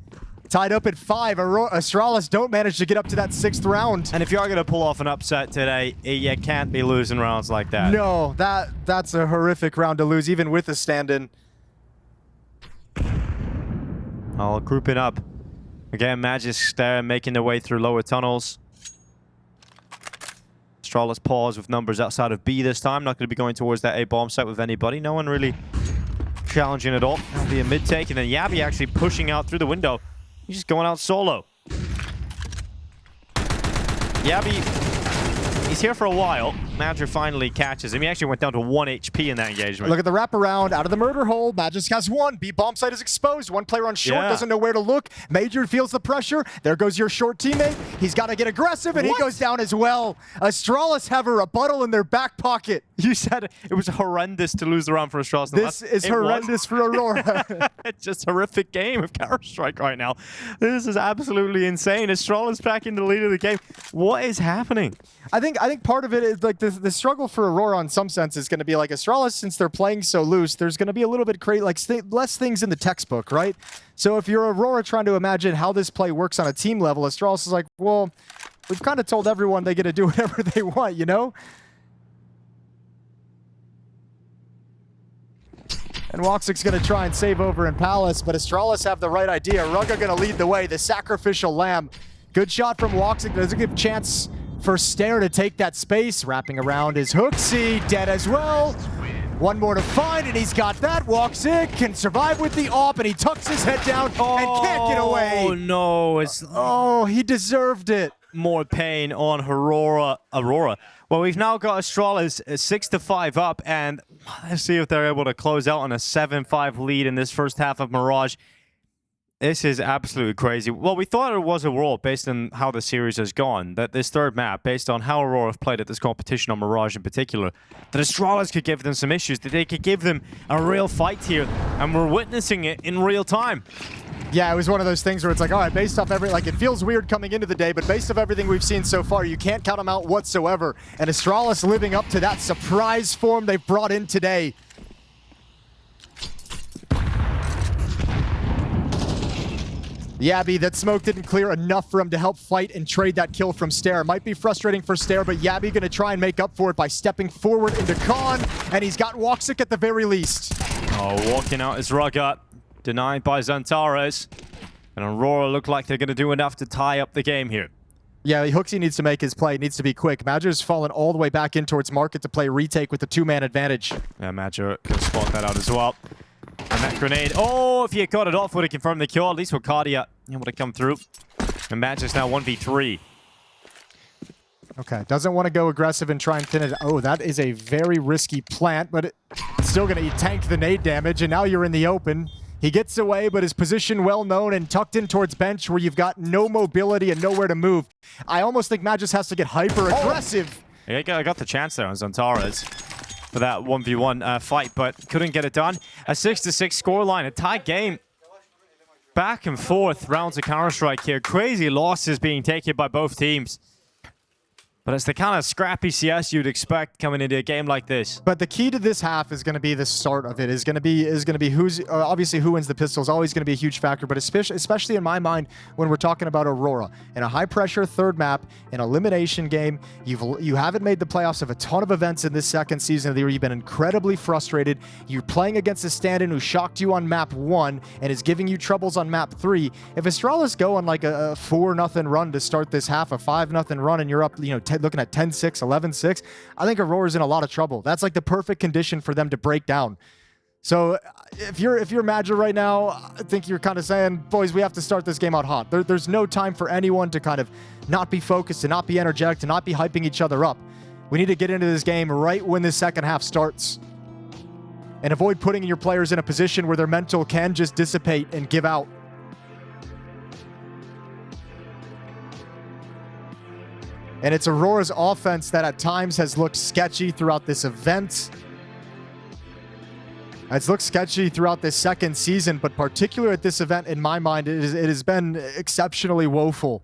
Tied up at 5. Astralis don't manage to get up to that 6th round. And if you are going to pull off an upset today, you can't be losing rounds like that. No, that's a horrific round to lose, even with a stand-in. All grouping up. Again, Magisk there making their way through lower tunnels. Astralis pause with numbers outside of B this time. Not going to be going towards that A bomb site with anybody. No one really challenging at all. That'll be a mid-take. And then Yabby actually pushing out through the window. He's just going out solo. Yabby He's here for a while. Madra finally catches him. He actually went down to 1 HP in that engagement. Look at the wraparound out of the murder hole. Magisk has one. B bomb site is exposed. One player on short doesn't know where to look. Major feels the pressure. There goes your short teammate. He's got to get aggressive, and he goes down as well. Astralis have a rebuttal in their back pocket. You said it was horrendous to lose the round for Astralis. This is horrendous for Aurora. It's just a horrific game of Counter-Strike right now. This is absolutely insane. Astralis back in the lead of the game. What is happening? I think part of it is like the struggle for Aurora in some sense is going to be like Astralis, since they're playing so loose, there's going to be a little bit less things in the textbook, right? So if you're Aurora trying to imagine how this play works on a team level, Astralis is like, well, we've kind of told everyone they get to do whatever they want, you know? And woxic's going to try and save over in Palace, but Astralis have the right idea. Rugga going to lead the way, the sacrificial lamb. Good shot from woxic. There's a good chance for Stair to take that space. Wrapping around is HooXi, dead as well. One more to find, and he's got that. woxic can survive with the AWP, and he tucks his head down and can't get away. Oh, no. It's he deserved it. more pain on Aurora. Well, we've now got Astralis 6-5 up, and let's see if they're able to close out on a 7-5 lead in this first half of Mirage. This is absolutely crazy. Well, we thought it was Aurora based on how the series has gone, that this third map, based on how Aurora have played at this competition on Mirage in particular, that Astralis could give them some issues, that they could give them a real fight here, and we're witnessing it in real time. Yeah, it was one of those things where it's like, all right, based off it feels weird coming into the day, but based off everything we've seen so far, you can't count them out whatsoever. And Astralis living up to that surprise form they've brought in today. Yabby, that smoke didn't clear enough for him to help fight and trade that kill from Stair. Might be frustrating for Stair, but Yabby gonna try and make up for it by stepping forward into Khan, and he's got woxic at the very least. Oh, walking out is Rugga, denied by Xantares. And Aurora look like they're gonna do enough to tie up the game here. Yeah, HooXi needs to make his play, needs to be quick. Madger's fallen all the way back in towards Market to play retake with the two-man advantage. Yeah, Madger can spot that out as well. And that grenade, oh, if he had got it off, would have confirmed the kill. At least woxic able to come through. And Madger's now 1v3. Okay, doesn't want to go aggressive and try and pin it. Oh, that is a very risky plant, but it's still going to tank the nade damage, and now you're in the open. He gets away, but his position well known and tucked in towards bench where you've got no mobility and nowhere to move. I almost think Matt just has to get hyper-aggressive. Oh. Yeah, I got the chance there on Xantares for that 1v1 fight, but couldn't get it done. A 6-6 scoreline, a tight game. Back and forth rounds of Counter-Strike here. Crazy losses being taken by both teams. But it's the kind of scrappy CS you'd expect coming into a game like this. But the key to this half is going to be the start of it. Is going to be who's obviously who wins the pistol is always going to be a huge factor. But especially in my mind when we're talking about Aurora in a high pressure third map, an elimination game. You haven't made the playoffs of a ton of events in this second season of the year. You've been incredibly frustrated. You're playing against a stand-in who shocked you on map 1 and is giving you troubles on map 3. If Astralis go on like a 4-0 run to start this half, a 5-0 run, and you're up, looking at 10-6, 11-6, I think Aurora's in a lot of trouble. That's like the perfect condition for them to break down. So if you're Madger right now, I think you're kind of saying, boys, we have to start this game out hot. There's no time for anyone to kind of not be focused, to not be energetic, to not be hyping each other up. We need to get into this game right when the second half starts and avoid putting your players in a position where their mental can just dissipate and give out. And it's Aurora's offense that at times has looked sketchy throughout this event. It's looked sketchy throughout this second season, but particularly at this event, in my mind, it has been exceptionally woeful.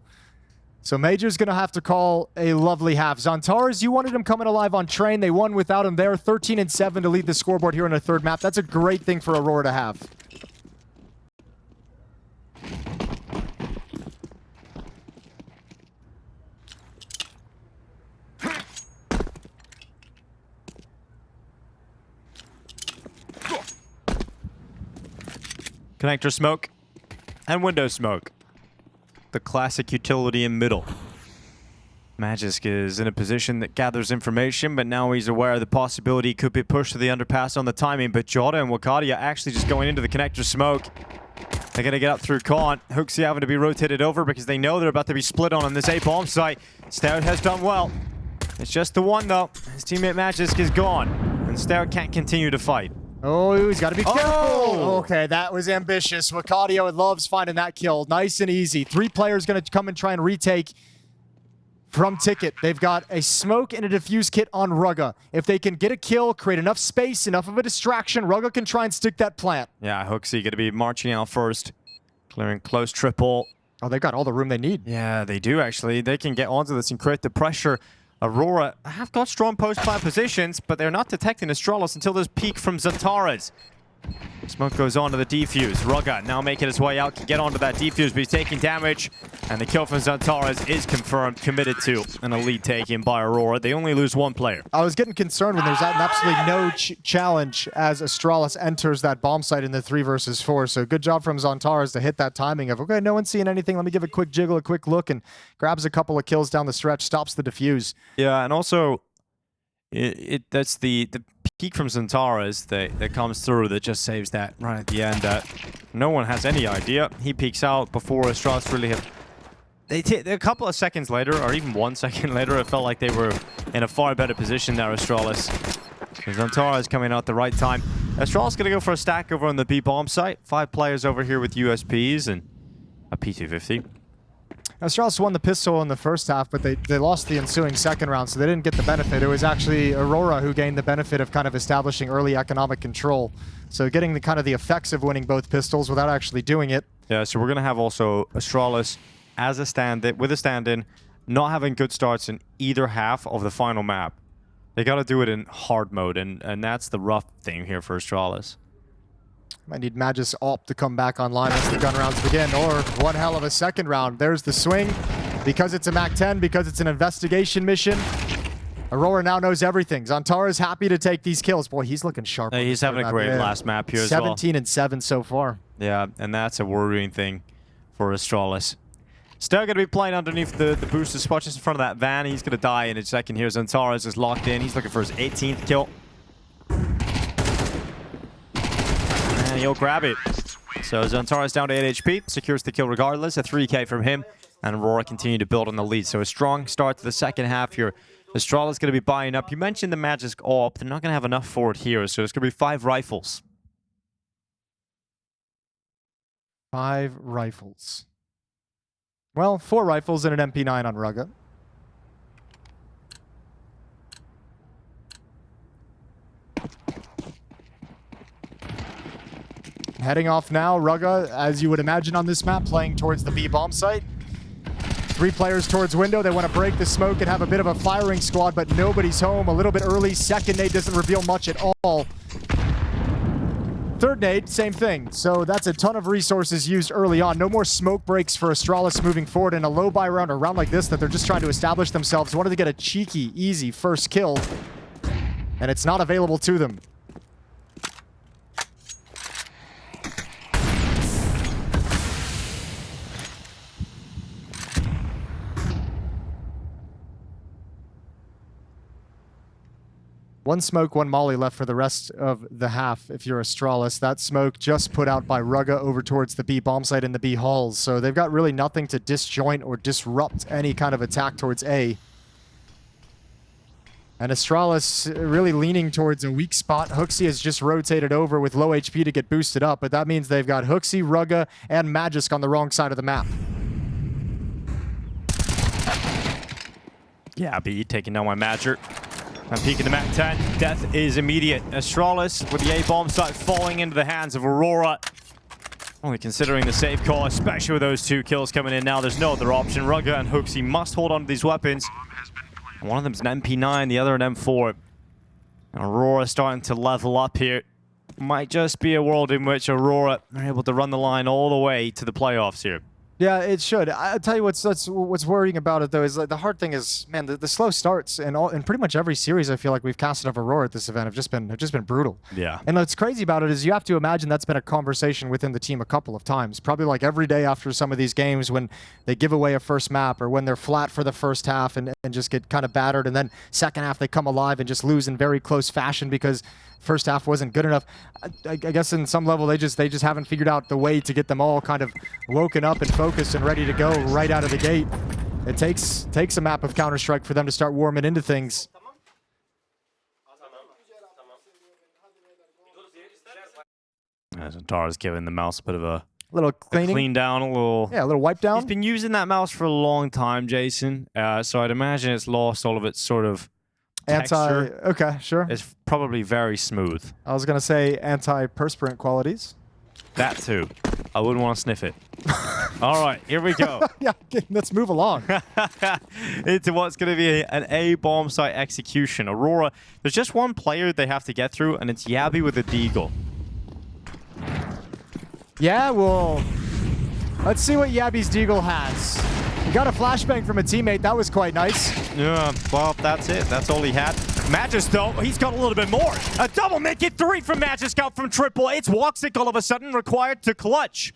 So Major's going to have to call a lovely half. Xantares, you wanted him coming alive on train. They won without him there. 13-7 to lead the scoreboard here in a third map. That's a great thing for Aurora to have. Connector smoke and window smoke. The classic utility in middle. Magisk is in a position that gathers information, but now he's aware of the possibility he could be pushed to the underpass on the timing. But Jota and woxic actually just going into the connector smoke. They're going to get up through Khan. HooXi having to be rotated over because they know they're about to be split on this A bomb site. Stout has done well. It's just the one, though. His teammate Magisk is gone. And Stair can't continue to fight. Oh, he's got to be careful. Oh! Okay, that was ambitious. Wakadio loves finding that kill. Nice and easy. 3 players going to come and try and retake from Ticket. They've got a smoke and a defuse kit on Rugga. If they can get a kill, create enough space, enough of a distraction, Rugga can try and stick that plant. Yeah, HooXi going to be marching out first. Clearing close triple. Oh, they got all the room they need. Yeah, they do, actually. They can get onto this and create the pressure. Aurora have got strong post-plant positions, but they're not detecting Astralis until there's peek from Zantares. Smoke goes on to the defuse. Rugga now making his way out, can get onto that defuse, but he's taking damage. And the kill from Zantares is confirmed, committed to an elite taken by Aurora. They only lose 1 player. I was getting concerned when there's absolutely no challenge as Astralis enters that bomb site in the 3 versus 4. So good job from Zantares to hit that timing of, okay, no one's seeing anything. Let me give a quick jiggle, a quick look, and grabs a couple of kills down the stretch, stops the defuse. Yeah, and also, that's the peek from Zantares that comes through that just saves that right at the end. That no one has any idea. He peeks out before Astralis really have... a couple of seconds later, or even 1 second later, it felt like they were in a far better position there, Astralis. Zantares coming out at the right time. Astralis going to go for a stack over on the B bomb site. 5 players over here with USPs and a P250. Astralis won the pistol in the first half, but they lost the ensuing second round, so they didn't get the benefit. It was actually Aurora who gained the benefit of kind of establishing early economic control. So getting the kind of the effects of winning both pistols without actually doing it. Yeah, so we're going to have also Astralis as a stand-in, with a stand-in, not having good starts in either half of the final map. They got to do it in hard mode, and that's the rough thing here for Astralis. Might need Magis Alp to come back online as the gun rounds begin, or one hell of a second round. There's the swing. Because it's a MAC-10, because it's an investigation mission, Aurora now knows everything. Zantares happy to take these kills. Boy, he's looking sharp. He's having a great last map here as well. 17 and 7 so far. Yeah, and that's a worrying thing for Astralis. Still going to be playing underneath the booster spot just in front of that van. He's going to die in a second here. Zantares is locked in. He's looking for his 18th kill. And he'll grab it. So Zantares down to 8 HP. Secures the kill regardless. A 3k from him. And Aurora continue to build on the lead. So a strong start to the second half here. Astralis going to be buying up. You mentioned the Magisk AWP. They're not going to have enough for it here. So it's going to be 5 rifles. 5 rifles. Well, 4 rifles and an MP9 on Rugga. Heading off now, Rugga, as you would imagine on this map, playing towards the B bomb site. 3 players towards window. They want to break the smoke and have a bit of a firing squad, but nobody's home. A little bit early. Second nade doesn't reveal much at all. Third nade, same thing. So that's a ton of resources used early on. No more smoke breaks for Astralis moving forward in a low buy round, a round like this that they're just trying to establish themselves. Wanted to get a cheeky, easy first kill, and it's not available to them. One smoke, one molly left for the rest of the half if you're Astralis. That smoke just put out by Rugga over towards the B bomb site in the B halls. So they've got really nothing to disjoint or disrupt any kind of attack towards A. And Astralis really leaning towards a weak spot. HooXi has just rotated over with low HP to get boosted up, but that means they've got HooXi, Rugga, and Magisk on the wrong side of the map. Yeah, B taking down my Magic. I'm peeking the MAC-10. Death is immediate. Astralis with the A-bomb site falling into the hands of Aurora. Only considering the safe call, especially with those 2 kills coming in now. There's no other option. Rugga and HooXi must hold on to these weapons. One of them's an MP9, the other an M4. And Aurora starting to level up here. Might just be a world in which Aurora are able to run the line all the way to the playoffs here. Yeah, it should. I'll tell you what's worrying about it though is like the hard thing is, man, the slow starts in pretty much every series I feel like we've casted of Aurora at this event have just been brutal. Yeah. And what's crazy about it is you have to imagine that's been a conversation within the team a couple of times. Probably like every day after some of these games when they give away a first map or when they're flat for the first half and just get kind of battered, and then second half they come alive and just lose in very close fashion because first half wasn't good enough. I guess in some level they just haven't figured out the way to get them all kind of woken up and focused and ready to go right out of the gate. It takes a map of Counter-Strike for them to start warming into things. Zantara's giving the mouse a bit of a Little cleaning. clean down, a little... Yeah, a little wipe down. He's been using that mouse for a long time, Jason. So I'd imagine it's lost all of its sort of texture. Okay, sure. It's probably very smooth. I was going to say anti-perspirant qualities. That too. I wouldn't want to sniff it. All right, here we go. Yeah, okay, let's move along. Into what's going to be an A bomb site execution. Aurora, there's just one player they have to get through, and it's Yabby with a deagle. Yeah, well, let's see what Yabby's deagle has. He got a flashbang from a teammate. That was quite nice. Yeah, well, that's it. That's all he had. Magis, though, he's got a little bit more. A double make it 3 from Magisk out from triple. It's woxic all of a sudden required to clutch.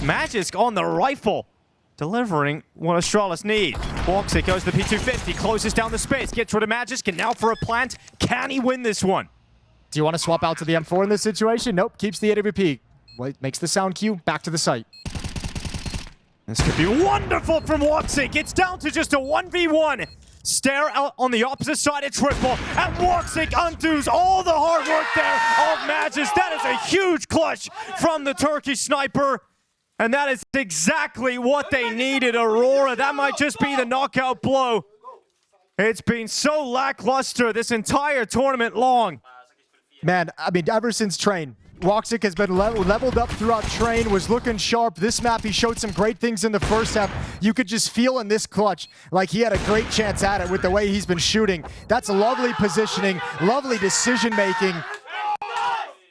Magisk on the rifle, delivering what Astralis need. woxic goes to the P250, closes down the space, gets rid of Magisk, and now for a plant. Can he win this one? Do you want to swap out to the M4 in this situation? Nope, keeps the AWP. Wait, makes the sound cue, back to the site. This could be wonderful from woxic. It's down to just a 1v1. Stare out on the opposite side of triple, and woxic undoes all the hard work there of Magis. That is a huge clutch from the Turkish sniper, and that is exactly what they needed, Aurora. That might just be the knockout blow. It's been so lackluster this entire tournament long. Man, I mean, ever since Train, woxic has been leveled up throughout Train, was looking sharp. This map, he showed some great things in the first half. You could just feel in this clutch like he had a great chance at it with the way he's been shooting. That's lovely positioning, lovely decision-making.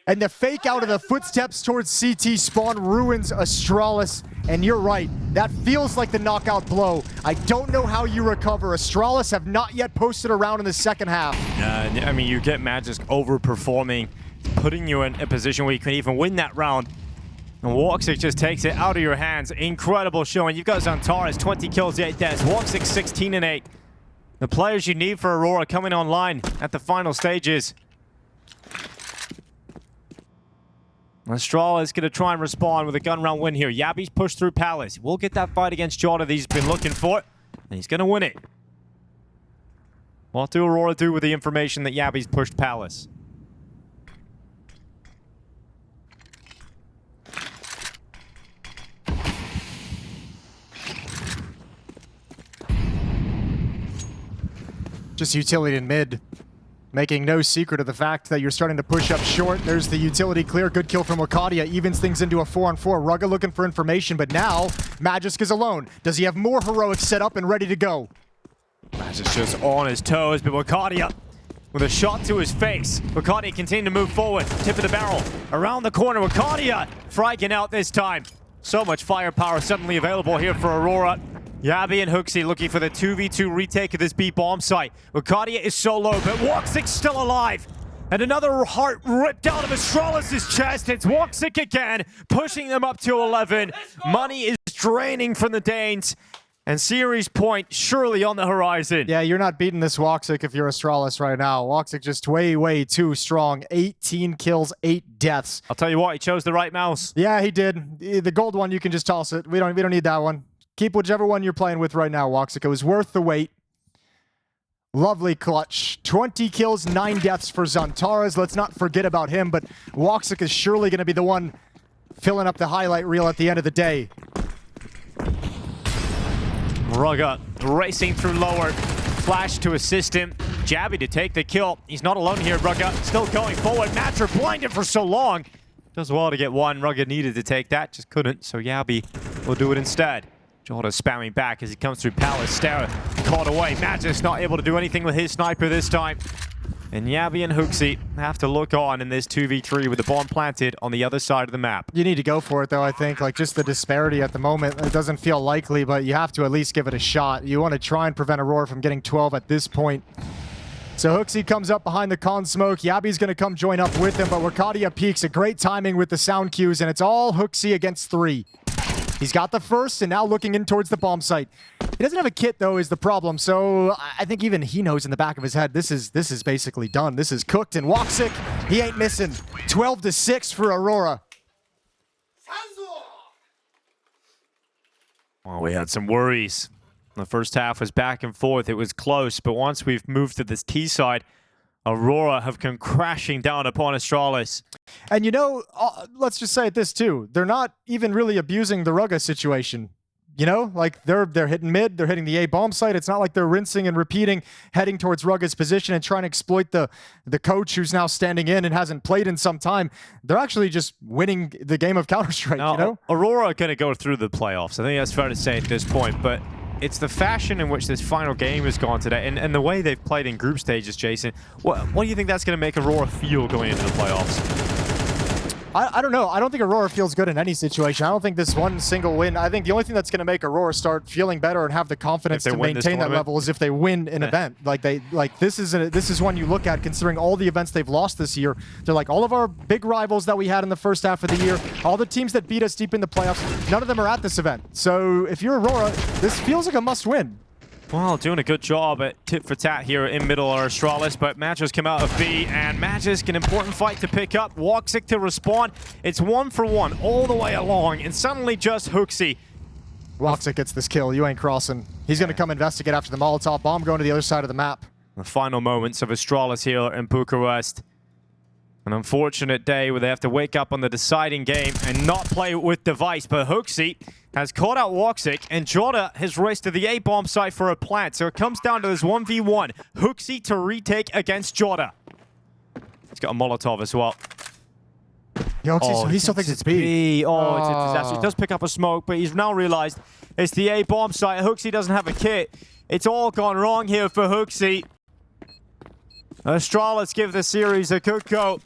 And the fake out of the footsteps towards CT spawn ruins Astralis. And you're right, that feels like the knockout blow. I don't know how you recover. Astralis have not yet posted a round in the second half. I mean, you get Magisk overperforming, putting you in a position where you can even win that round. And woxic just takes it out of your hands. Incredible showing. You've got Zantares, 20 kills, 8 deaths. woxic, 16 and 8. The players you need for Aurora coming online at the final stages. Astralis is going to try and respond with a gun round win here. Yabby's pushed through Palace. We'll get that fight against Jota that he's been looking for, and he's going to win it. What do Aurora do with the information that Yabby's pushed Palace? Just utility in mid. Making no secret of the fact that you're starting to push up short. There's the utility clear. Good kill from Wakadia. Evens things into a 4-on-4. Rugga looking for information, but now Magisk is alone. Does he have more heroics set up and ready to go? Magisk just on his toes, but Wakadia with a shot to his face. Wakadia continuing to move forward. Tip of the barrel. Around the corner. Wakadia fragging out this time. So much firepower suddenly available here for Aurora. Yabby and HooXi looking for the 2v2 retake of this B bomb site. Wakadia is so low, but woxic's still alive. And another heart ripped out of Astralis' chest. It's woxic again, pushing them up to 11. Money is draining from the Danes. And series point surely on the horizon. Yeah, you're not beating this woxic if you're Astralis right now. woxic just way, way too strong. 18 kills, 8 deaths. I'll tell you what, he chose the right mouse. Yeah, he did. The gold one, you can just toss it. We don't need that one. Keep whichever one you're playing with right now, woxic. It was worth the wait. Lovely clutch. 20 kills, 9 deaths for Zantares. Let's not forget about him, but woxic is surely going to be the one filling up the highlight reel at the end of the day. Rugga racing through lower. Flash to assist him. Jabby to take the kill. He's not alone here, Rugga. Still going forward. Matcher blinded for so long. Does well to get one. Rugga needed to take that, just couldn't, so Yabby will do it instead. Jota spamming back as he comes through Palace. Stara caught away. Magis not able to do anything with his sniper this time. And Yabby and HooXi have to look on in this 2v3 with the bomb planted on the other side of the map. You need to go for it, though, I think. Like, just the disparity at the moment, it doesn't feel likely, but you have to at least give it a shot. You want to try and prevent Aurora from getting 12 at this point. So HooXi comes up behind the con smoke. Yabby's going to come join up with him, but Wakadia peeks. A great timing with the sound cues, and it's all HooXi against 3. He's got the first, and now looking in towards the bomb site. He doesn't have a kit, though, is the problem. So I think even he knows in the back of his head, this is basically done. This is cooked, and woxic, he ain't missing. 12-6 for Aurora. Well, we had some worries The first half was back and forth. It was close, but once we've moved to this T side, Aurora have come crashing down upon Astralis. And you know, let's just say it this too. They're not even really abusing the Rugga situation. You know, like they're hitting mid, they're hitting the A bomb site. It's not like they're rinsing and repeating, heading towards Rugga's position and trying to exploit the coach who's now standing in and hasn't played in some time. They're actually just winning the game of Counter-Strike, you know? Aurora are going to go through the playoffs. I think that's fair to say at this point, but it's the fashion in which this final game has gone today and the way they've played in group stages, Jason. What do you think that's going to make Aurora feel going into the playoffs? I don't know. I don't think Aurora feels good in any situation. I don't think this one single win. I think the only thing that's going to make Aurora start feeling better and have the confidence to maintain that level is if they win an event. This is one you look at considering all the events they've lost this year. They're like all of our big rivals that we had in the first half of the year, all the teams that beat us deep in the playoffs, none of them are at this event. So if you're Aurora, this feels like a must-win. Well, doing a good job at tit for tat here in middle are Astralis, but Magisk come out of B, and Magisk, an important fight to pick up. woxic to respond. It's 1-for-1 all the way along, and suddenly just HooXi. woxic gets this kill. You ain't crossing. He's going to come investigate after the Molotov bomb going to the other side of the map. The final moments of Astralis here in Bucharest. An unfortunate day where they have to wake up on the deciding game and not play with device, but HooXi has caught out woxic, and Jota has raced to the A-bomb site for a plant, so it comes down to this 1v1. HooXi to retake against Jota. He's got a Molotov as well. He still thinks it's B. Oh, it's a disaster. He does pick up a smoke, but he's now realized it's the A-bomb site. HooXi doesn't have a kit. It's all gone wrong here for HooXi. Astralis give the series a good go.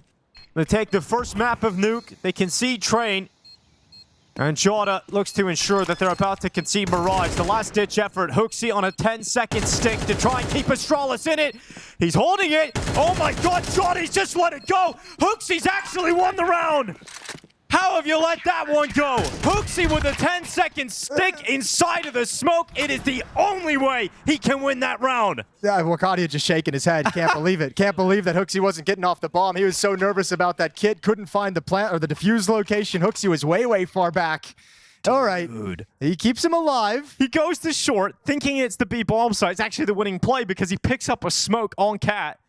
They take the first map of Nuke. They concede Train. And Jota looks to ensure that they're about to concede Mirage. The last-ditch effort. HooXi on a 10-second stick to try and keep Astralis in it. He's holding it. Oh my god, Jota's just let it go. HooXi's actually won the round. How have you let that one go? HooXi with a 10-second stick inside of the smoke. It is the only way he can win that round. Yeah, Wakadia just shaking his head. Can't believe it. Can't believe that HooXi wasn't getting off the bomb. He was so nervous about that kit. Couldn't find the plant or the defuse location. HooXi was way, way far back. All right. Dude. He keeps him alive. He goes to short, thinking it's the B bomb site. It's actually the winning play because he picks up a smoke on Cat.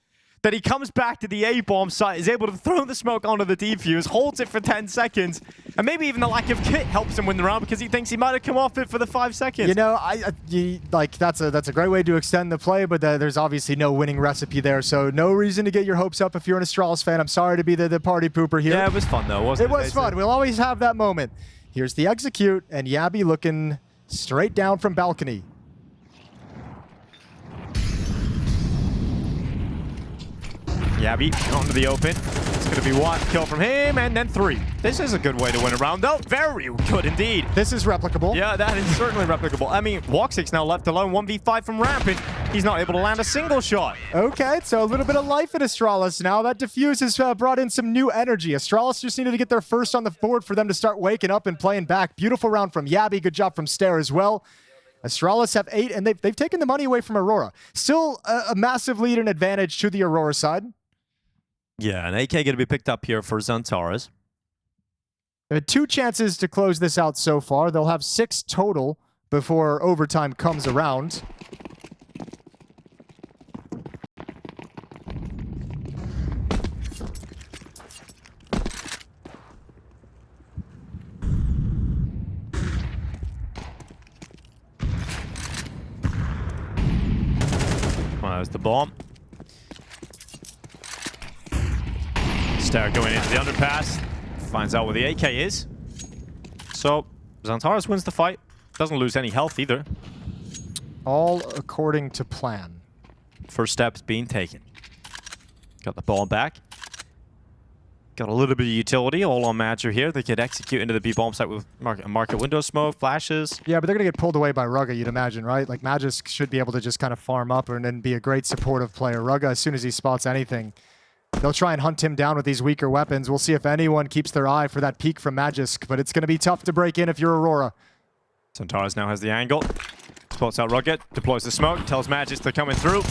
That he comes back to the A-bomb site, is able to throw the smoke onto the defuse, holds it for 10 seconds, and maybe even the lack of kit helps him win the round because he thinks he might have come off it for the 5 seconds. You know, that's a great way to extend the play, but there's obviously no winning recipe there, so no reason to get your hopes up if you're an Astralis fan. I'm sorry to be the party pooper here. Yeah, it was fun though, wasn't it? It was fun. We'll always have that moment. Here's the execute, and Yabby looking straight down from balcony. Yabby onto the open. It's going to be one kill from him, and then 3. This is a good way to win a round, though. Very good indeed. This is replicable. Yeah, that is certainly replicable. I mean, woxic's now left alone 1v5 from ramp, and he's not able to land a single shot. Okay, so a little bit of life in Astralis now. That defuse has brought in some new energy. Astralis just needed to get their first on the board for them to start waking up and playing back. Beautiful round from Yabby. Good job from Stair as well. Astralis have 8, and they've taken the money away from Aurora. Still a massive lead and advantage to the Aurora side. Yeah, an AK going to be picked up here for Xantares. They had 2 chances to close this out so far. They'll have 6 total before overtime comes around. Well, there's the bomb. Star going into the underpass. Finds out where the AK is. So, Xantares wins the fight. Doesn't lose any health either. All according to plan. First step's being taken. Got the ball back. Got a little bit of utility all on Madger here. They could execute into the B-bomb site with market window smoke, flashes. Yeah, but they're going to get pulled away by Rugga, you'd imagine, right? Like, Magisk should be able to just kind of farm up and then be a great supportive player. Rugga, as soon as he spots anything, they'll try and hunt him down with these weaker weapons. We'll see if anyone keeps their eye for that peek from Magisk, but it's going to be tough to break in if you're Aurora. Xantares now has the angle. Spots out Rugga, deploys the smoke, tells Magisk they're coming through.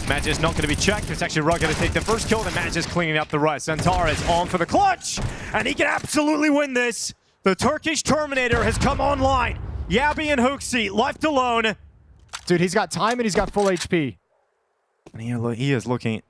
Magisk not going to be checked. It's actually Rugga to take the first kill, then Magisk cleaning up the rest. Xantares on for the clutch, and he can absolutely win this. The Turkish Terminator has come online. Yabby and HooXi left alone. Dude, he's got time and he's got full HP. And he is looking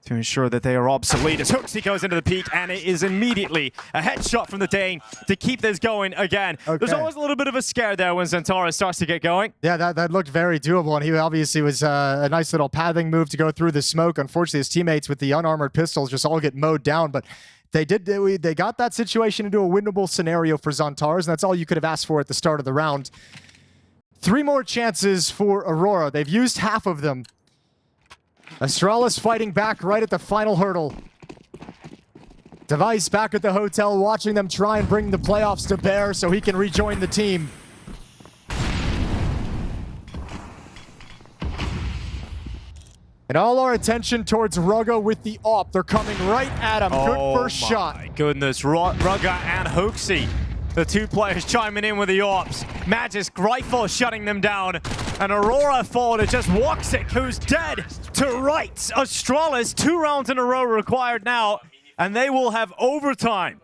to ensure that they are obsolete as HooXi goes into the peak, and it is immediately a headshot from the Dane to keep this going again. Okay. There's always a little bit of a scare there when Xantara starts to get going. Yeah, that looked very doable, and he obviously was a nice little pathing move to go through the smoke. Unfortunately, his teammates with the unarmored pistols just all get mowed down, but they got that situation into a winnable scenario for Xantaras, and that's all you could have asked for at the start of the round. 3 more chances for Aurora. They've used half of them. Astralis fighting back right at the final hurdle. Device back at the hotel watching them try and bring the playoffs to bear so he can rejoin the team. And all our attention towards Rugga with the AWP. They're coming right at him. Good first shot. Oh my goodness, Rugga and HooXi. The 2 players chiming in with the AWPs. Magic Rifle shutting them down. And Aurora fall to just woxic, who's dead to rights. Astralis, 2 rounds in a row required now. And they will have overtime.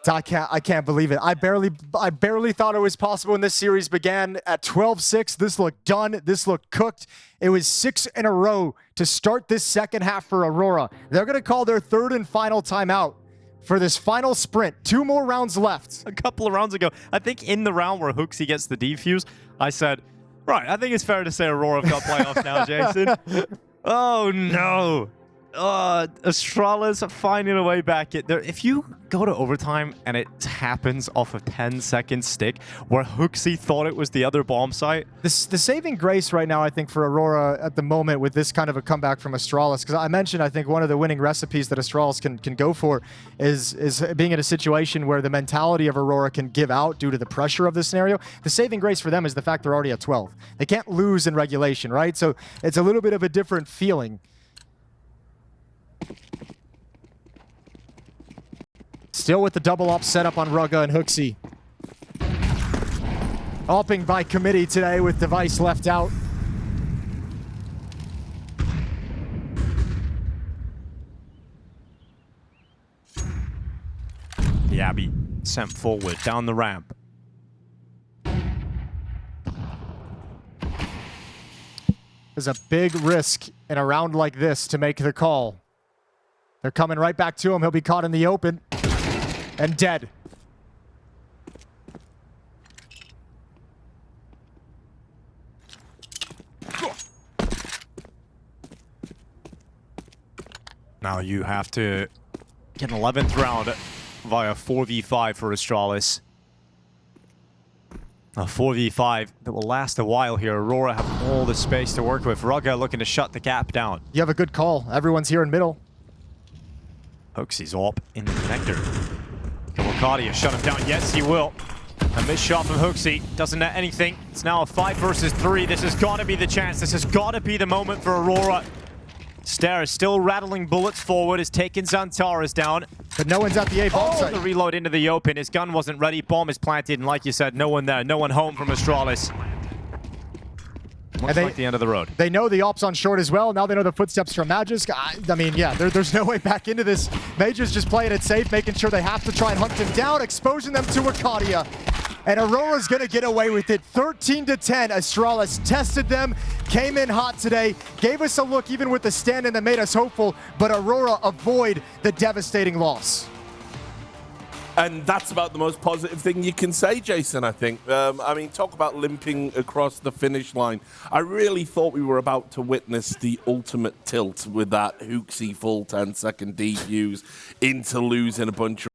I can't believe it. I barely thought it was possible when this series began at 12-6. This looked done. This looked cooked. It was 6 in a row to start this second half for Aurora. They're going to call their 3rd and final timeout for this final sprint. 2 more rounds left. A couple of rounds ago, I think in the round where HooXi gets the defuse, I said, right, I think it's fair to say Aurora have got playoffs now, Jason. Oh, no. Astralis finding a way back in there. If you go to overtime and it happens off a 10-second stick where HooXi thought it was the other bomb site. The saving grace right now, I think, for Aurora at the moment with this kind of a comeback from Astralis, because I mentioned, I think one of the winning recipes that Astralis can go for is being in a situation where the mentality of Aurora can give out due to the pressure of the scenario. The saving grace for them is the fact they're already at 12. They can't lose in regulation, right? So it's a little bit of a different feeling. Still with the double op setup on Rugga and HooXi. Opping by committee today with Device left out. Yabby sent forward down the ramp. There's a big risk in a round like this to make the call. They're coming right back to him. He'll be caught in the open and dead. Now you have to get an 11th round via 4v5 for Astralis. A 4v5 that will last a while here. Aurora have all the space to work with. Rugga looking to shut the gap down. You have a good call. Everyone's here in middle. HooXi's AWP in the connector. Will Cardia shut him down? Yes, he will. A missed shot from HooXi. Doesn't net anything. It's now a 5 versus 3. This has got to be the chance. This has got to be the moment for Aurora. Stare is still rattling bullets forward. Is taking Xantaras down. But no one's at the A bomb site. The reload into the open. His gun wasn't ready. Bomb is planted. And like you said, no one there. No one home from Astralis. Looks like the end of the road. They know the op's on short as well. Now they know the footsteps from Magic. I mean, yeah, there's no way back into this. Major's just playing it safe, making sure they have to try and hunt him down, exposing them to Arcadia. And Aurora's going to get away with it. 13-10. Astralis tested them, came in hot today, gave us a look even with the stand-in that made us hopeful, but Aurora avoid the devastating loss. And that's about the most positive thing you can say, Jason, I think. I mean, talk about limping across the finish line. I really thought we were about to witness the ultimate tilt with that HooXi full 10-second defuse into losing a bunch of